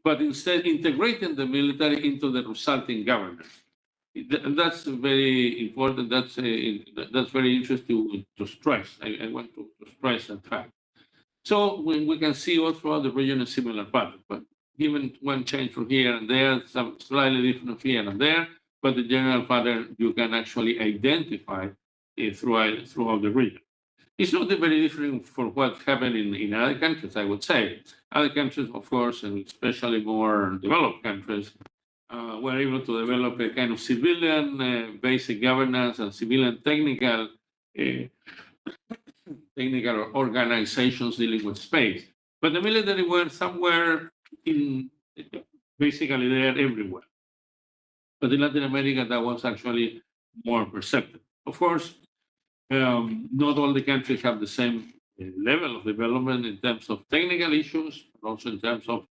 I: but instead integrating the military into the resulting governance. That's very important. That's very interesting to stress. I want to stress that fact. So we can see all throughout the region a similar pattern, but given one change from here and there, some slightly different here and there, but the general pattern you can actually identify throughout the region. It's not very different from what happened in other countries, I would say. Other countries, of course, and especially more developed countries, were able to develop a kind of civilian basic governance and civilian technical organizations dealing with space. But the military were somewhere basically there everywhere. But in Latin America, that was actually more perceptive. Of course, not all the countries have the same level of development in terms of technical issues, but also in terms of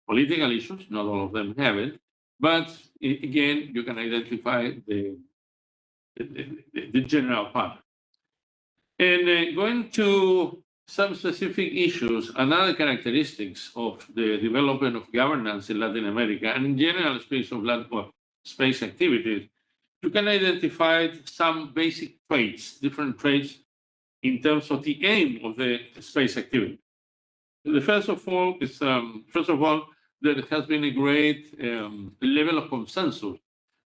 I: political issues. Not all of them have it. But again, you can identify the general pattern. And going to some specific issues and other characteristics of the development of governance in Latin America and in general space activities, you can identify some basic traits, different traits in terms of the aim of the space activity. The first of all, there has been a great level of consensus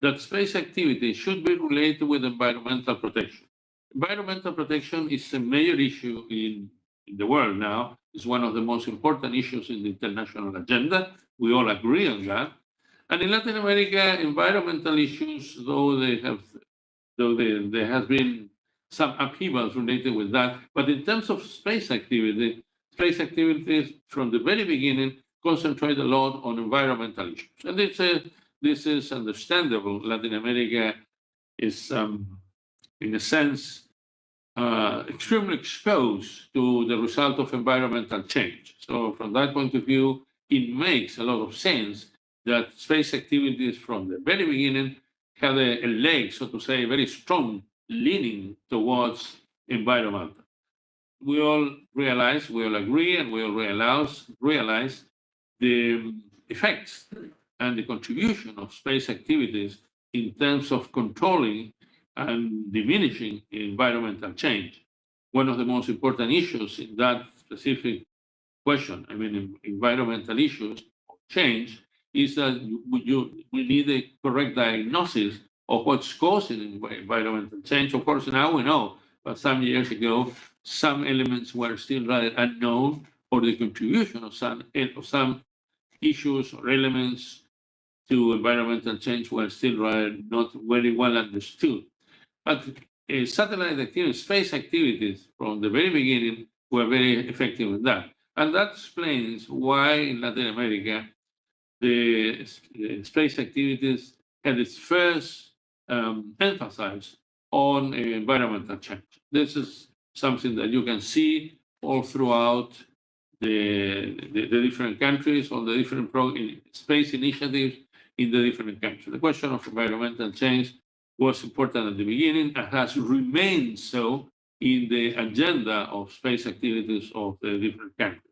I: that space activity should be related with environmental protection. Environmental protection is a major issue in the world now. It's one of the most important issues in the international agenda. We all agree on that. And in Latin America, environmental issues, though there has been some upheavals related with that, but in terms of space activities from the very beginning concentrate a lot on environmental issues. And this is understandable. Latin America is, in a sense, extremely exposed to the result of environmental change. So from that point of view, it makes a lot of sense that space activities from the very beginning had a leg, so to say, a very strong leaning towards environmental. We all realize, we all agree, and we all realize the effects and the contribution of space activities in terms of controlling and diminishing environmental change. One of the most important issues in that specific question, environmental issues of change, is that we need a correct diagnosis of what's causing environmental change. Of course, now we know, but some years ago, some elements were still rather unknown, or the contribution of some issues or elements to environmental change were still rather not very well understood. But satellite activities, space activities from the very beginning were very effective in that. And that explains why in Latin America, the space activities had its first emphasis on environmental change. This is something that you can see all throughout the different countries, all the different space initiatives in the different countries. The question of environmental change was important at the beginning and has remained so in the agenda of space activities of the different countries.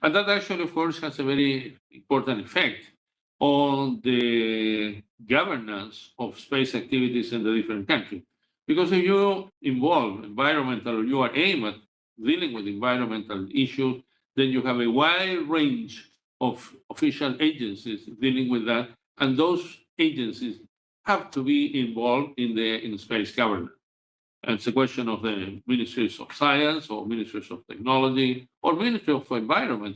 I: And that actually, of course, has a very important effect on the governance of space activities in the different countries. Because if you involve environmental, or you are aimed at dealing with environmental issues, then you have a wide range of official agencies dealing with that, and those agencies have to be involved in space governance. And it's a question of the ministries of science or ministries of technology or ministry of environment.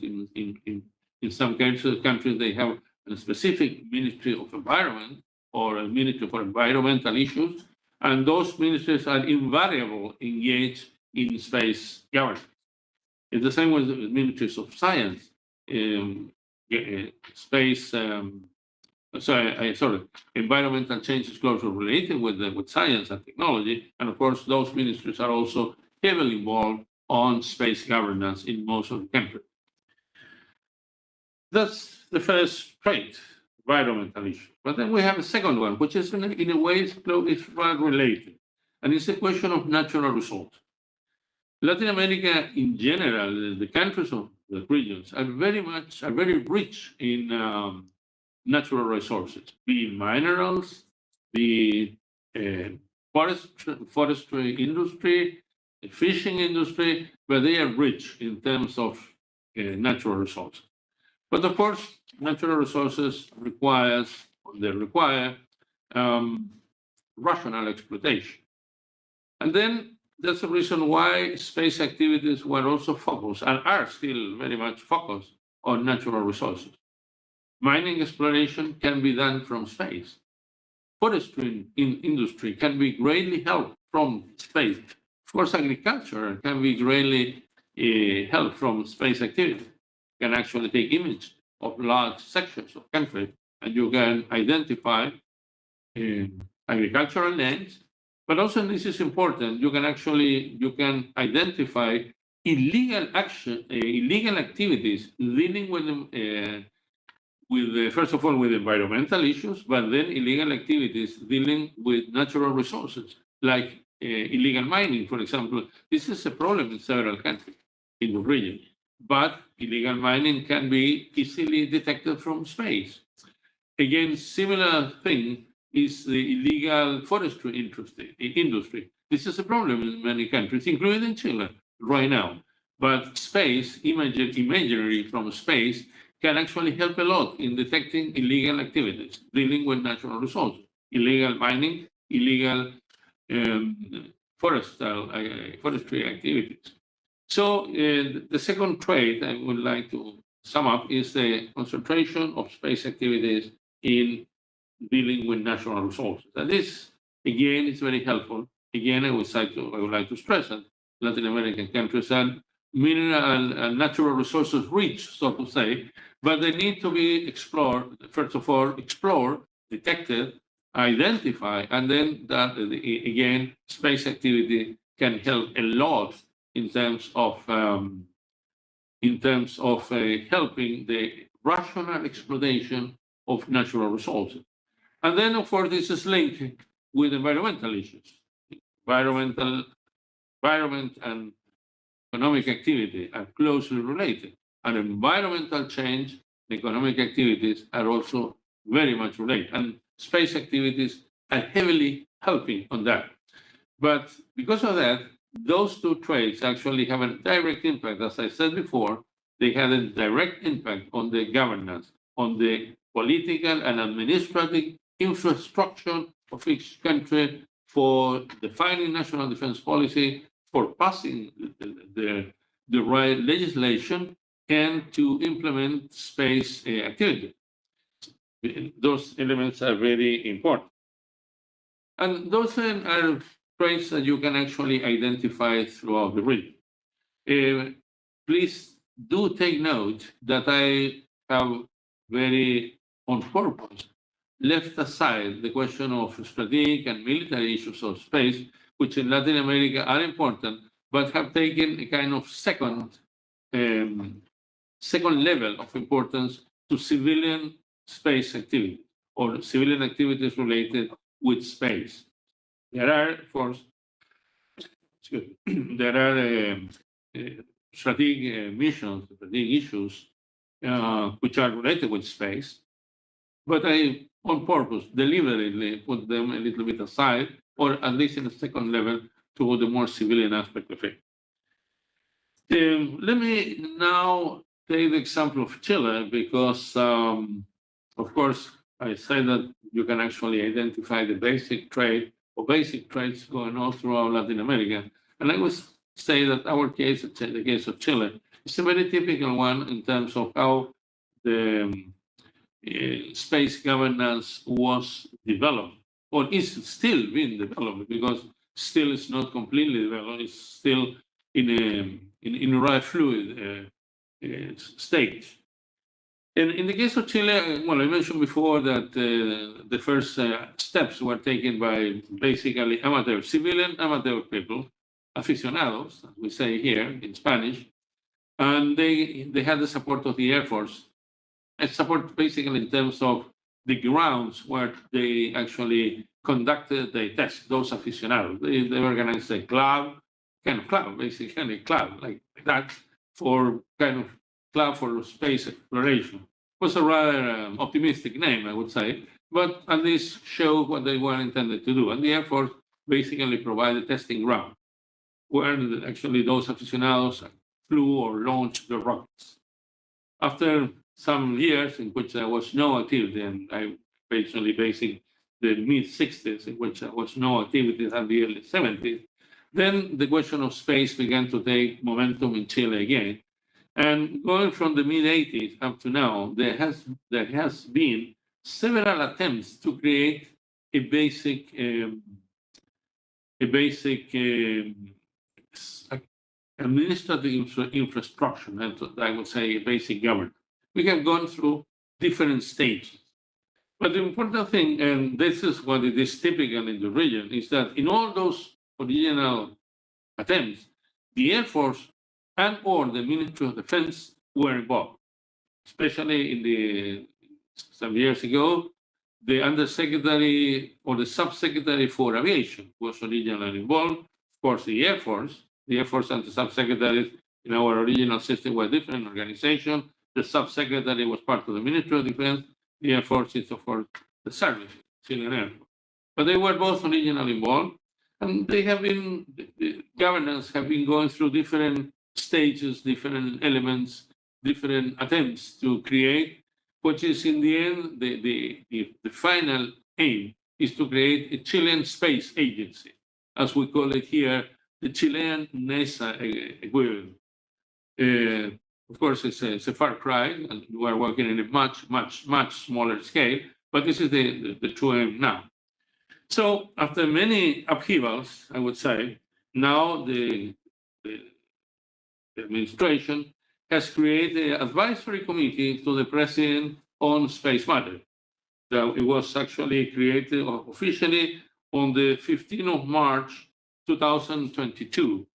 I: In some countries, they have a specific ministry of environment or a ministry for environmental issues, and those ministries are invariably engaged in space governance. It's the same with the ministries of science, space. Environmental change is closely related with science and technology, and of course, those ministries are also heavily involved on space governance in most of the countries. That's the first trait, environmental issue. But then we have a second one, which is in a way is related, and it's a question of natural resources. Latin America in general, the countries of the regions are very rich in natural resources, be it minerals, the forestry industry, the fishing industry, but they are rich in terms of natural resources. But of course, natural resources require rational exploitation. And then that's the reason why space activities were also focused and are still very much focused on natural resources. Mining exploration can be done from space. Forestry industry can be greatly helped from space. Of course, agriculture can be greatly helped from space activity. You can actually take image of large sections of country and you can identify agricultural lands, but also, and this is important, you can identify illegal activities dealing with first of all, with environmental issues, but then illegal activities dealing with natural resources, like illegal mining, for example. This is a problem in several countries in the region, but illegal mining can be easily detected from space. Again, similar thing is the illegal forestry industry. This is a problem in many countries, including in Chile right now. But space, imagery from space, can actually help a lot in detecting illegal activities, dealing with natural resources, illegal mining, illegal forestry activities. So the second trait I would like to sum up is the concentration of space activities in dealing with natural resources. And this, again, is very helpful. Again, I would like to stress that Latin American countries are mineral and natural resources rich, so to say, but they need to be explored, first of all, detected, identified, and then that, again, space activity can help a lot in terms of helping the rational exploitation of natural resources. And then, of course, this is linked with environmental issues. Environment and economic activity are closely related, and environmental change and economic activities are also very much related, and space activities are heavily helping on that. But because of that, those two traits actually have a direct impact. As I said before, they have a direct impact on the governance, on the political and administrative infrastructure of each country for defining national defense policy, for passing the right legislation, and to implement space activity. Those elements are very important. And those are traits that you can actually identify throughout the region. Please do take note that I have very on purpose left aside the question of strategic and military issues of space, which in Latin America are important, but have taken a kind of second level of importance to civilian space activity or civilian activities related with space. There are, of course, there are strategic missions, strategic issues which are related with space, but I, on purpose, deliberately put them a little bit aside, or at least in a second level, to the more civilian aspect of it. Let me now take the example of Chile because, of course, I say that you can actually identify the basic trade or basic trades going on throughout Latin America. And I would say that our case, the case of Chile, is a very typical one in terms of how the space governance was developed, or is still being developed, because still it's not completely developed, it's still in a rather fluid stage. And in the case of Chile, well, I mentioned before that the first steps were taken by basically civilian amateur people, aficionados, as we say here in Spanish, and they had the support of the Air Force, and support basically in terms of the grounds where they actually conducted the tests, those aficionados. They organized a club, basically a club like that, for kind of club for space exploration. It was a rather optimistic name, I would say, but at least show what they were intended to do. And the Air Force basically provided testing ground where actually those aficionados flew or launched the rockets. After some years in which there was no activity, and I basically basing the mid-60s in which there was no activity until the early 70s, then the question of space began to take momentum in Chile again. And going from the mid-80s up to now, there has been several attempts to create a basic administrative infrastructure, and I would say a basic governance. We have gone through different stages. But the important thing, and this is what it is typical in the region, is that in all those original attempts, the Air Force and or the Ministry of Defense were involved, especially in some years ago, the Undersecretary or the Subsecretary for Aviation was originally involved. Of course, the Air Force and the Subsecretaries in our original system were different organizations. The Subsecretary was part of the Ministry of Defense. The Air Force is, of course, the service, Chilean Air Force. But they were both originally involved, and they have been, the governance have been going through different stages, different elements, different attempts to create, which is in the end, the final aim is to create a Chilean space agency, as we call it here, the Chilean NASA equivalent. Of course, it's a far cry, and we are working in a much smaller scale, but this is the true aim now. So after many upheavals, I would say, now the administration has created an advisory committee to the president on space matters. It was actually created officially on the 15th of March, 2022,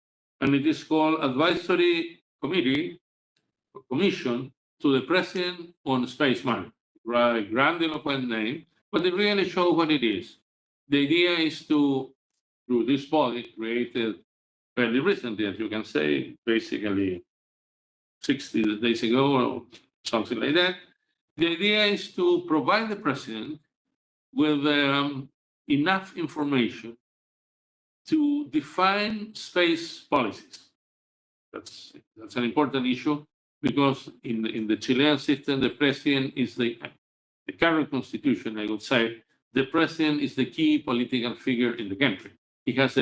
I: and it is called Advisory Commission to the President on Space Matters. Rather grandiloquent name, but it really shows what it is. The idea is to, through this body created fairly recently, as you can say, basically 60 days ago or something like that. The idea is to provide the president with enough information to define space policies. That's an important issue, because in the Chilean system, the president is the current constitution, I would say, the president is the key political figure in the country. He has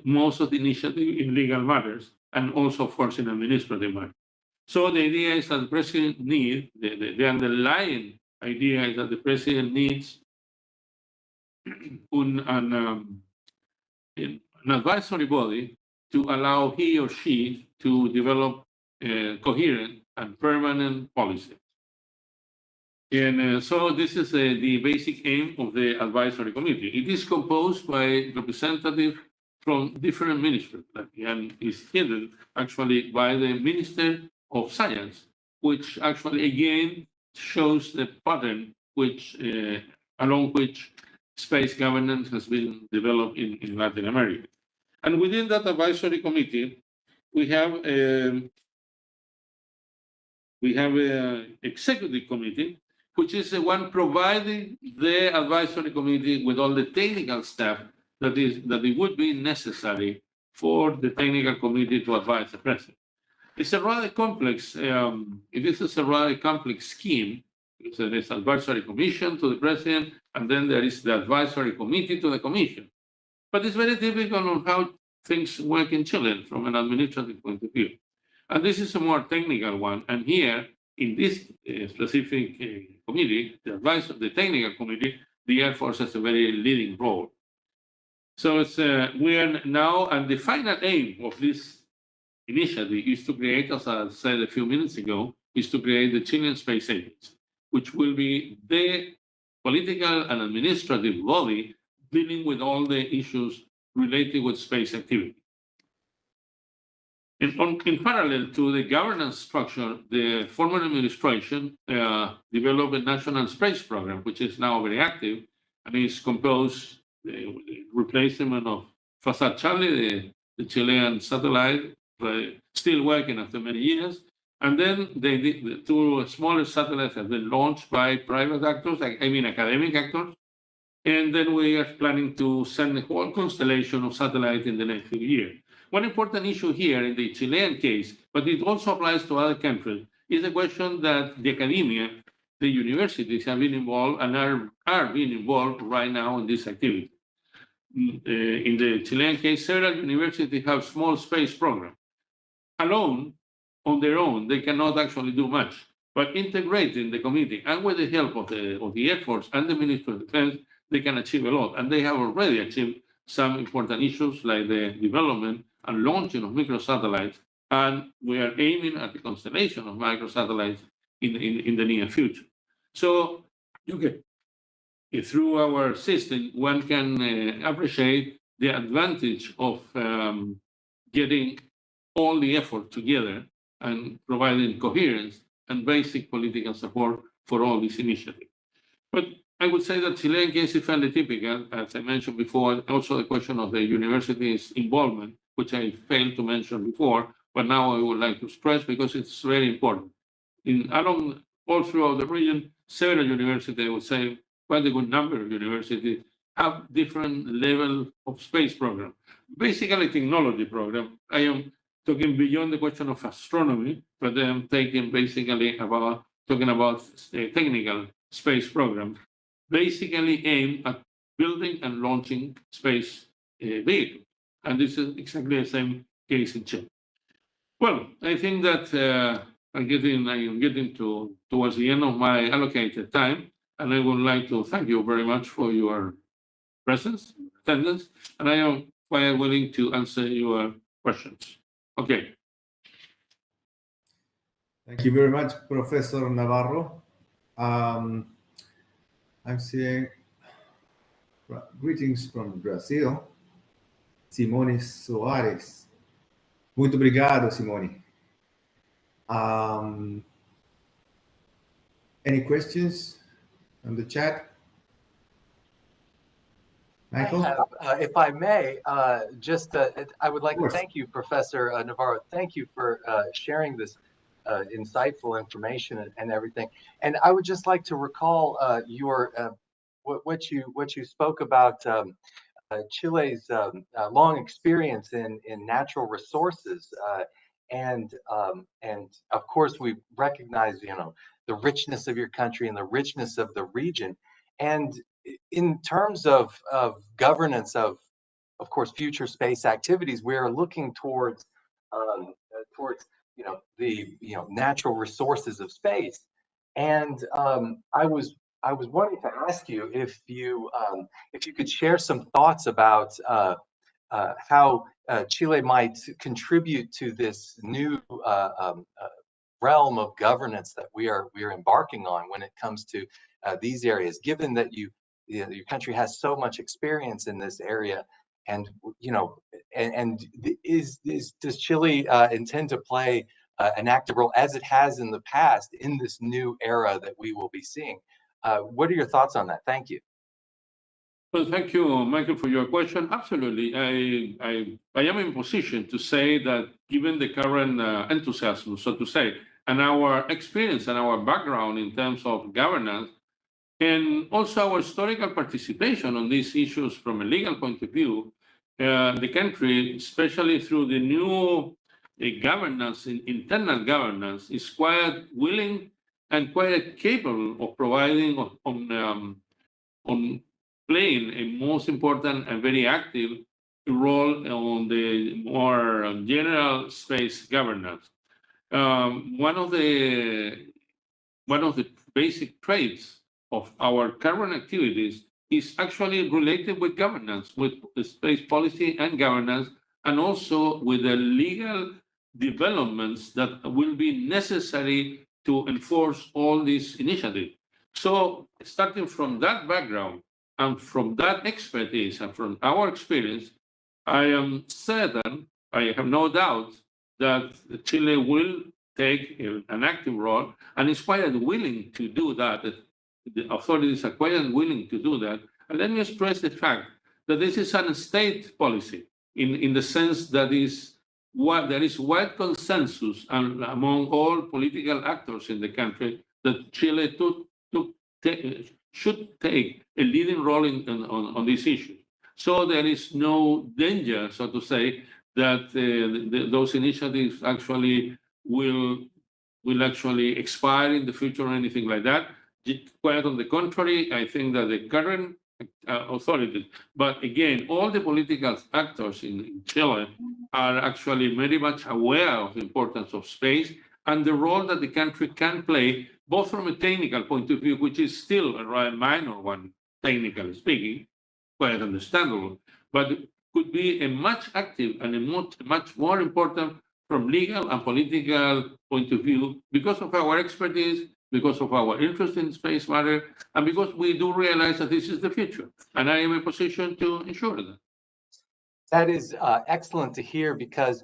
I: most of the initiative in legal matters and also, of course, in administrative matters. So the idea is that the president needs, the underlying idea is that the president needs an advisory body to allow he or she to develop coherent and permanent policies. And so this is the basic aim of the advisory committee. It is composed by representatives from different ministries, and is headed actually by the Minister of Science, which actually again shows the pattern which along which space governance has been developed in Latin America. And within that advisory committee, we have an executive committee, which is the one providing the advisory committee with all the technical staff that it would be necessary for the technical committee to advise the president. It's a rather complex, it is a rather complex scheme. There's an advisory commission to the president, and then there is the advisory committee to the commission. But it's very typical on how things work in Chile from an administrative point of view. And this is a more technical one. And here, in this specific committee, the technical committee, the Air Force has a very leading role. So it's, we are now, and the final aim of this initiative is to create, as I said a few minutes ago, is to create the Chilean Space Agency, which will be the political and administrative body dealing with all the issues related with space activity. In parallel to the governance structure, the former administration developed a national space program, which is now very active and is composed the replacement of Fasad Charlie, the Chilean satellite, still working after many years. And then the two smaller satellites have been launched by private actors, I mean academic actors. And then we are planning to send a whole constellation of satellites in the next few years. One important issue here in the Chilean case, but it also applies to other countries, is the question that the academia, the universities have been involved and are being involved right now in this activity. In the Chilean case, several universities have small space programs. Alone, on their own, they cannot actually do much. But integrating the committee and with the help of the Air Force and the Ministry of Defense, they can achieve a lot. And they have already achieved some important issues like the development and launching of microsatellites. And we are aiming at the constellation of microsatellites in the near future. So you get, through our system, one can appreciate the advantage of getting all the effort together and providing coherence and basic political support for all these initiatives. But I would say that Chilean case is fairly typical, as I mentioned before, also the question of the university's involvement, which I failed to mention before, but now I would like to stress because it's very important. Along all throughout the region, several universities, I would say quite a good number of universities, have different level of space program. Basically, technology program. I am talking beyond the question of astronomy, but I'm talking basically about talking about the technical space program, basically aimed at building and launching space vehicles. And this is exactly the same case in Chile. Well, I think that I am getting towards the end of my allocated time, and I would like to thank you very much for your presence, attendance, and I am quite willing to answer your questions. Okay.
E: Thank you very much, Professor Navarro. I'm seeing greetings from Brazil. Simone Soares. Muito obrigado, Simone. Any questions on the chat? Michael?
F: If I may, I would like to thank you, Professor Navarro. Thank you for sharing this insightful information and everything. And I would just like to recall what you spoke about Chile's long experience in natural resources, and of course we recognize the richness of your country and the richness of the region. And in terms of governance of course future space activities, we are looking towards the natural resources of space. And I was wanting to ask you if you could share some thoughts about how Chile might contribute to this new realm of governance that we are embarking on when it comes to these areas. Given that your country has so much experience in this area, and does Chile intend to play an active role as it has in the past in this new era that we will be seeing? What are your thoughts on that? Thank you.
I: Well, thank you, Michael, for your question. Absolutely. I am in position to say that given the current enthusiasm, so to say, and our experience and our background in terms of governance, and also our historical participation on these issues from a legal point of view, the country, especially through the new governance, internal governance, is quite willing and quite capable of providing on playing a most important and very active role on the more general space governance. One of the basic traits of our current activities is actually related with governance, with the space policy and governance, and also with the legal developments that will be necessary to enforce all these initiatives. So starting from that background and from that expertise and from our experience, I am certain, I have no doubt that Chile will take an active role and is quite unwilling to do that. The authorities are quite unwilling to do that. And let me stress the fact that this is a state policy in the sense that there is wide consensus among all political actors in the country that Chile should take a leading role on these issues. So there is no danger, so to say, that those initiatives actually will actually expire in the future or anything like that. Quite on the contrary, I think that the current authorities, but again, all the political actors in Chile are actually very much aware of the importance of space and the role that the country can play, both from a technical point of view, which is still a rather minor one, technically speaking, quite understandable, but could be a much active and a much more important from legal and political point of view because of our expertise, because of our interest in space matter, and because we do realize that this is the future. And I am in a position to ensure that.
F: That is excellent to hear because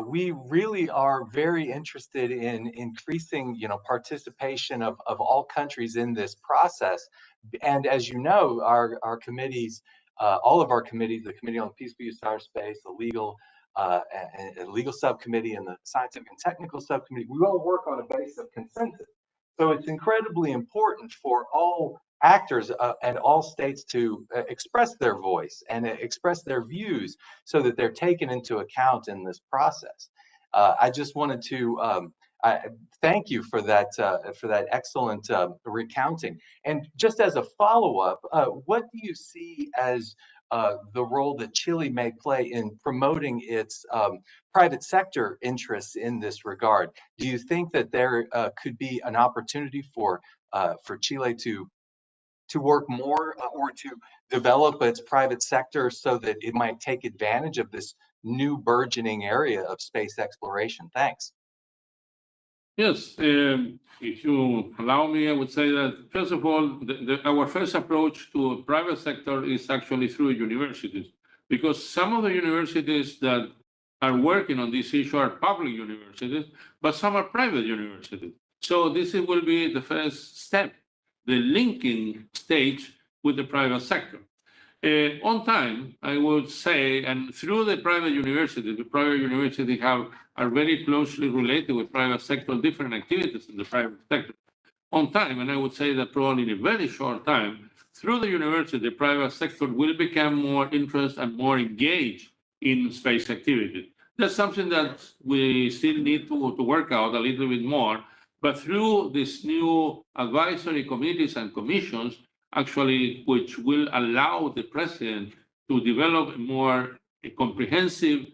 F: we really are very interested in increasing, participation of all countries in this process. And as you know, our committees, all of our committees, the Committee on Peaceful Use of Cyberspace, the legal subcommittee, and the scientific and technical subcommittee, we all work on a base of consensus. So it's incredibly important for all actors and all states to express their voice and express their views so that they're taken into account in this process. I just wanted to thank you for that excellent recounting. And just as a follow-up, what do you see as the role that Chile may play in promoting its private sector interests in this regard? Do you think that there could be an opportunity for Chile to work more or to develop its private sector so that it might take advantage of this new burgeoning area of space exploration? Thanks.
I: Yes, if you allow me, I would say that, first of all, our first approach to private sector is actually through universities, because some of the universities that are working on this issue are public universities, but some are private universities. So this will be the first step, the linking stage with the private sector. On time, I would say, and through the private universities are very closely related with private sector, different activities in the private sector. On time, and I would say that probably in a very short time, through the university, the private sector will become more interested and more engaged in space activities. That's something that we still need to work out a little bit more, but through these new advisory committees and commissions, actually, which will allow the president to develop more comprehensive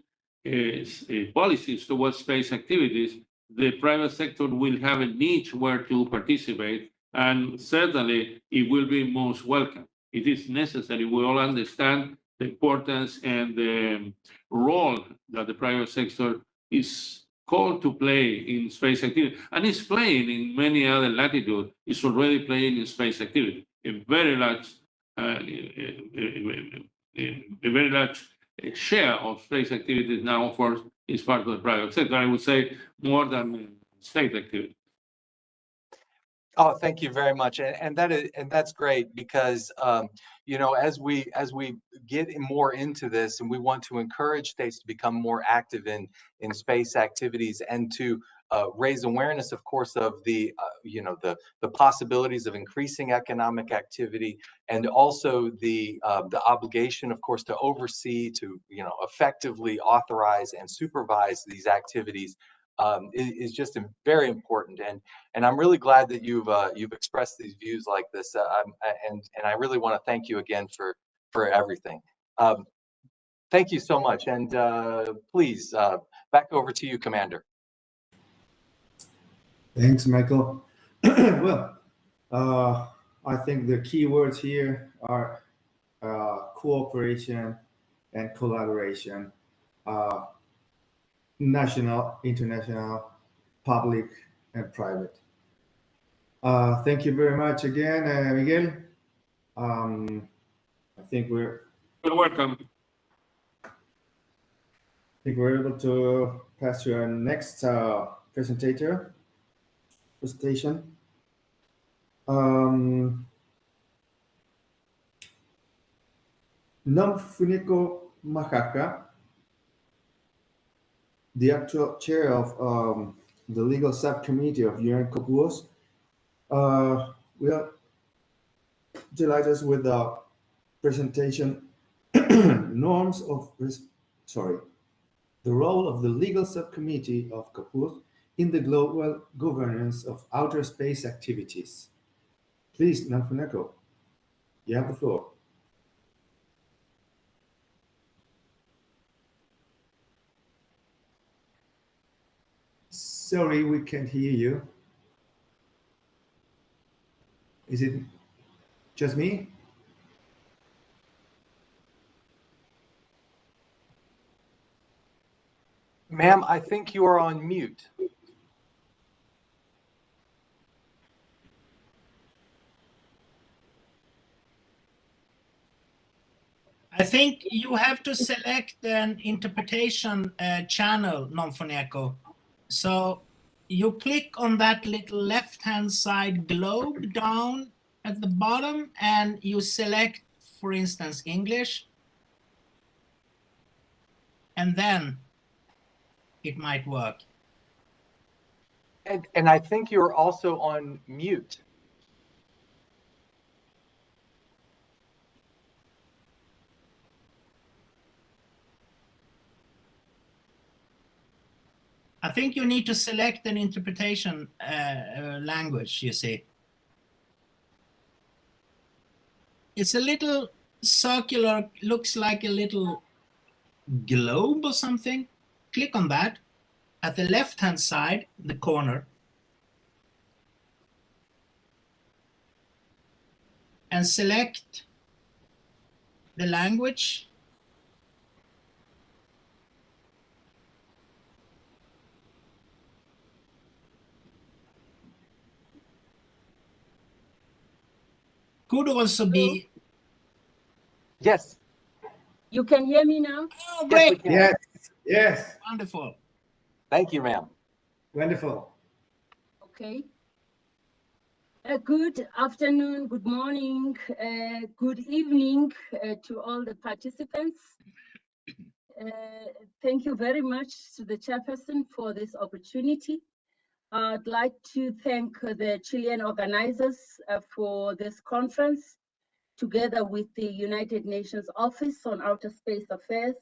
I: policies towards space activities, the private sector will have a niche where to participate, and certainly it will be most welcome. It is necessary. We all understand the importance and the role that the private sector is called to play in space activity, and is playing in many other latitudes. It's already playing in space activity. A very large share of space activities now, of course, is part of the private sector. I would say more than state activity.
F: Oh, thank you very much, and that's great because as we get more into this, and we want to encourage states to become more active in space activities and to raise awareness, of course, of the possibilities of increasing economic activity, and also the obligation, of course, to oversee, to effectively authorize and supervise these activities is just very important. And I'm really glad that you've expressed these views like this. And I really want to thank you again for everything. Thank you so much. And please, back over to you, Commander.
E: Thanks, Michael. Well, I think the key words here are cooperation and collaboration, national, international, public, and private. Thank you very much again, Miguel. I think
I: You're welcome.
E: we're able to pass to our next presentation. Nomfuneko Mahaja, the actual chair of the legal subcommittee of UN COPUOS, we are delighted with the presentation norms of the role of the legal subcommittee of COPUOS in the global governance of outer space activities. Please, Nomfuneko, you have the floor. Sorry, we can't hear you. Is it just me?
F: Ma'am, I think you are on mute.
A: I think you have to select an interpretation channel, Nomfuneko. So you click on that little left-hand side globe down at the bottom, and you select, for instance, English, and then it might work.
F: And I think you're also on mute.
A: I think you need to select an interpretation language, you see. It's a little circular, looks like a little globe or something. Click on that at the left-hand side, the corner. And select the language. Could also be.
F: Yes.
J: You can hear me now?
A: Oh, great.
E: Yes, yes.
A: Wonderful.
F: Thank you, ma'am.
E: Wonderful.
J: Okay. Good afternoon, good morning, good evening to all the participants. Thank you very much to the chairperson for this opportunity. I'd like to thank the Chilean organizers for this conference, together with the United Nations Office on Outer Space Affairs.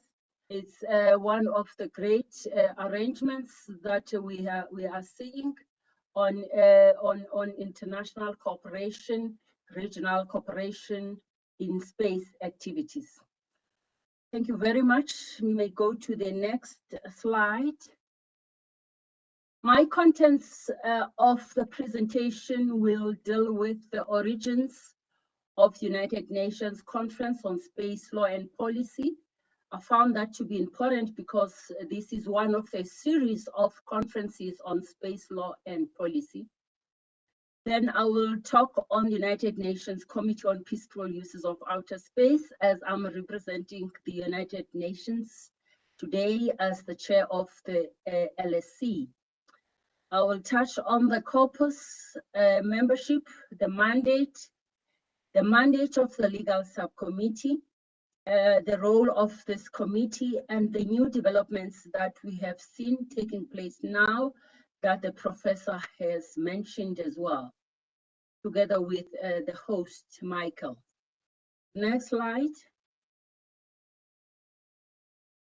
J: It's one of the great arrangements that we are seeing on international cooperation, regional cooperation in space activities. Thank you very much. We may go to the next slide. My contents of the presentation will deal with the origins of the United Nations Conference on Space Law and Policy. I found that to be important because this is one of a series of conferences on space law and policy. Then I will talk on the United Nations Committee on Peaceful Uses of Outer Space, as I'm representing the United Nations today as the chair of the LSC. I will touch on the corpus membership, the mandate of the legal subcommittee, the role of this committee, and the new developments that we have seen taking place now that the professor has mentioned as well, together with the host, Michael. Next slide.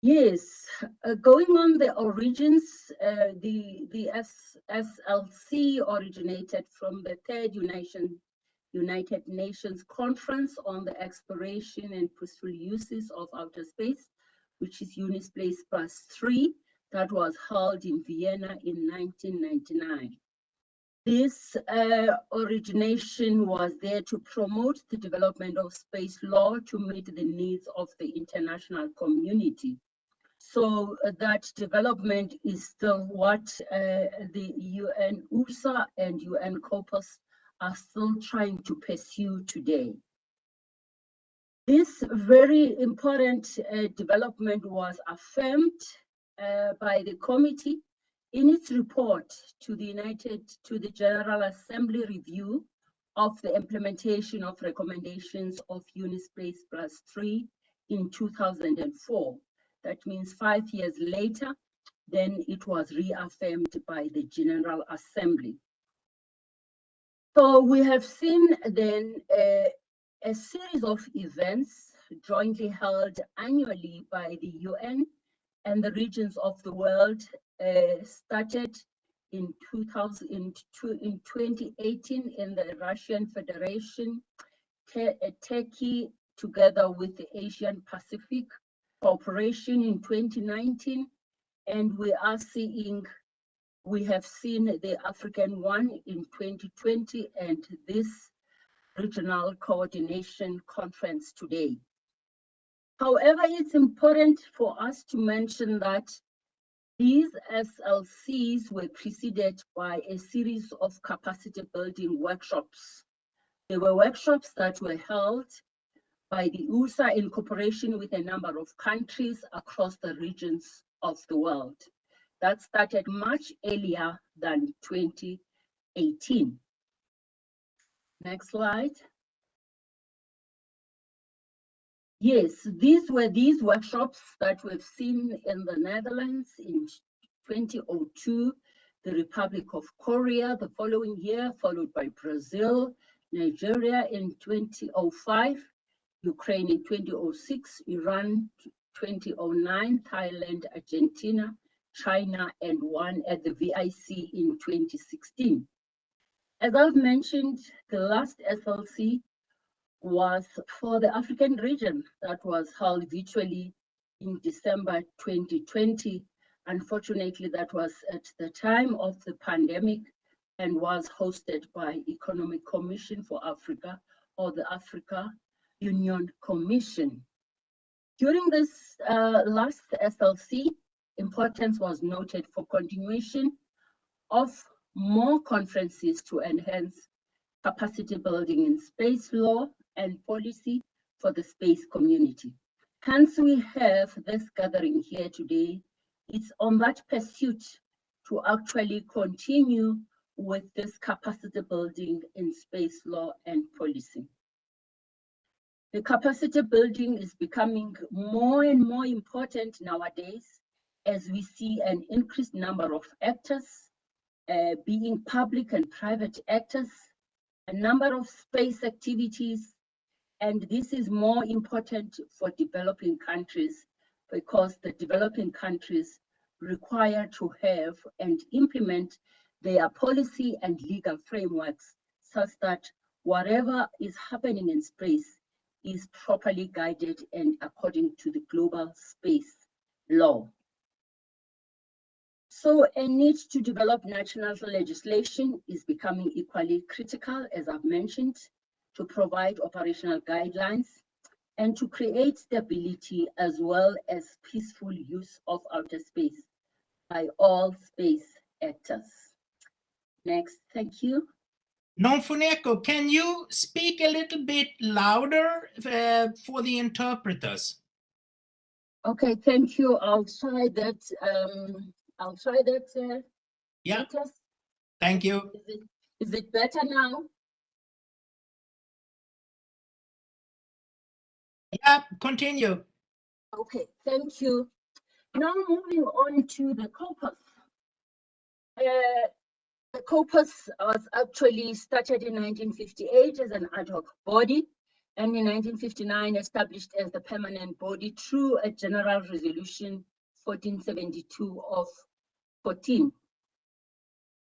J: Yes, going on the origins, the SLC originated from the third United Nations Conference on the Exploration and Peaceful Uses of Outer Space, which is UNISPACE +3, that was held in Vienna in 1999. This origination was there to promote the development of space law to meet the needs of the international community. So that development is still what the UN USA and UN COPUS are still trying to pursue today. This very important development was affirmed by the committee in its report to the General Assembly review of the implementation of recommendations of UNISPACE +3 in 2004. That means 5 years later, then it was reaffirmed by the General Assembly. So we have seen then a series of events jointly held annually by the UN and the regions of the world started in 2018 in the Russian Federation, Turkey, together with the Asian Pacific Cooperation in 2019, and we have seen the African one in 2020 and this regional coordination conference today. However, it's important for us to mention that these SLCs were preceded by a series of capacity building workshops. There were workshops that were held by the USA in cooperation with a number of countries across the regions of the world. That started much earlier than 2018. Next slide. Yes, these were these workshops that we've seen in the Netherlands in 2002, the Republic of Korea the following year, followed by Brazil, Nigeria in 2005, Ukraine in 2006, Iran 2009, Thailand, Argentina, China, and one at the VIC in 2016. As I've mentioned, the last SLC was for the African region that was held virtually in December 2020. Unfortunately, that was at the time of the pandemic and was hosted by Economic Commission for Africa, or the Africa Union Commission. During this last SLC, importance was noted for continuation of more conferences to enhance capacity building in space law and policy for the space community. Hence, we have this gathering here today. It's on that pursuit to actually continue with this capacity building in space law and policy. The capacity building is becoming more and more important nowadays as we see an increased number of actors, being public and private actors, a number of space activities, and this is more important for developing countries because the developing countries require to have and implement their policy and legal frameworks such that whatever is happening in space is properly guided and according to the global space law. So a need to develop national legislation is becoming equally critical, as I've mentioned, to provide operational guidelines and to create stability as well as peaceful use of outer space by all space actors. Next, thank you.
A: Nonfuneko, can you speak a little bit louder for the interpreters?
J: Okay, thank you. I'll try that.
A: Yeah.
J: Later.
A: Thank you.
J: Is it better now?
A: Yeah, continue.
J: Okay, thank you. Now moving on to the COPUS. The COPUS was actually started in 1958 as an ad hoc body, and in 1959 established as the permanent body through a General Resolution 1472 of 14.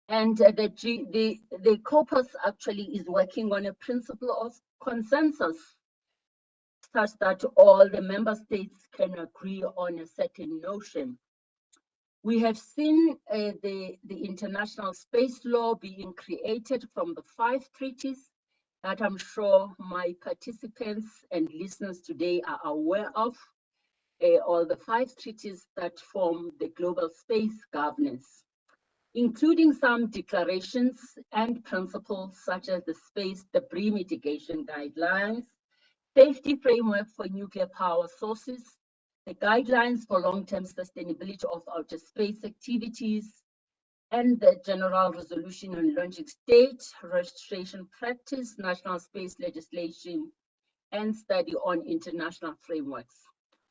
J: And the COPUS actually is working on a principle of consensus, such that all the member states can agree on a certain notion. We have seen the international space law being created from the 5 treaties that I'm sure my participants and listeners today are aware of, all the 5 treaties that form the global space governance, including some declarations and principles such as the Space Debris Mitigation Guidelines, Safety Framework for Nuclear Power Sources, the Guidelines for Long-Term Sustainability of Outer Space Activities, and the General Resolution on Launching State, Registration Practice, National Space Legislation, and Study on International Frameworks.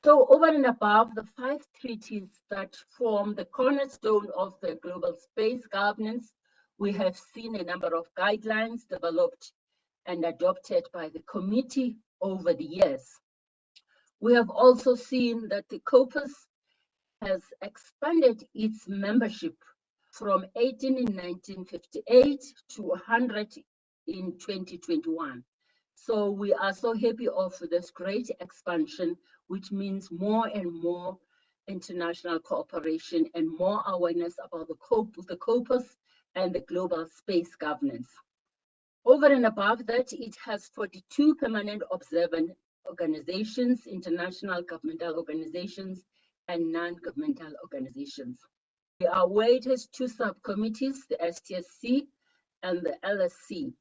J: So over and above the 5 treaties that form the cornerstone of the global space governance, we have seen a number of guidelines developed and adopted by the committee over the years. We have also seen that the COPUS has expanded its membership from 18 in 1958 to 100 in 2021. So we are so happy of this great expansion, which means more and more international cooperation and more awareness about the COPUS and the global space governance. Over and above that, it has 42 permanent observant organizations, international governmental organizations, and non-governmental organizations. We are weighted 2 subcommittees, the STSC and the LSC.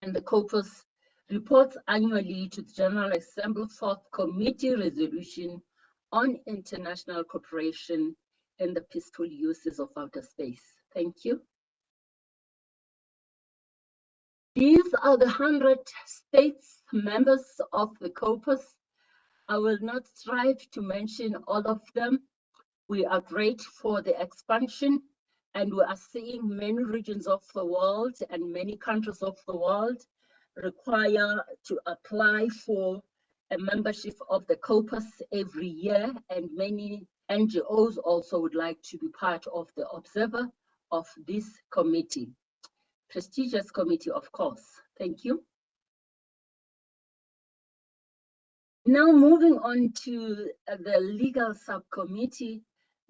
J: And the COPUS reports annually to the General Assembly 4th Committee Resolution on International Cooperation in the Peaceful Uses of Outer Space. Thank you. These are the 100 states members of the COPUS. I will not strive to mention all of them. We are great for the expansion, and we are seeing many regions of the world and many countries of the world require to apply for a membership of the COPUS every year, and many NGOs also would like to be part of the observer of this committee. Prestigious committee, of course. Thank you. Now moving on to the legal subcommittee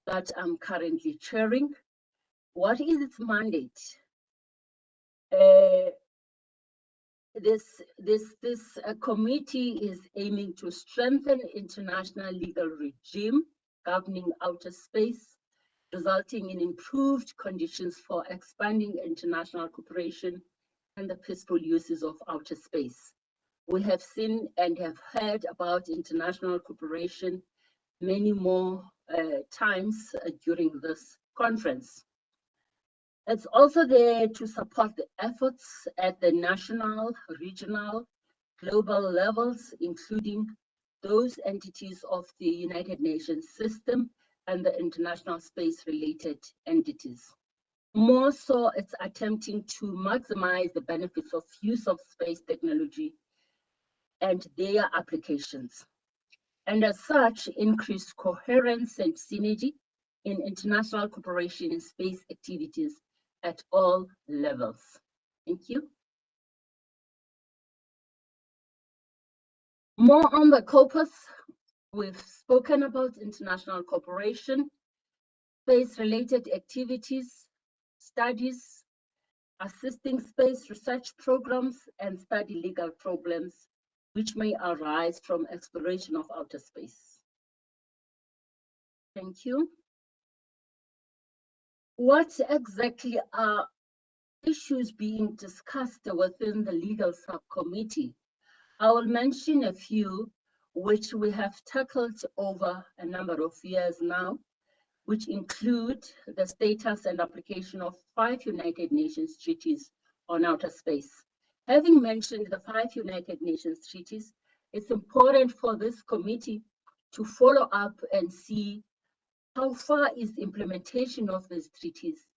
J: that I'm currently chairing. What is its mandate? This committee is aiming to strengthen international legal regime governing outer space, resulting in improved conditions for expanding international cooperation and the peaceful uses of outer space. We have seen and have heard about international cooperation many more times during this conference. It's also there to support the efforts at the national, regional, global levels, including those entities of the United Nations system and the international space-related entities. More so, it's attempting to maximize the benefits of use of space technology and their applications, and as such, increase coherence and synergy in international cooperation in space activities at all levels. Thank you. More on the COPUS. We've spoken about international cooperation, space-related activities, studies, assisting space research programs, and study legal problems which may arise from exploration of outer space. Thank you. What exactly are issues being discussed within the legal subcommittee? I will mention a few which we have tackled over a number of years now, which include the status and application of 5 United Nations treaties on outer space. Having mentioned the 5 United Nations treaties, it's important for this committee to follow up and see how far is the implementation of these treaties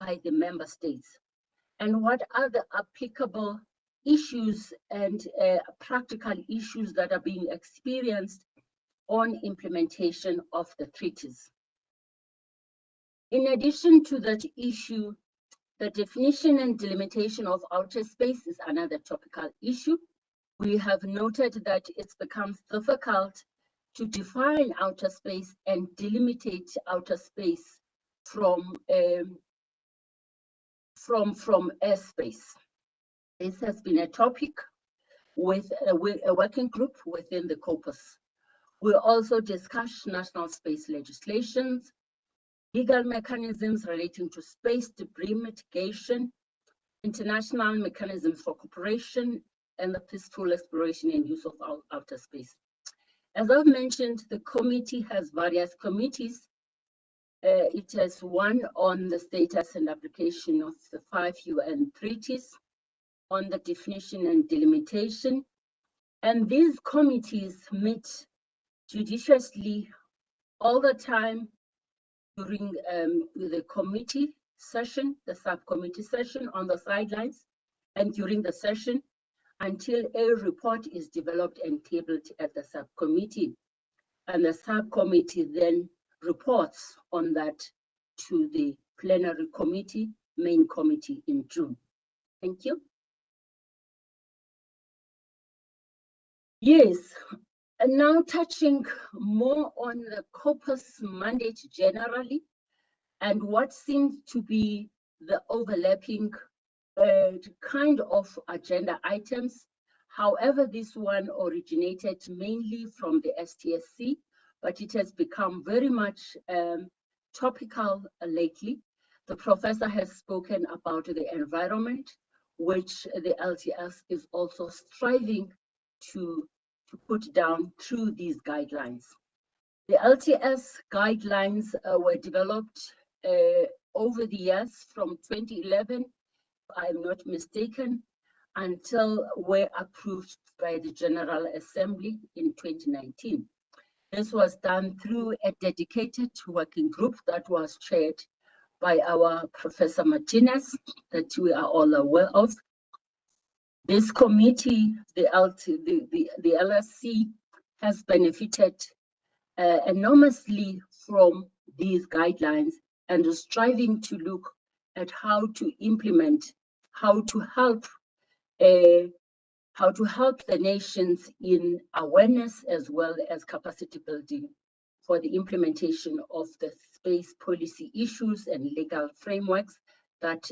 J: by the member states, and what are the applicable issues and practical issues that are being experienced on implementation of the treaties. In addition to that issue, the definition and delimitation of outer space is another topical issue. We have noted that it's become difficult to define outer space and delimitate outer space from airspace. This has been a topic with a working group within the COPUS. We also discussed national space legislations, legal mechanisms relating to space debris mitigation, international mechanisms for cooperation, and the peaceful exploration and use of outer space. As I've mentioned, the committee has various committees. It has one on the status and application of the 5 UN treaties, on the definition and delimitation, and these committees meet judiciously all the time during the committee session, the subcommittee session on the sidelines, and during the session until a report is developed and tabled at the subcommittee. And the subcommittee then reports on that to the plenary committee, main committee in June. Thank you. Yes, and now touching more on the COPUS mandate generally, and what seems to be the overlapping kind of agenda items. However, this one originated mainly from the STSC, but it has become very much topical lately. The professor has spoken about the environment, which the LTS is also striving to put down through these guidelines. The LTS guidelines were developed over the years from 2011, if I'm not mistaken, until were approved by the General Assembly in 2019. This was done through a dedicated working group that was chaired by our Professor Martinez, that we are all aware of. This committee, the LSC, has benefited enormously from these guidelines and is striving to look at how to implement, how to help the nations in awareness as well as capacity building for the implementation of the space policy issues and legal frameworks that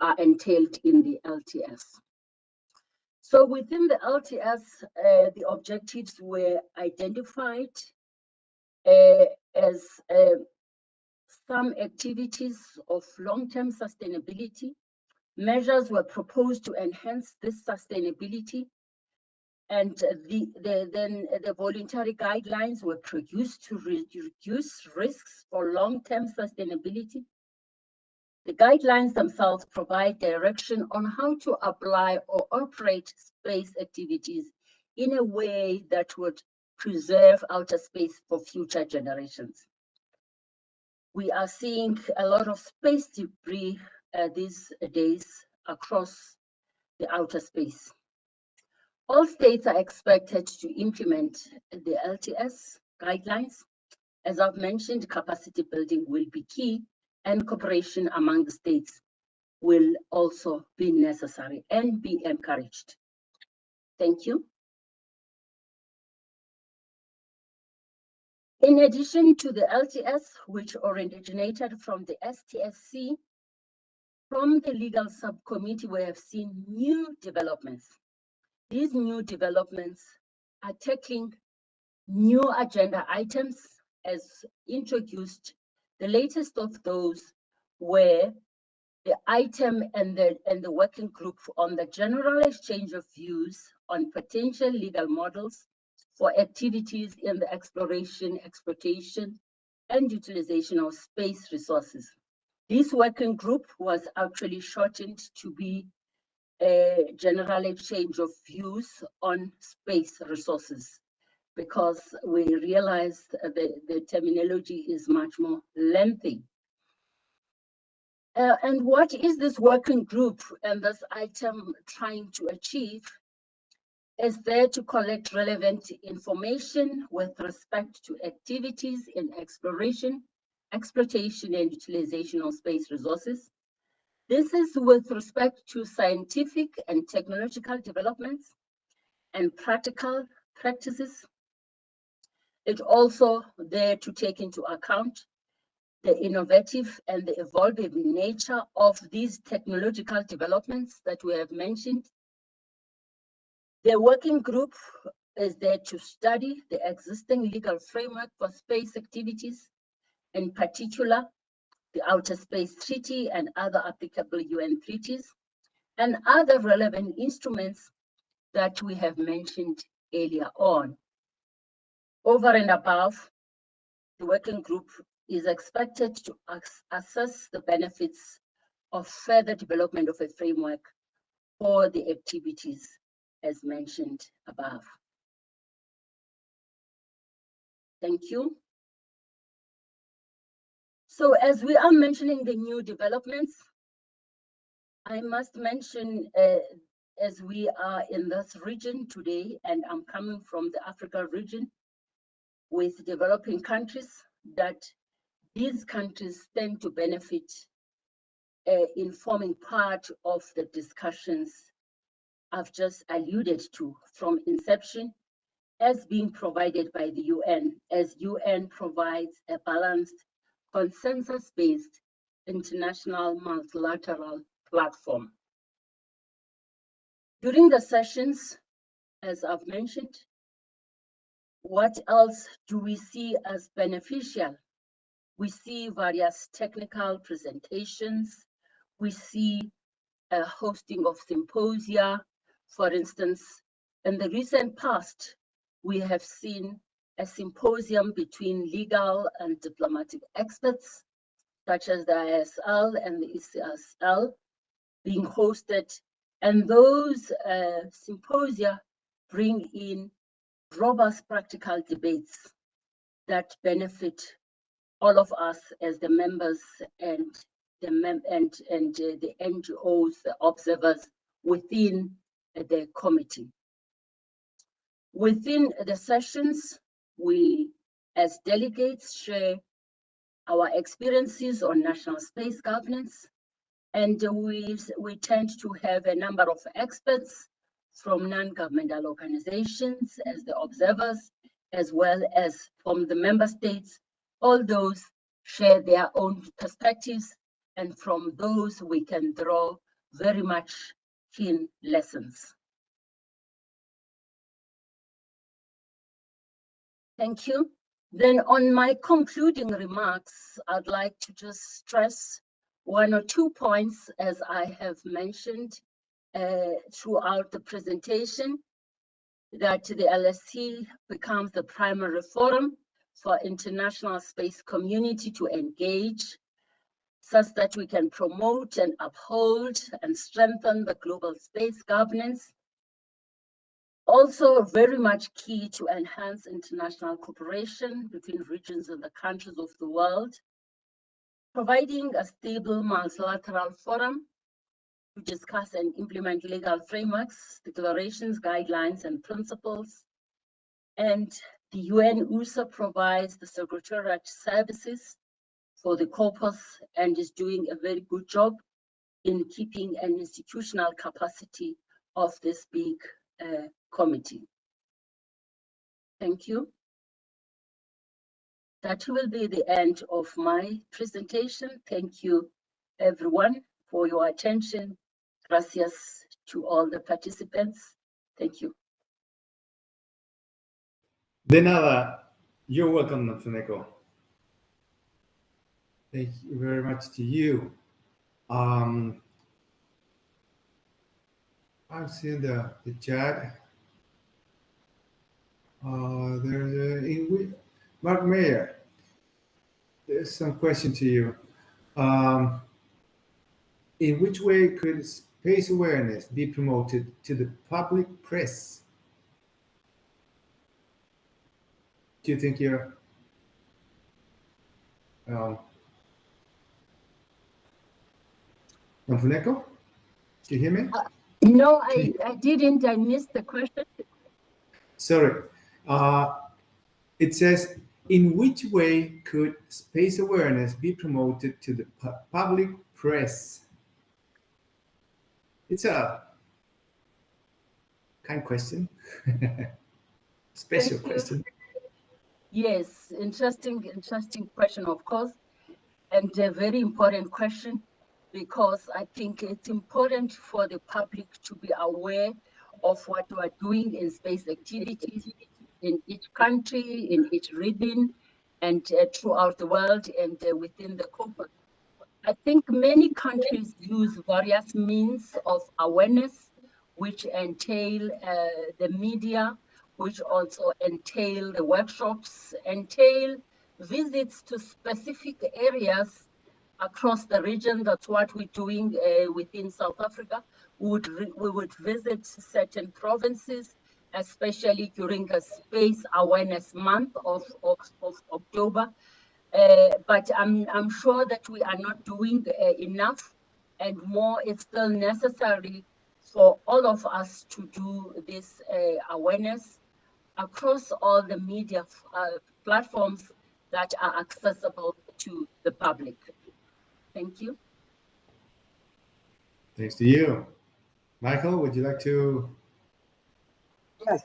J: are entailed in the LTS. So within the LTS, the objectives were identified as some activities of long-term sustainability. Measures were proposed to enhance this sustainability, and then the voluntary guidelines were produced to reduce risks for long-term sustainability. The guidelines themselves provide direction on how to apply or operate space activities in a way that would preserve outer space for future generations. We are seeing a lot of space debris these days across the outer space. All states are expected to implement the LTS guidelines. As I've mentioned, capacity building will be key, and cooperation among the states will also be necessary and be encouraged. Thank you. In addition to the LTS, which originated from the STSC, from the legal subcommittee, we have seen new developments. These new developments are tackling new agenda items as introduced. The latest of those were the item and the working group on the general exchange of views on potential legal models for activities in the exploration, exploitation, and utilization of space resources. This working group was actually shortened to be a general exchange of views on space resources, because we realized the terminology is much more lengthy. And what is this working group and this item trying to achieve? Is there to collect relevant information with respect to activities in exploration, exploitation, and utilization of space resources. This is with respect to scientific and technological developments and practical practices. It's also there to take into account the innovative and the evolving nature of these technological developments that we have mentioned. The working group is there to study the existing legal framework for space activities, in particular, the Outer Space Treaty and other applicable UN treaties, and other relevant instruments that we have mentioned earlier on. Over and above, the working group is expected to assess the benefits of further development of a framework for the activities as mentioned above. Thank you. So as we are mentioning the new developments, I must mention, as we are in this region today, and I'm coming from the Africa region with developing countries, that these countries tend to benefit in forming part of the discussions I've just alluded to from inception, as being provided by the UN, as UN provides a balanced, consensus-based international multilateral platform. During the sessions, as I've mentioned, what else do we see as beneficial? We see various technical presentations. We see a hosting of symposia. For instance, in the recent past, we have seen a symposium between legal and diplomatic experts, such as the ISL and the ECSL, being hosted. And those symposia bring in robust practical debates that benefit all of us as the members and the NGOs, the observers within the committee. Within the sessions, we as delegates share our experiences on national space governance, and we tend to have a number of experts from non-governmental organizations as the observers, as well as from the member states. All those share their own perspectives, and from those we can draw very much keen lessons. Thank you. Then on my concluding remarks, I'd like to just stress one or 2 points, as I have mentioned throughout the presentation, that the LSC becomes the primary forum for international space community to engage, such that we can promote and uphold and strengthen the global space governance. Also very much key to enhance international cooperation between regions and the countries of the world, providing a stable multilateral forum to discuss and implement legal frameworks, declarations, guidelines, and principles. And the UN also provides the secretariat services for the corpus and is doing a very good job in keeping an institutional capacity of this big committee. Thank you. That will be the end of my presentation. Thank you, everyone, for your attention. Gracias to all the participants. Thank you.
E: De nada. You're welcome, Natsuneko. Thank you very much to you. I'm seeing the chat. There's Mark Mayer. There's some question to you. In which way could space awareness be promoted to the public press? Do you think you're Funeko, can you hear me?
J: No, I didn't. I missed the question.
E: Sorry. It says, in which way could space awareness be promoted to the public press? It's a kind question. Special
J: Thank you.
E: question.
J: Yes, interesting question, of course, and a very important question, because I think it's important for the public to be aware of what we are doing in space activities in each country, in each region, and throughout the world and within the corporate. I think many countries use various means of awareness, which entail the media, which also entail the workshops, entail visits to specific areas across the region. That's what we're doing within South Africa. We would visit certain provinces, especially during the Space Awareness Month of October. But I'm sure that we are not doing enough, and more is still necessary for all of us to do this awareness across all the media platforms that are accessible to the public. Thank you.
E: Thanks to you. Michael, would you like to?
F: Yes,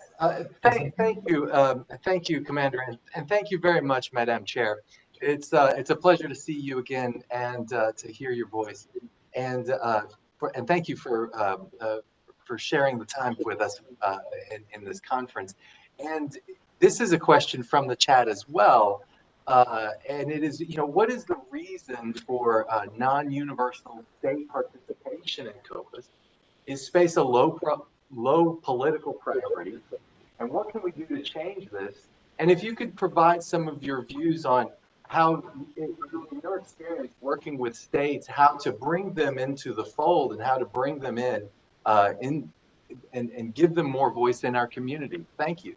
F: thank you, Commander, and thank you very much, Madam Chair. It's a pleasure to see you again and to hear your voice, and thank you for sharing the time with us in this conference. And this is a question from the chat as well, and it is, what is the reason for non-universal state participation in COPUS? Is space a low political priority, and what can we do to change this? And if you could provide some of your views on how, in your experience working with states, how to bring them into the fold and how to bring them in and give them more voice in our community. Thank you.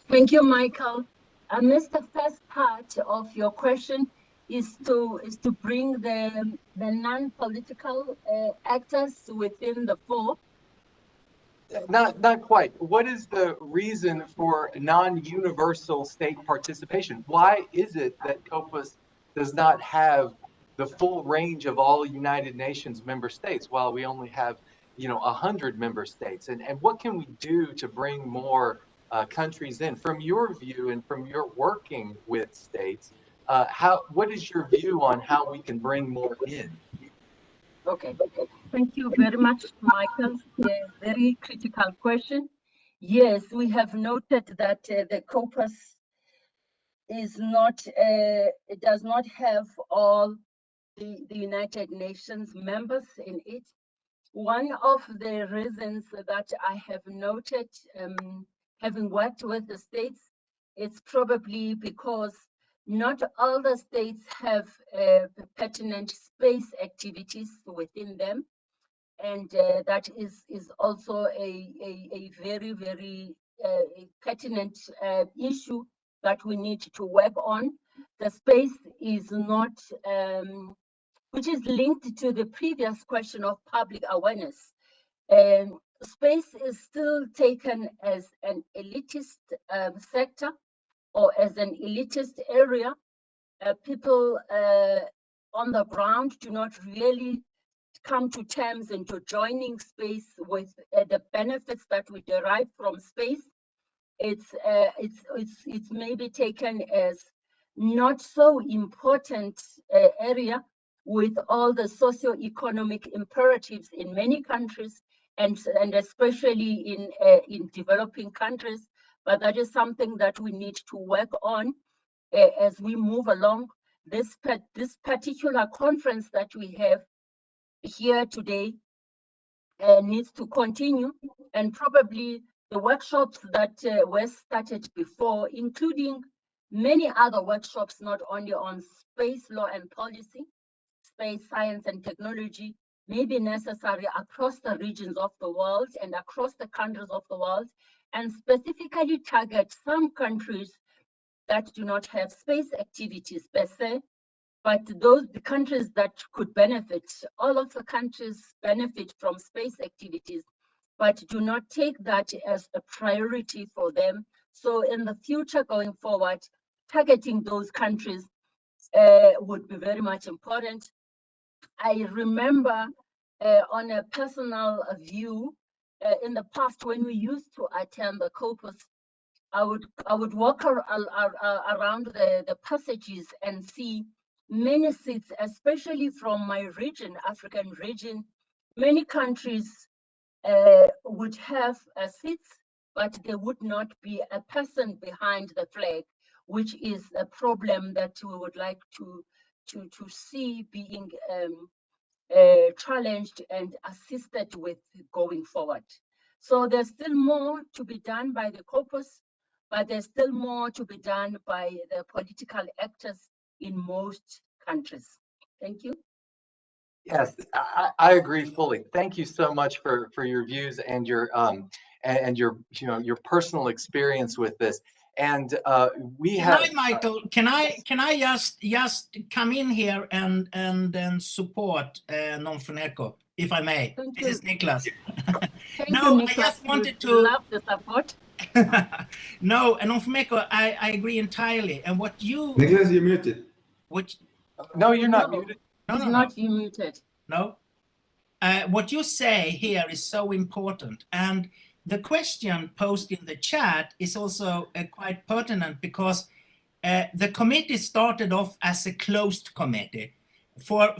J: Thank you, Michael. I missed the first part of your question. Is to bring the non-political actors within the fold.
F: Not quite. What is the reason for non-universal state participation? Why is it that COPUS does not have the full range of all United Nations member states, while we only have 100 member states? And what can we do to bring more countries in? From your view and from your working with states, what is your view on how we can bring more in?
J: Okay, thank you very much, Michael. A very critical question. Yes, we have noted that the COPUS is not, it does not have all the United Nations members in it. One of the reasons that I have noted, having worked with the states, it's probably because not all the states have pertinent space activities within them. And that is also a very, very pertinent issue that we need to work on. The space is not, which is linked to the previous question of public awareness. Space is still taken as an elitist sector or as an elitist area. People on the ground do not really come to terms and to joining space with the benefits that we derive from space. It's maybe taken as not so important area with all the socio-economic imperatives in many countries, and especially in developing countries. But that is something that we need to work on as we move along. This particular conference that we have here today needs to continue, and probably the workshops that were started before, including many other workshops, not only on space law and policy, space science and technology, may be necessary across the regions of the world and across the countries of the world, and specifically target some countries that do not have space activities per se, But the countries that could benefit, all of the countries benefit from space activities, but do not take that as a priority for them. So in the future going forward, targeting those countries would be very much important. I remember on a personal view, in the past when we used to attend the COPUS, I would walk around the passages and see many seats, especially from my region, African region. Many countries would have seats, but there would not be a person behind the flag, which is a problem that we would like to see being challenged and assisted with going forward. So there's still more to be done by the corpus, but there's still more to be done by the political actors in most countries. Thank you.
F: Yes, I agree fully. Thank you so much for your views and your your personal experience with this. And we have.
A: Michael, can I just come in here and support Non-Funeko, if I may?
J: Thank
A: This
J: you.
A: is Niklas.
J: Thank
A: No,
J: you,
A: I just
J: Niklas.
A: wanted
J: We
A: to
J: love the support.
A: No, and Non-Funeko, I agree entirely. And what you
E: Nicholas, you're muted.
A: which
F: No, you're not muted.
J: He's not muted.
A: No. What you say here is so important. And the question posed in the chat is also quite pertinent because the committee started off as a closed committee. For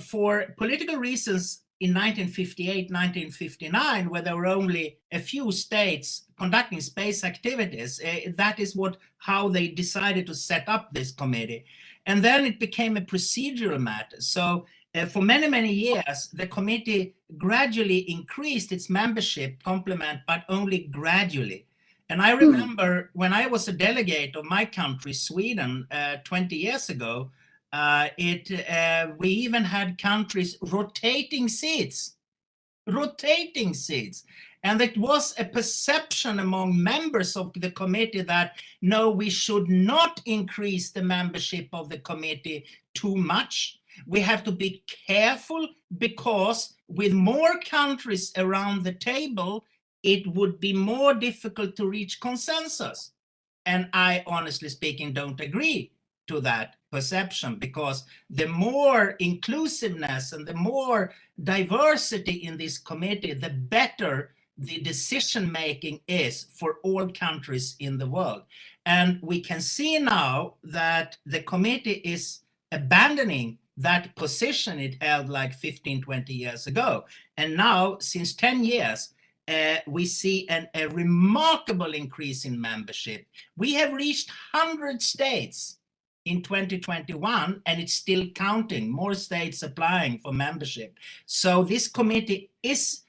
A: political reasons in 1958, 1959, where there were only a few states conducting space activities, that is how they decided to set up this committee. And then it became a procedural matter. So for many, many years, the committee gradually increased its membership complement, but only gradually. And I remember when I was a delegate of my country, Sweden, 20 years ago, we even had countries rotating seats. And it was a perception among members of the committee that, no, we should not increase the membership of the committee too much. We have to be careful because with more countries around the table, it would be more difficult to reach consensus. And I, honestly speaking, don't agree to that perception, because the more inclusiveness and the more diversity in this committee, the better the decision making is for all countries in the world. And we can see now that the committee is abandoning that position it held like 15, 20 years ago. And now, since 10 years, we see a remarkable increase in membership. We have reached 100 states in 2021, and it's still counting, more states applying for membership. So this committee is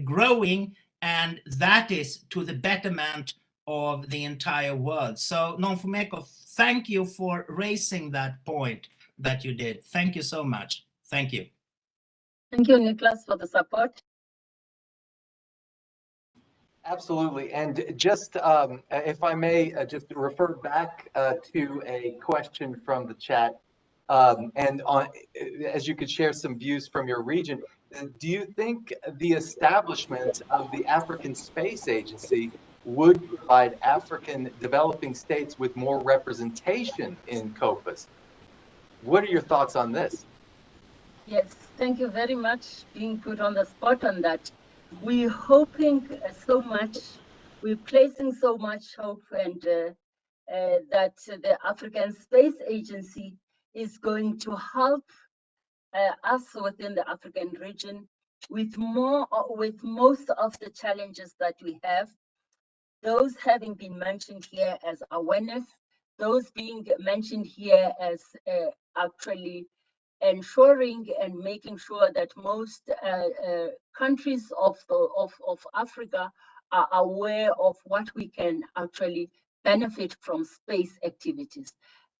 A: growing, and that is to the betterment of the entire world. So Non-Funeko, thank you for raising that point that you did. Thank you so much. Thank you.
J: Thank you, Niklas, for the support.
F: Absolutely. And just, if I may, just refer back to a question from the chat. And as you could share some views from your region, do you think the establishment of the African Space Agency would provide African developing states with more representation in COPUS? What are your thoughts on this?
J: Yes, thank you very much being put on the spot on that. We're hoping so much, we're placing so much hope and that the African Space Agency is going to help us within the African region with most of the challenges that we have. Those having been mentioned here as awareness, those being mentioned here as actually ensuring and making sure that most countries of Africa are aware of what we can actually benefit from space activities.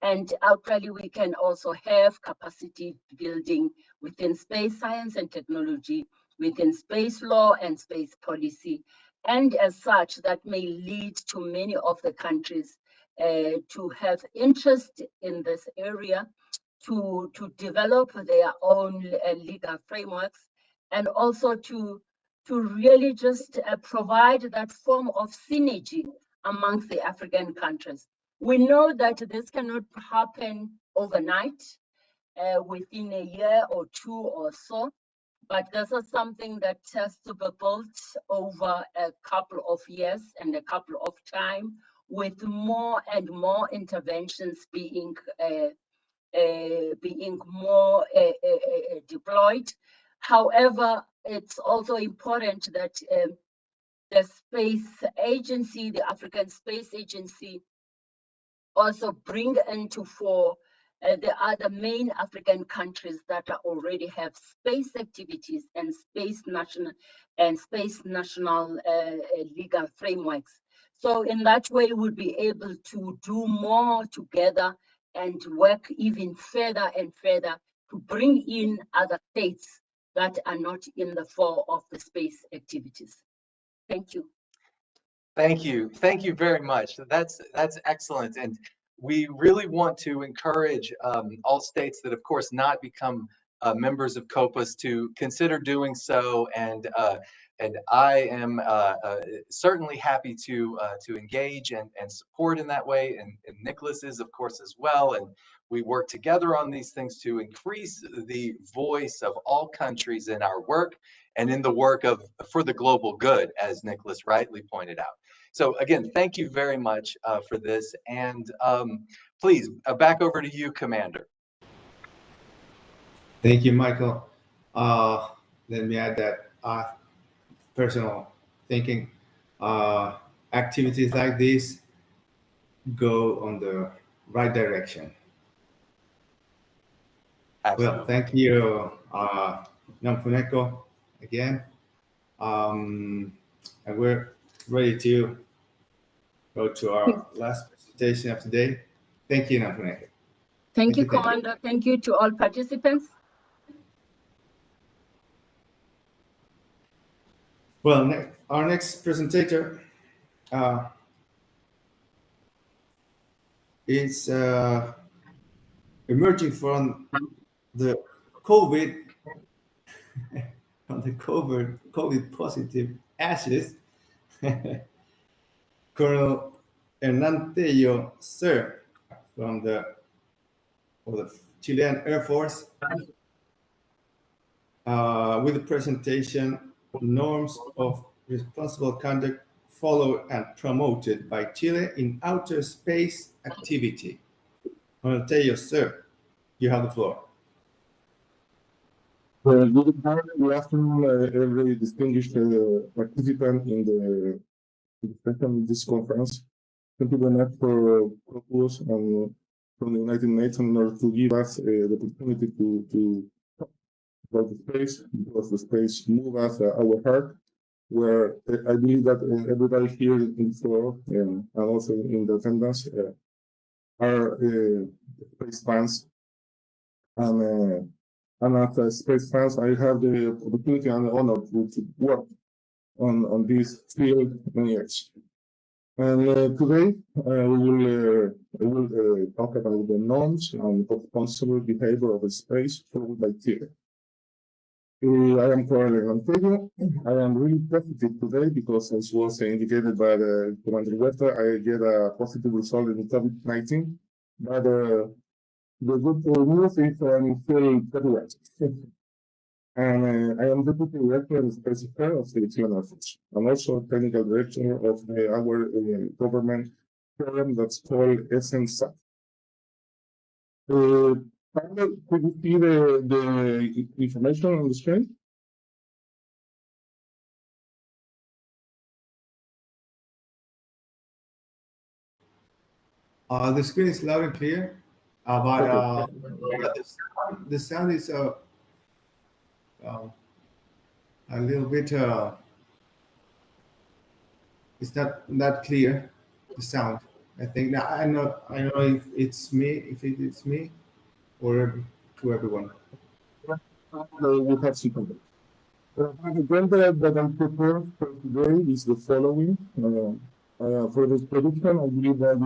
J: And actually we can also have capacity building within space science and technology, within space law and space policy. And as such, that may lead to many of the countries to have interest in this area, to develop their own legal frameworks, and also to really just provide that form of synergy amongst the African countries. We know that this cannot happen overnight, within a year or two or so, but this is something that has to be built over a couple of years and a couple of time, with more and more interventions being more deployed. However, it's also important that the space agency, the African Space Agency, also bring into fore the other main African countries that already have space activities and space national legal frameworks. So in that way, we'll be able to do more together and work even further and further to bring in other states that are not in the fore of the space activities. Thank you.
F: Thank you. Thank you very much. That's excellent. And we really want to encourage all states that, of course, not become members of COPUS to consider doing so. And I am certainly happy to engage and support in that way. And Nicholas is, of course, as well. And we work together on these things to increase the voice of all countries in our work and in the work for the global good, as Nicholas rightly pointed out. So again, thank you very much for this. And please, back over to you, Commander.
E: Thank you, Michael. Let me add that personal thinking, activities like this go on the right direction.
F: Absolutely.
E: Well, thank you, Namfuneko, again. And we're ready to go to our last presentation of today. Thank you, Namfuneko.
J: Thank you, Commander. Thank you to all participants.
E: Well, our next presenter is emerging from the COVID positive ashes. Colonel Hernantello Sir from the Chilean Air Force with the presentation Norms of Responsible Conduct Followed and Promoted by Chile in Outer Space Activity. Hernantello Sir, you have the floor.
K: Good morning, good afternoon, every distinguished participant in the session of this conference. Thank you very much for COPUS and from the United Nations in order to give us the opportunity to talk about the space, because the space moves us our heart, where I believe that everybody here in the floor and also in the attendance are space fans. And as space fans, I have the opportunity and the honor to work on this field many years. And today we will talk about the norms and responsible behavior of the space followed by Chile. I am Colonel Hernantello. I am really positive today because, as was indicated by the Commander Huerta, I get a positive result in COVID-19. But the good news is I'm still very well. And I am Deputy Director of Space Affairs of the Chilean Air Force. I'm also Technical Director of our government program that's called SNSAT. Could you see the information on the screen?
E: The screen is loud and clear, but the sound is a little bit. It's not that clear. The sound. I think now I know if it's me, or to everyone.
K: We have some. The agenda that I'm prepared for today is the following. For this prediction, I believe that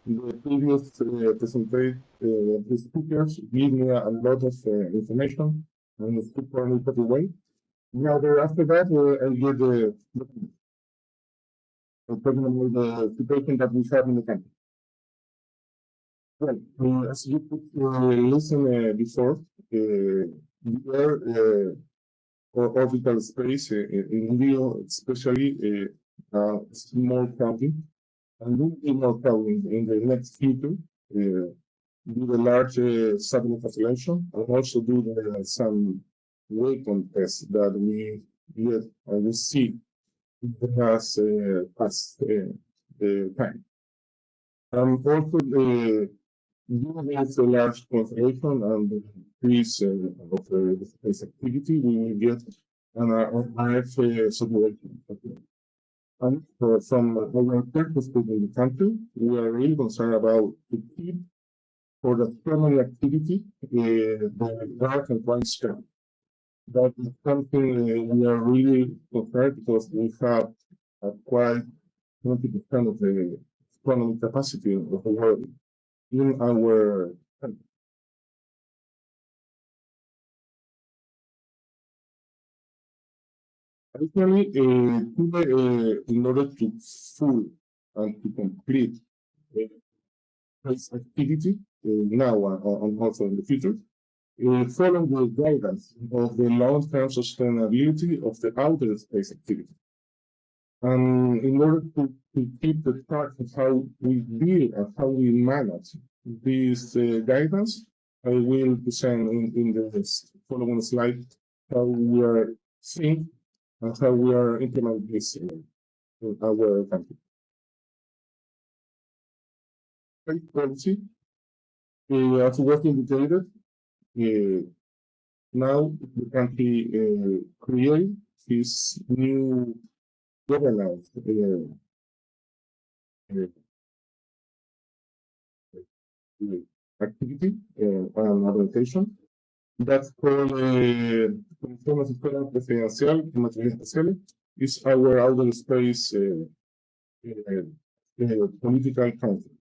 K: the previous the speakers give me a lot of information and speak for me pretty way. Now, after that, I get the situation that we have in the country. Well, as you could listen before, we are orbital space in Rio, especially more crowded, and will be more crowded in the next future. Do the large satellite constellation, and also do some weapon tests that we yet we see in the last past time. Also, due to the large constellation and the increase of the space activity, we will get an RF situation. And from our perspective in the country, we are really concerned about to keep for the primary activity the dark and white sky. That is something we are really concerned because we have a quite 20% of the economic capacity of the world in our country. Additionally, Chile, in order to full and to complete space activity now and also in the future, follow the guidance of the long-term sustainability of the outer space activity. And in order to keep the track of how we deal and how we manage this guidance, I will present in the following slide how we are seeing and how we are implementing this in our country. Space policy, as was indicated, now the country create this new governance activity and orientation. That's called Comisión Asesora Presidencial en Materias Especiales. Is our outer space political council.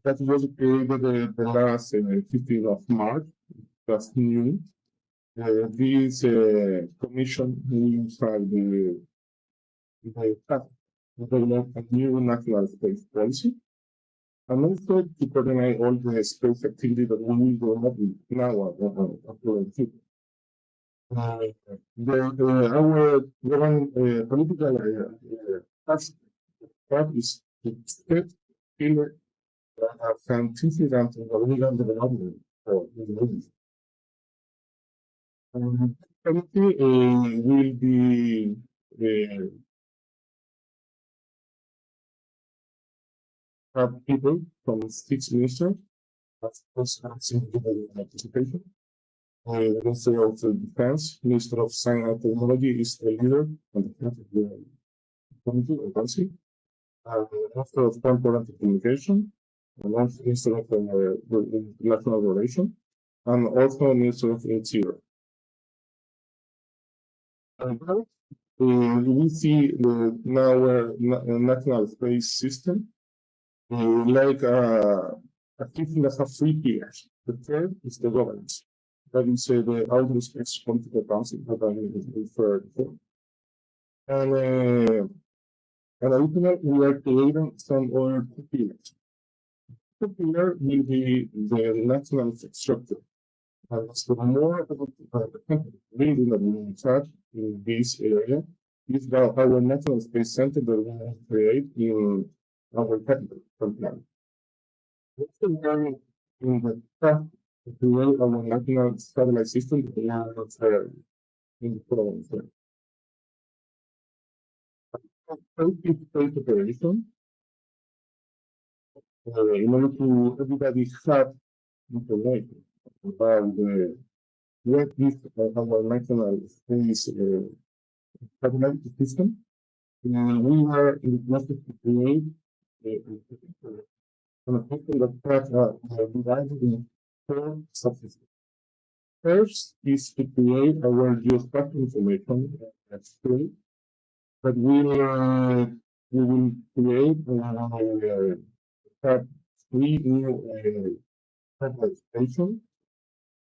K: That was created the last 15th of March. That's new. This commission will have the task to develop a new national space policy, and also to coordinate all the space activity that we will develop now after the future. Our government political task is to set Chile a scientific and technological development for the region. The committee will be have people from 6 ministers as individual participation. The Minister of Defense, Minister of Science and Technology is the leader and the head of the committee or council. Minister of Transport and Communication, and also Minister of International Relations, and also Minister of Interior. We see now our national space system like a system that has 3 pillars. The third is the governance. That is the outer space political council that I referred to. And additionally, we are creating some other 2 pillars. The pillar will be the national infrastructure. And the more building that we have in this area is our national space center that we will create in our capital, Vienna. In the path to create our national satellite system that we have in the province. Space operation. In order to everybody have information about what is our national space satellite system, we are in the process to create a system that has divided in 4 subsystems. First is to create our geospatial information scale that we will create three new satellite stations,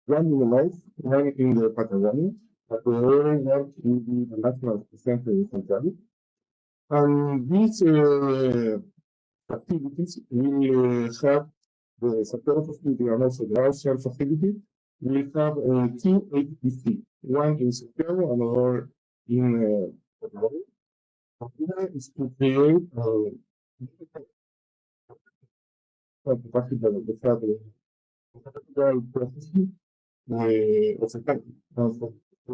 K: one in the north, one in the Patagonia, but the other one will be the National Center in Santiago. And these activities will have the Santiago facility and also the RCR facility will have two APC, one in Santiago and another in Patagonia. The idea is to create capacity that they have the processing of the country. So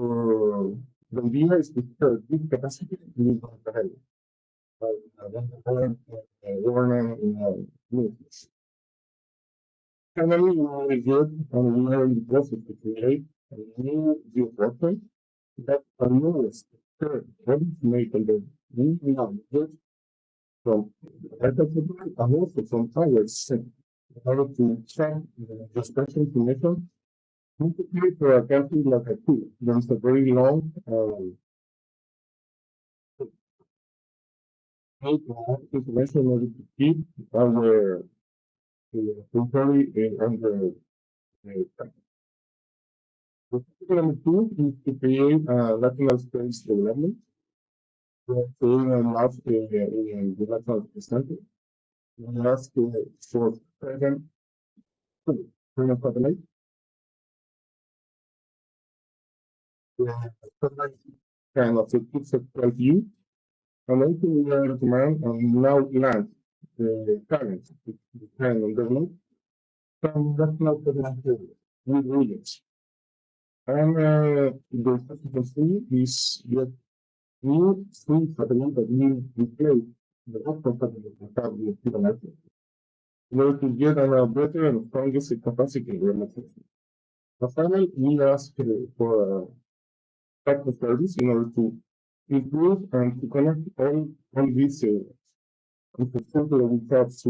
K: the idea is to share this capacity with the government ministries. Finally, we will get and we are in the process to create a new geoportal that allows share all information that we now get from the data supply and also from our system in order to track the special information. Particularly for a country like Chile, there's a very long information in order to keep our territory under track. The second number two is to create a national space development. We are creating a lab in the national center. We ask for seven satellites. Kind of a conceptual view. And also we are recommend and now land the current, the kind of development from national with regions. And the second is that new three satellites that will replace the optical satellite that have the Chilean Air Force in order to get a better and strongest capacity realization. Finally, we ask for technical service in order to improve and to connect all these infrastructure that we have to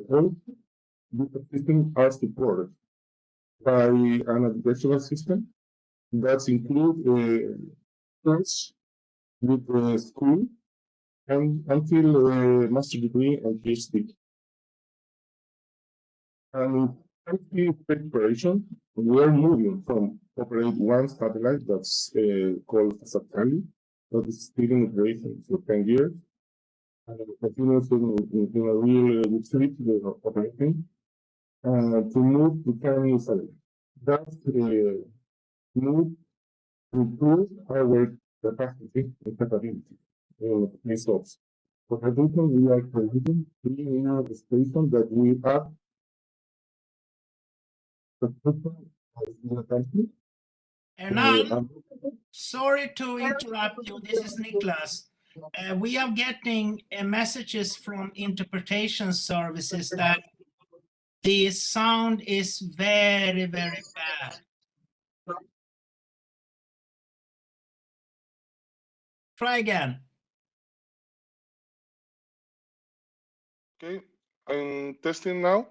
K: all these systems are supported by an educational system that includes course with school and until master degree and PhD. And in preparation, we are moving from operate one satellite that's called Satellite, that is still in operation for 10 years, and continues in a real good state operating, to move to 10 new satellites. That's move to improve our capacity and capability in resource. For addition, we are creating 3 new stations that we have
A: Hernan, sorry to interrupt you. This is Niklas. We are getting messages from interpretation services that the sound is very, very bad. Try again.
K: Okay, I'm testing now.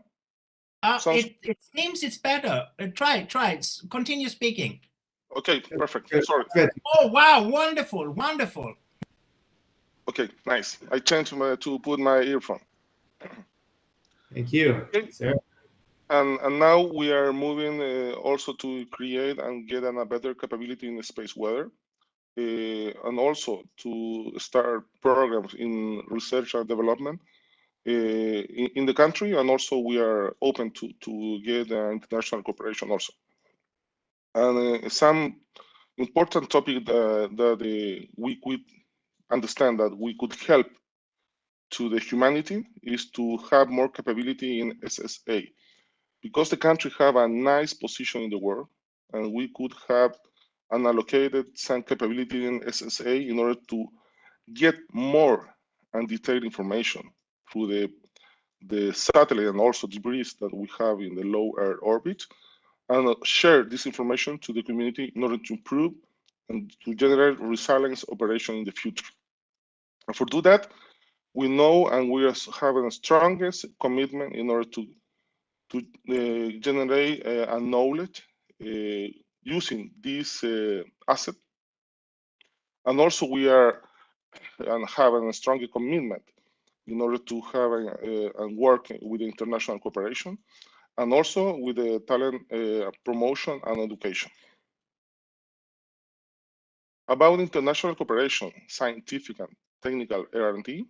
A: It seems it's better. Try. Continue speaking.
K: Okay, perfect. Sorry.
A: Oh, wow, wonderful.
K: Okay, nice. I changed to put my earphone.
E: Thank you.
K: Okay. And now we are moving also to create and get a better capability in the space weather, and also to start programs in research and development in the country, and also we are open to get international cooperation also. And some important topic that we could understand that we could help to the humanity is to have more capability in SSA, because the country have a nice position in the world, and we could have an allocated some capability in SSA in order to get more and detailed information through the satellite and also debris that we have in the low Earth orbit, and share this information to the community in order to improve and to generate resilience operation in the future. And for do that, we know and we are having the strongest commitment in order to generate a knowledge using this asset. And also we are and have a stronger commitment in order to have and work with international cooperation, and also with the talent promotion and education. About international cooperation, scientific and technical R&D,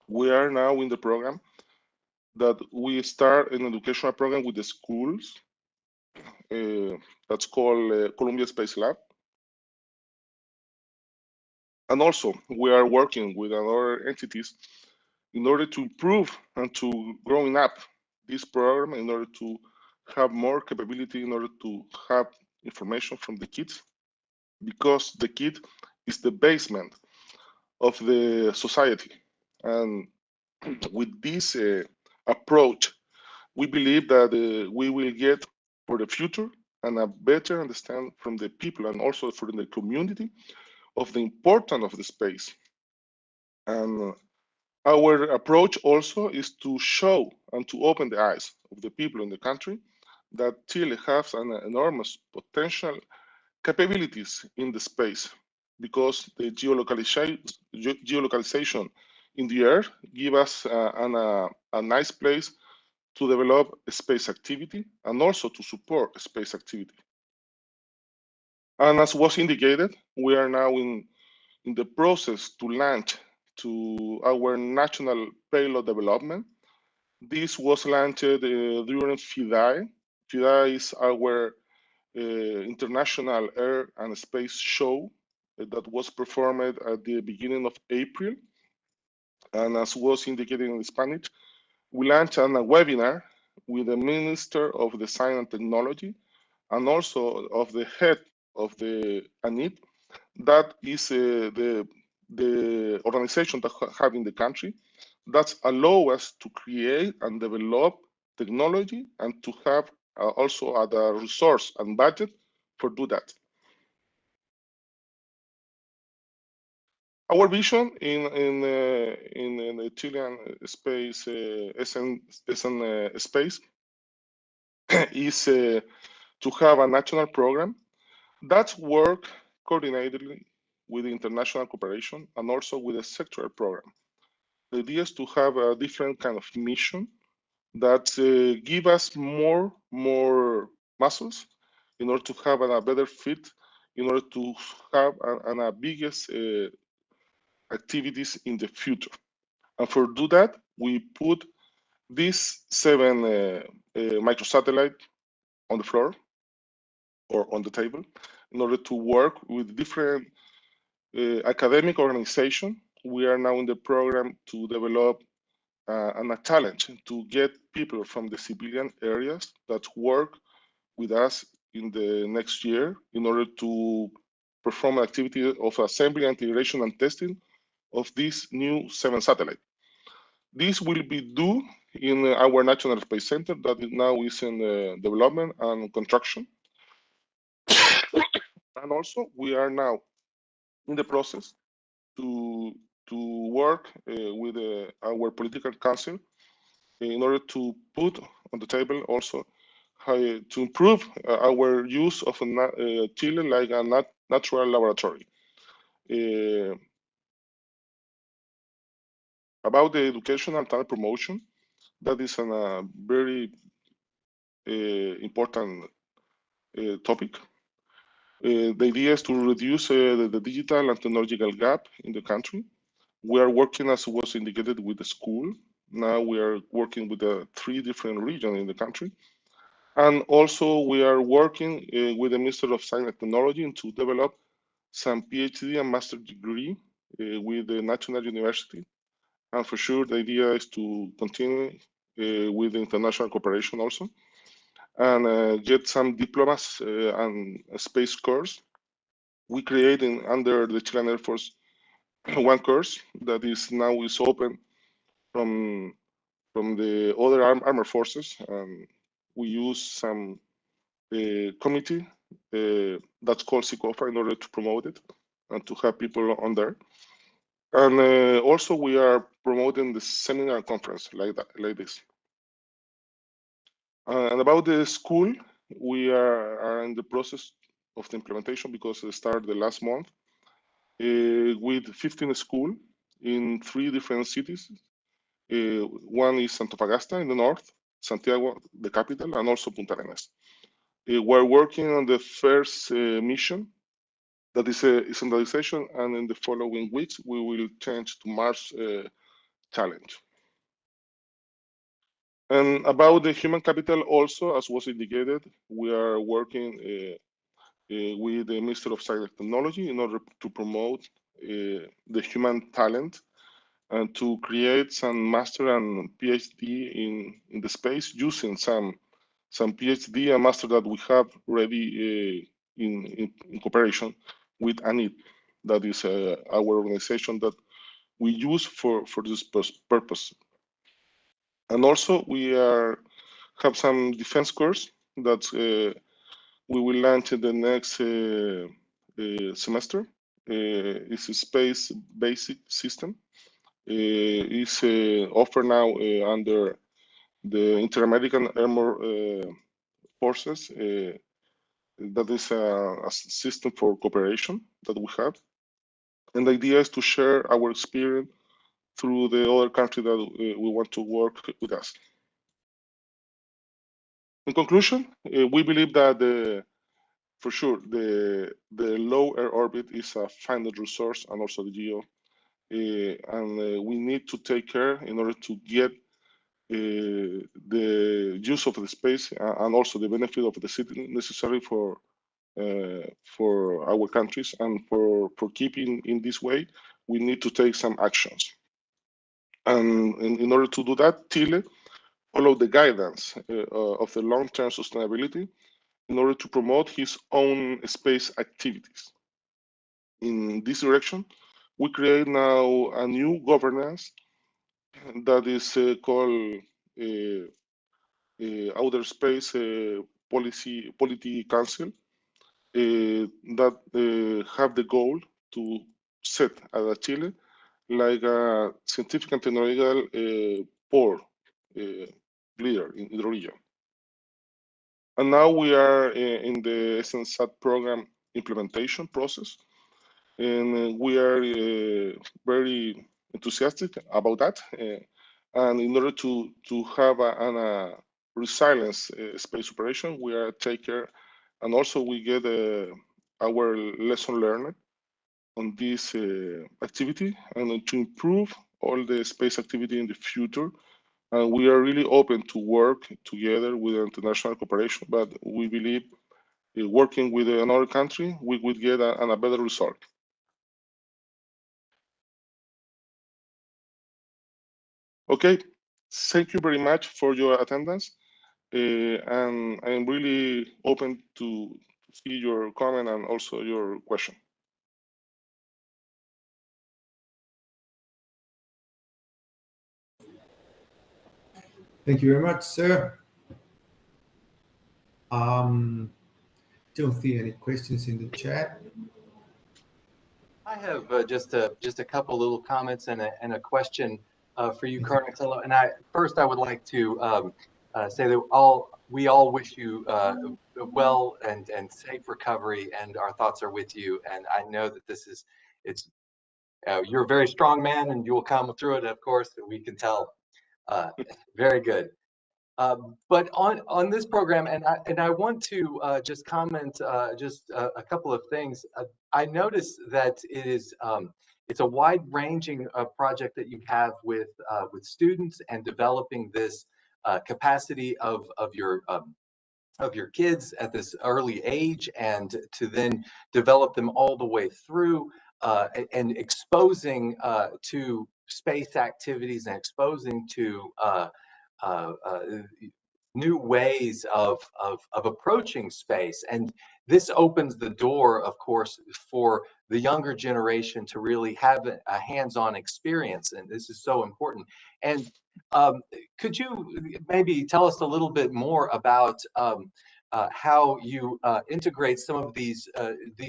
K: we are now in the program that we start an educational program with the schools that's called Columbia Space Lab. And also, we are working with other entities in order to improve and to growing up this program in order to have more capability, in order to have information from the kids, because the kid is the basement of the society. And with this approach, we believe that we will get for the future and a better understand from the people and also from the community of the importance of the space. And our approach also is to show and to open the eyes of the people in the country that Chile has an enormous potential capabilities in the space, because the geolocalization in the earth give us a nice place to develop space activity and also to support space activity. And as was indicated, we are now in the process to launch to our national payload development. This was launched during FIDAE. FIDAE is our International Air and Space Show that was performed at the beginning of April. And as was indicated in Spanish, we launched a webinar with the Minister of the Science and Technology and also of the head of the ANEPE. That is the organization that have in the country that allow us to create and develop technology and to have also the resource and budget for do that. Our vision in the Chilean space space is to have a national program that work coordinatedly with international cooperation and also with a sectoral program. The idea is to have a different kind of mission that give us more muscles in order to have a better fit, in order to have a biggest activities in the future. And for do that, we put these 7 microsatellite on the floor or on the table in order to work with different academic organization. We are now in the program to develop a challenge to get people from the civilian areas that work with us in the next year in order to perform an activity of assembly, integration, and testing of these new 7 satellites. This will be due in our National Space Center that now is in development and construction. And also, we are now in the process to work with our political council in order to put on the table also how to improve our use of Chile like a natural laboratory. About the education and talent promotion, that is a very important topic. The idea is to reduce the digital and technological gap in the country. We are working, as was indicated, with the school. Now we are working with the 3 different regions in the country. And also we are working with the Minister of Science and Technology to develop some PhD and master degree with the National University. And for sure, the idea is to continue with international cooperation also and get some diplomas and a space course. We created under the Chilean Air Force one course that is now open from the other armed forces. We use some committee that's called SICOFA in order to promote it and to have people on there. And also we are promoting the seminar conference like this. And about the school, we are in the process of the implementation because it started the last month. with 15 schools in 3 different cities. One is Antofagasta in the north, Santiago, the capital, and also Punta Arenas. We're working on the first mission, that is a standardization, and in the following weeks, we will change to Mars challenge. And about the human capital also, as was indicated, we are working with the Minister of Science and Technology in order to promote the human talent and to create some master and PhD in the space using some PhD and master that we have already in cooperation with ANEPE. That is our organization that we use for this purpose. And also we have some defense course that we will launch in the next semester. It's a space basic system. It's offered now under the Inter-American Armed Forces. That is a system for cooperation that we have. And the idea is to share our experience through the other country that we want to work with us. In conclusion, we believe that for sure the low Earth orbit is a finite resource, and also the geo, and we need to take care in order to get the use of the space and also the benefit of the city necessary for our countries, and for keeping in this way, we need to take some actions. And in order to do that, Chile follow the guidance of the long-term sustainability in order to promote his own space activities. In this direction, we create now a new governance that is called Outer Space Policy Council, that have the goal to set at Chile like a scientific and technological pole leader in the region. And now we are in the SNSAT program implementation process, and we are very enthusiastic about that. And in order to have a resilience space operation, we are take care, and also we get our lesson learned on this activity, and to improve all the space activity in the future. And we are really open to work together with international cooperation, but we believe working with another country, we would get a better result. Okay, thank you very much for your attendance. And I'm really open to see your comment and also your question.
E: Thank you very much, sir. Don't see any questions in the chat.
F: I have just a couple little comments and a question for you, Colonel. And I would like to say that we all wish you well and safe recovery, and our thoughts are with you. And I know that you're a very strong man, and you will come through it. Of course, we can tell. Very good. But on this program, and I want to just comment just a couple of things. I noticed that it's a wide-ranging project that you have with students and developing this capacity of your kids at this early age, and to then develop them all the way through and exposing to space activities and exposing to new ways of approaching space. And this opens the door, of course, for the younger generation to really have a hands-on experience, and this is so important. And could you maybe tell us a little bit more about how you integrate some of these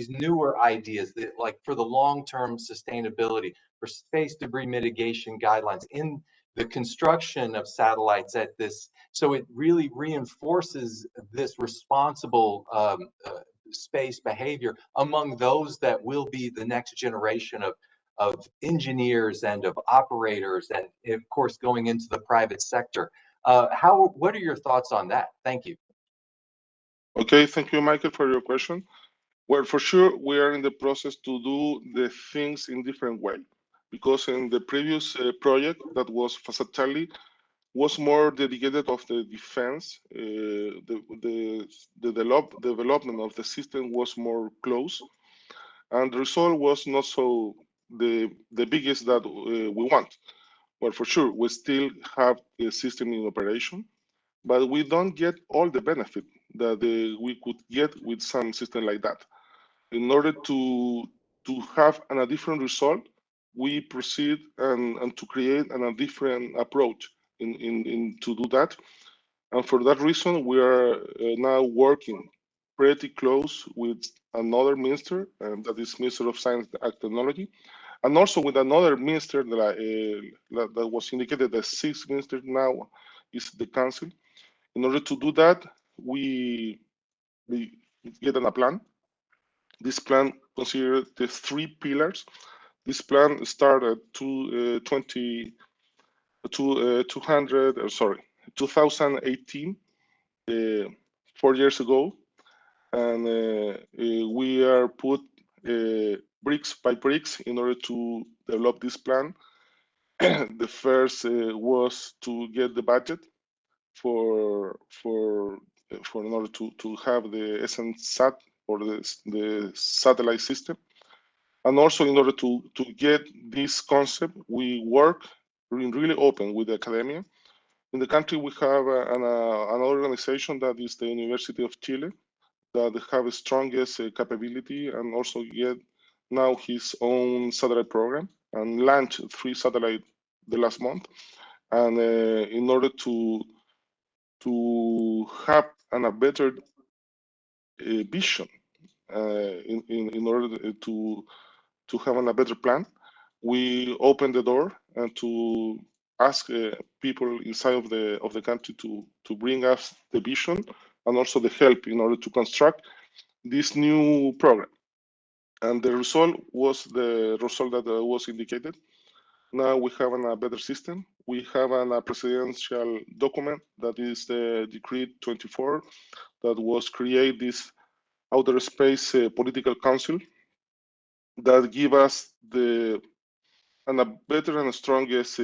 F: newer ideas, that, like for the long-term sustainability, for space debris mitigation guidelines in the construction of satellites at this, so it really reinforces this responsible space behavior among those that will be the next generation of engineers and of operators, and of course going into the private sector. What are your thoughts on that? Thank you.
K: Okay, thank you, Michael, for your question. Well, for sure, we are in the process to do the things in different way, because in the previous project that was Fasatali was more dedicated of the defense. The development of the system was more close, and the result was not so the biggest that we want. Well, for sure, we still have a system in operation, but we don't get all the benefit that we could get with some system like that. In order to have a different result, we proceed and to create a different approach in to do that. And for that reason, we are now working pretty close with another minister, and that is Minister of Science and Technology, and also with another minister that was indicated as sixth minister now is the council. In order to do that, we get a plan. This plan considers the three pillars. This plan started 2018, 4 years ago, and we are put bricks by bricks in order to develop this plan. The first was to get the budget for in order to have the SNSAT or the satellite system. And also in order to get this concept, we work really open with the academia. In the country, we have an organization that is the University of Chile that have the strongest capability and also get now his own satellite program and launched 3 satellites the last month. And in order to have a better vision, in order to have a better plan, we open the door and to ask people inside of the country to bring us the vision and also the help in order to construct this new program. And the result was the result that was indicated. Now we have a better system. We have a presidential document that is the Decree 24 that was create this outer space political council that give us a better and strongest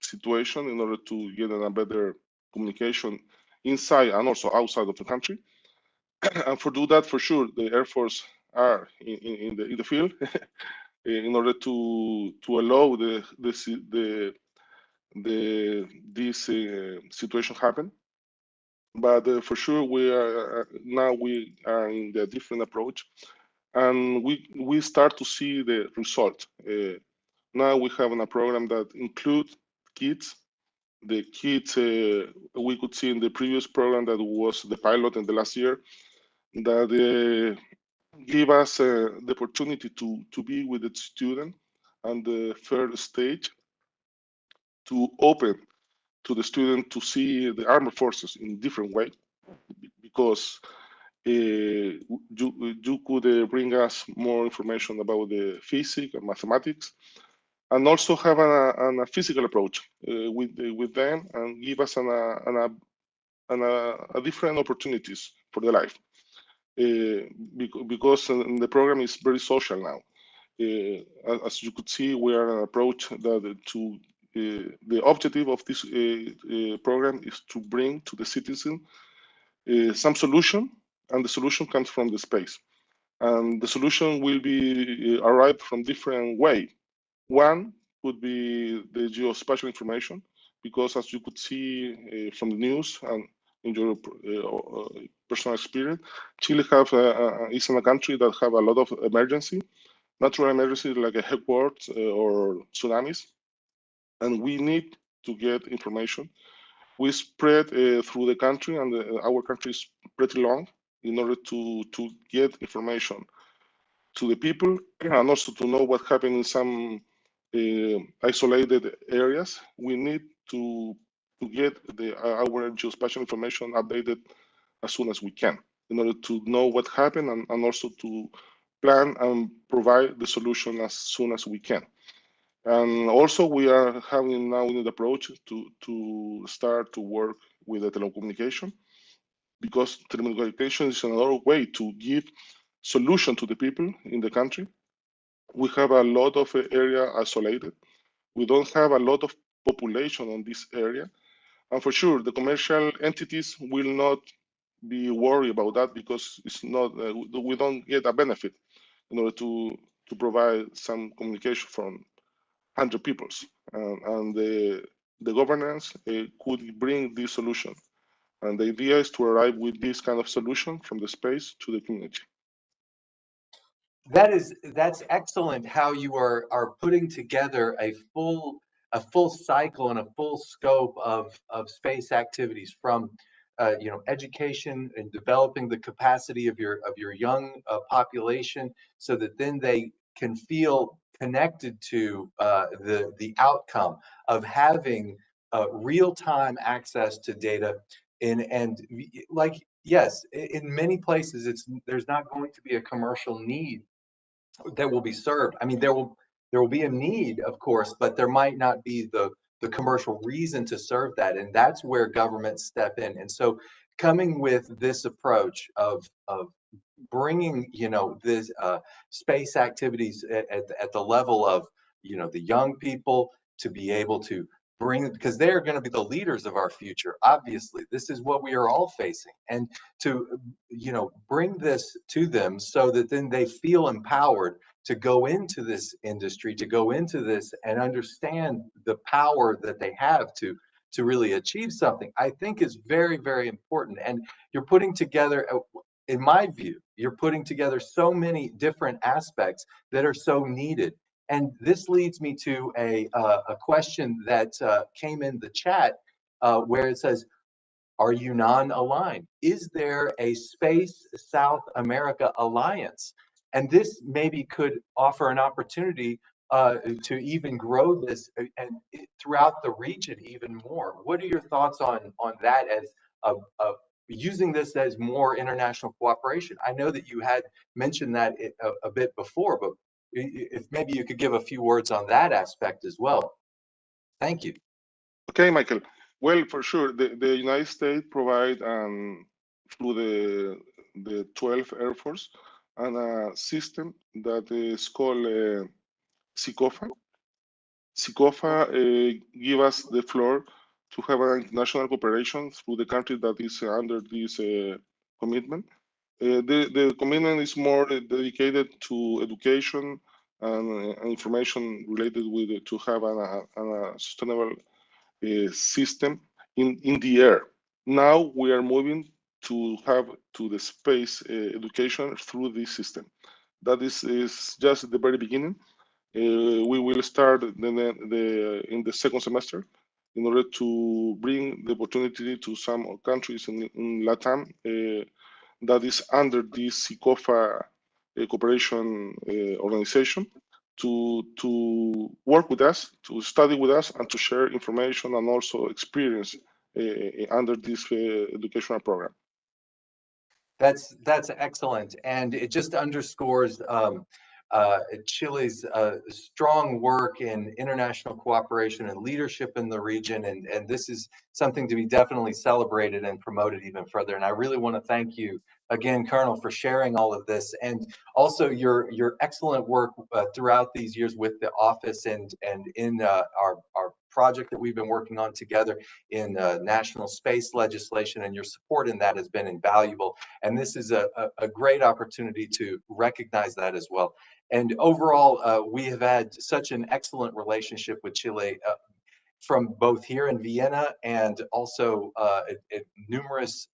K: situation in order to get a better communication inside and also outside of the country. And for do that, for sure, the Air Force are in the field in order to allow this situation happen. But for sure, we are in the different approach, and we start to see the result. Now we have a program that includes kids. The kids we could see in the previous program that was the pilot in the last year that give us the opportunity to be with the student and the third stage to open to the student to see the armed forces in different way, because you could bring us more information about the physics and mathematics, and also have a physical approach with them and give us a different opportunities for the life. Because the program is very social now. As you could see, we are an approach that the objective of this program is to bring to the citizen some solution, and the solution comes from the space. And the solution will be arrived from different way. One would be the geospatial information, because as you could see from the news and in your personal experience, Chile is in a country that have a lot of emergency, natural emergencies like a earthquakes or tsunamis, and we need to get information. We spread through the country, and our country is pretty long in order to get information to the people and also to know what happened in some isolated areas. We need to get our geospatial information updated as soon as we can in order to know what happened and also to plan and provide the solution as soon as we can. And also we are having now an approach to start to work with the telecommunication, because telecommunication is another way to give solution to the people in the country. We have a lot of area isolated. We don't have a lot of population on this area. And for sure, the commercial entities will not be worried about that, because it's not, we don't get a benefit in order to provide some communication from 100 peoples. And the governance could bring this solution. And the idea is to arrive with this kind of solution from the space to the community.
F: That's excellent how you are putting together a full cycle and a full scope of space activities, from education and developing the capacity of your young population, so that then they can feel connected to the outcome of having real-time access to data. And like, yes, in many places there's not going to be a commercial need that will be served. I mean, there will be a need, of course, but there might not be the commercial reason to serve that, and that's where governments step in. And so, coming with this approach of bringing this space activities at the level of the young people, to be able to bring, because they're going to be the leaders of our future. Obviously, this is what we are all facing, and to bring this to them so that then they feel empowered to go into this industry, to go into this and understand the power that they have to really achieve something, I think is very, very important. And you're putting together, in my view, you're putting together so many different aspects that are so needed. And this leads me to a question that came in the chat, where it says, are you non-aligned? Is there a Space South America Alliance? And this maybe could offer an opportunity to even grow this and throughout the region even more. What are your thoughts on that, as using this as more international cooperation? I know that you had mentioned that a bit before, but if maybe you could give a few words on that aspect as well. Thank you.
K: Okay, Michael. Well, for sure, the United States provide through the 12th Air Force and a system that is called SICOFA. SICOFA give us the floor to have an international cooperation through the country that is under this commitment. The commitment is more dedicated to education and information related with to have a sustainable system in the air. Now we are moving to have to the space education through this system. That is just the very beginning. We will start in the second semester in order to bring the opportunity to some countries in LATAM that is under this SICOFA cooperation organization to work with us, to study with us, and to share information and also experience under this educational program.
F: That's excellent, and it just underscores Chile's strong work in international cooperation and leadership in the region, and this is something to be definitely celebrated and promoted even further. And I really want to thank you again, Colonel, for sharing all of this, and also your excellent work throughout these years with the office and in our project that we've been working on together in national space legislation, and your support in that has been invaluable. And this is a great opportunity to recognize that as well. And overall, we have had such an excellent relationship with Chile, from both here in Vienna and also at numerous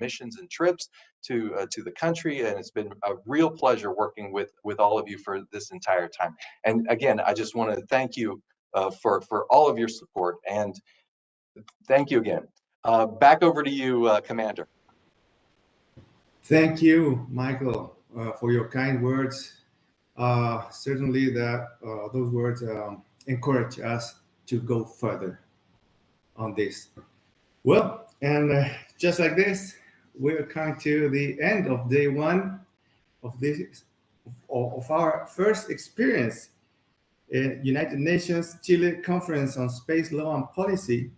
F: missions and trips to the country. And it's been a real pleasure working with all of you for this entire time. And again, I just want to thank you for all of your support, and thank you again. Back over to you, Commander.
E: Thank you, Michael, for your kind words. Certainly that those words encourage us to go further on this. Well, and just like this, we're coming to the end of day one of this of our first experience in United Nations Chile Conference on Space Law and Policy,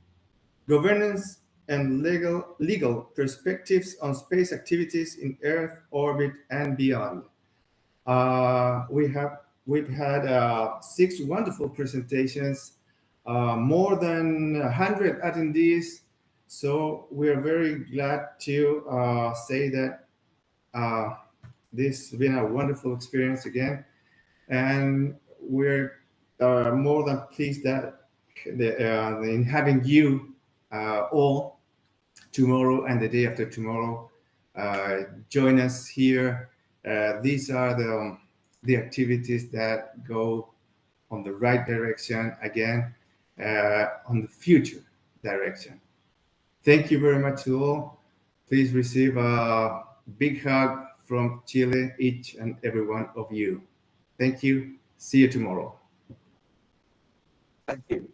E: Governance and Legal Perspectives on Space Activities in Earth Orbit and Beyond. We've had 6 wonderful presentations, more than 100 attendees. So we are very glad to say that this has been a wonderful experience again, and we're more than pleased that in having you all tomorrow and the day after tomorrow join us here. These are the activities that go on the right direction, again, on the future direction. Thank you very much to all. Please receive a big hug from Chile, each and every one of you. Thank you. See you tomorrow.
F: Thank you.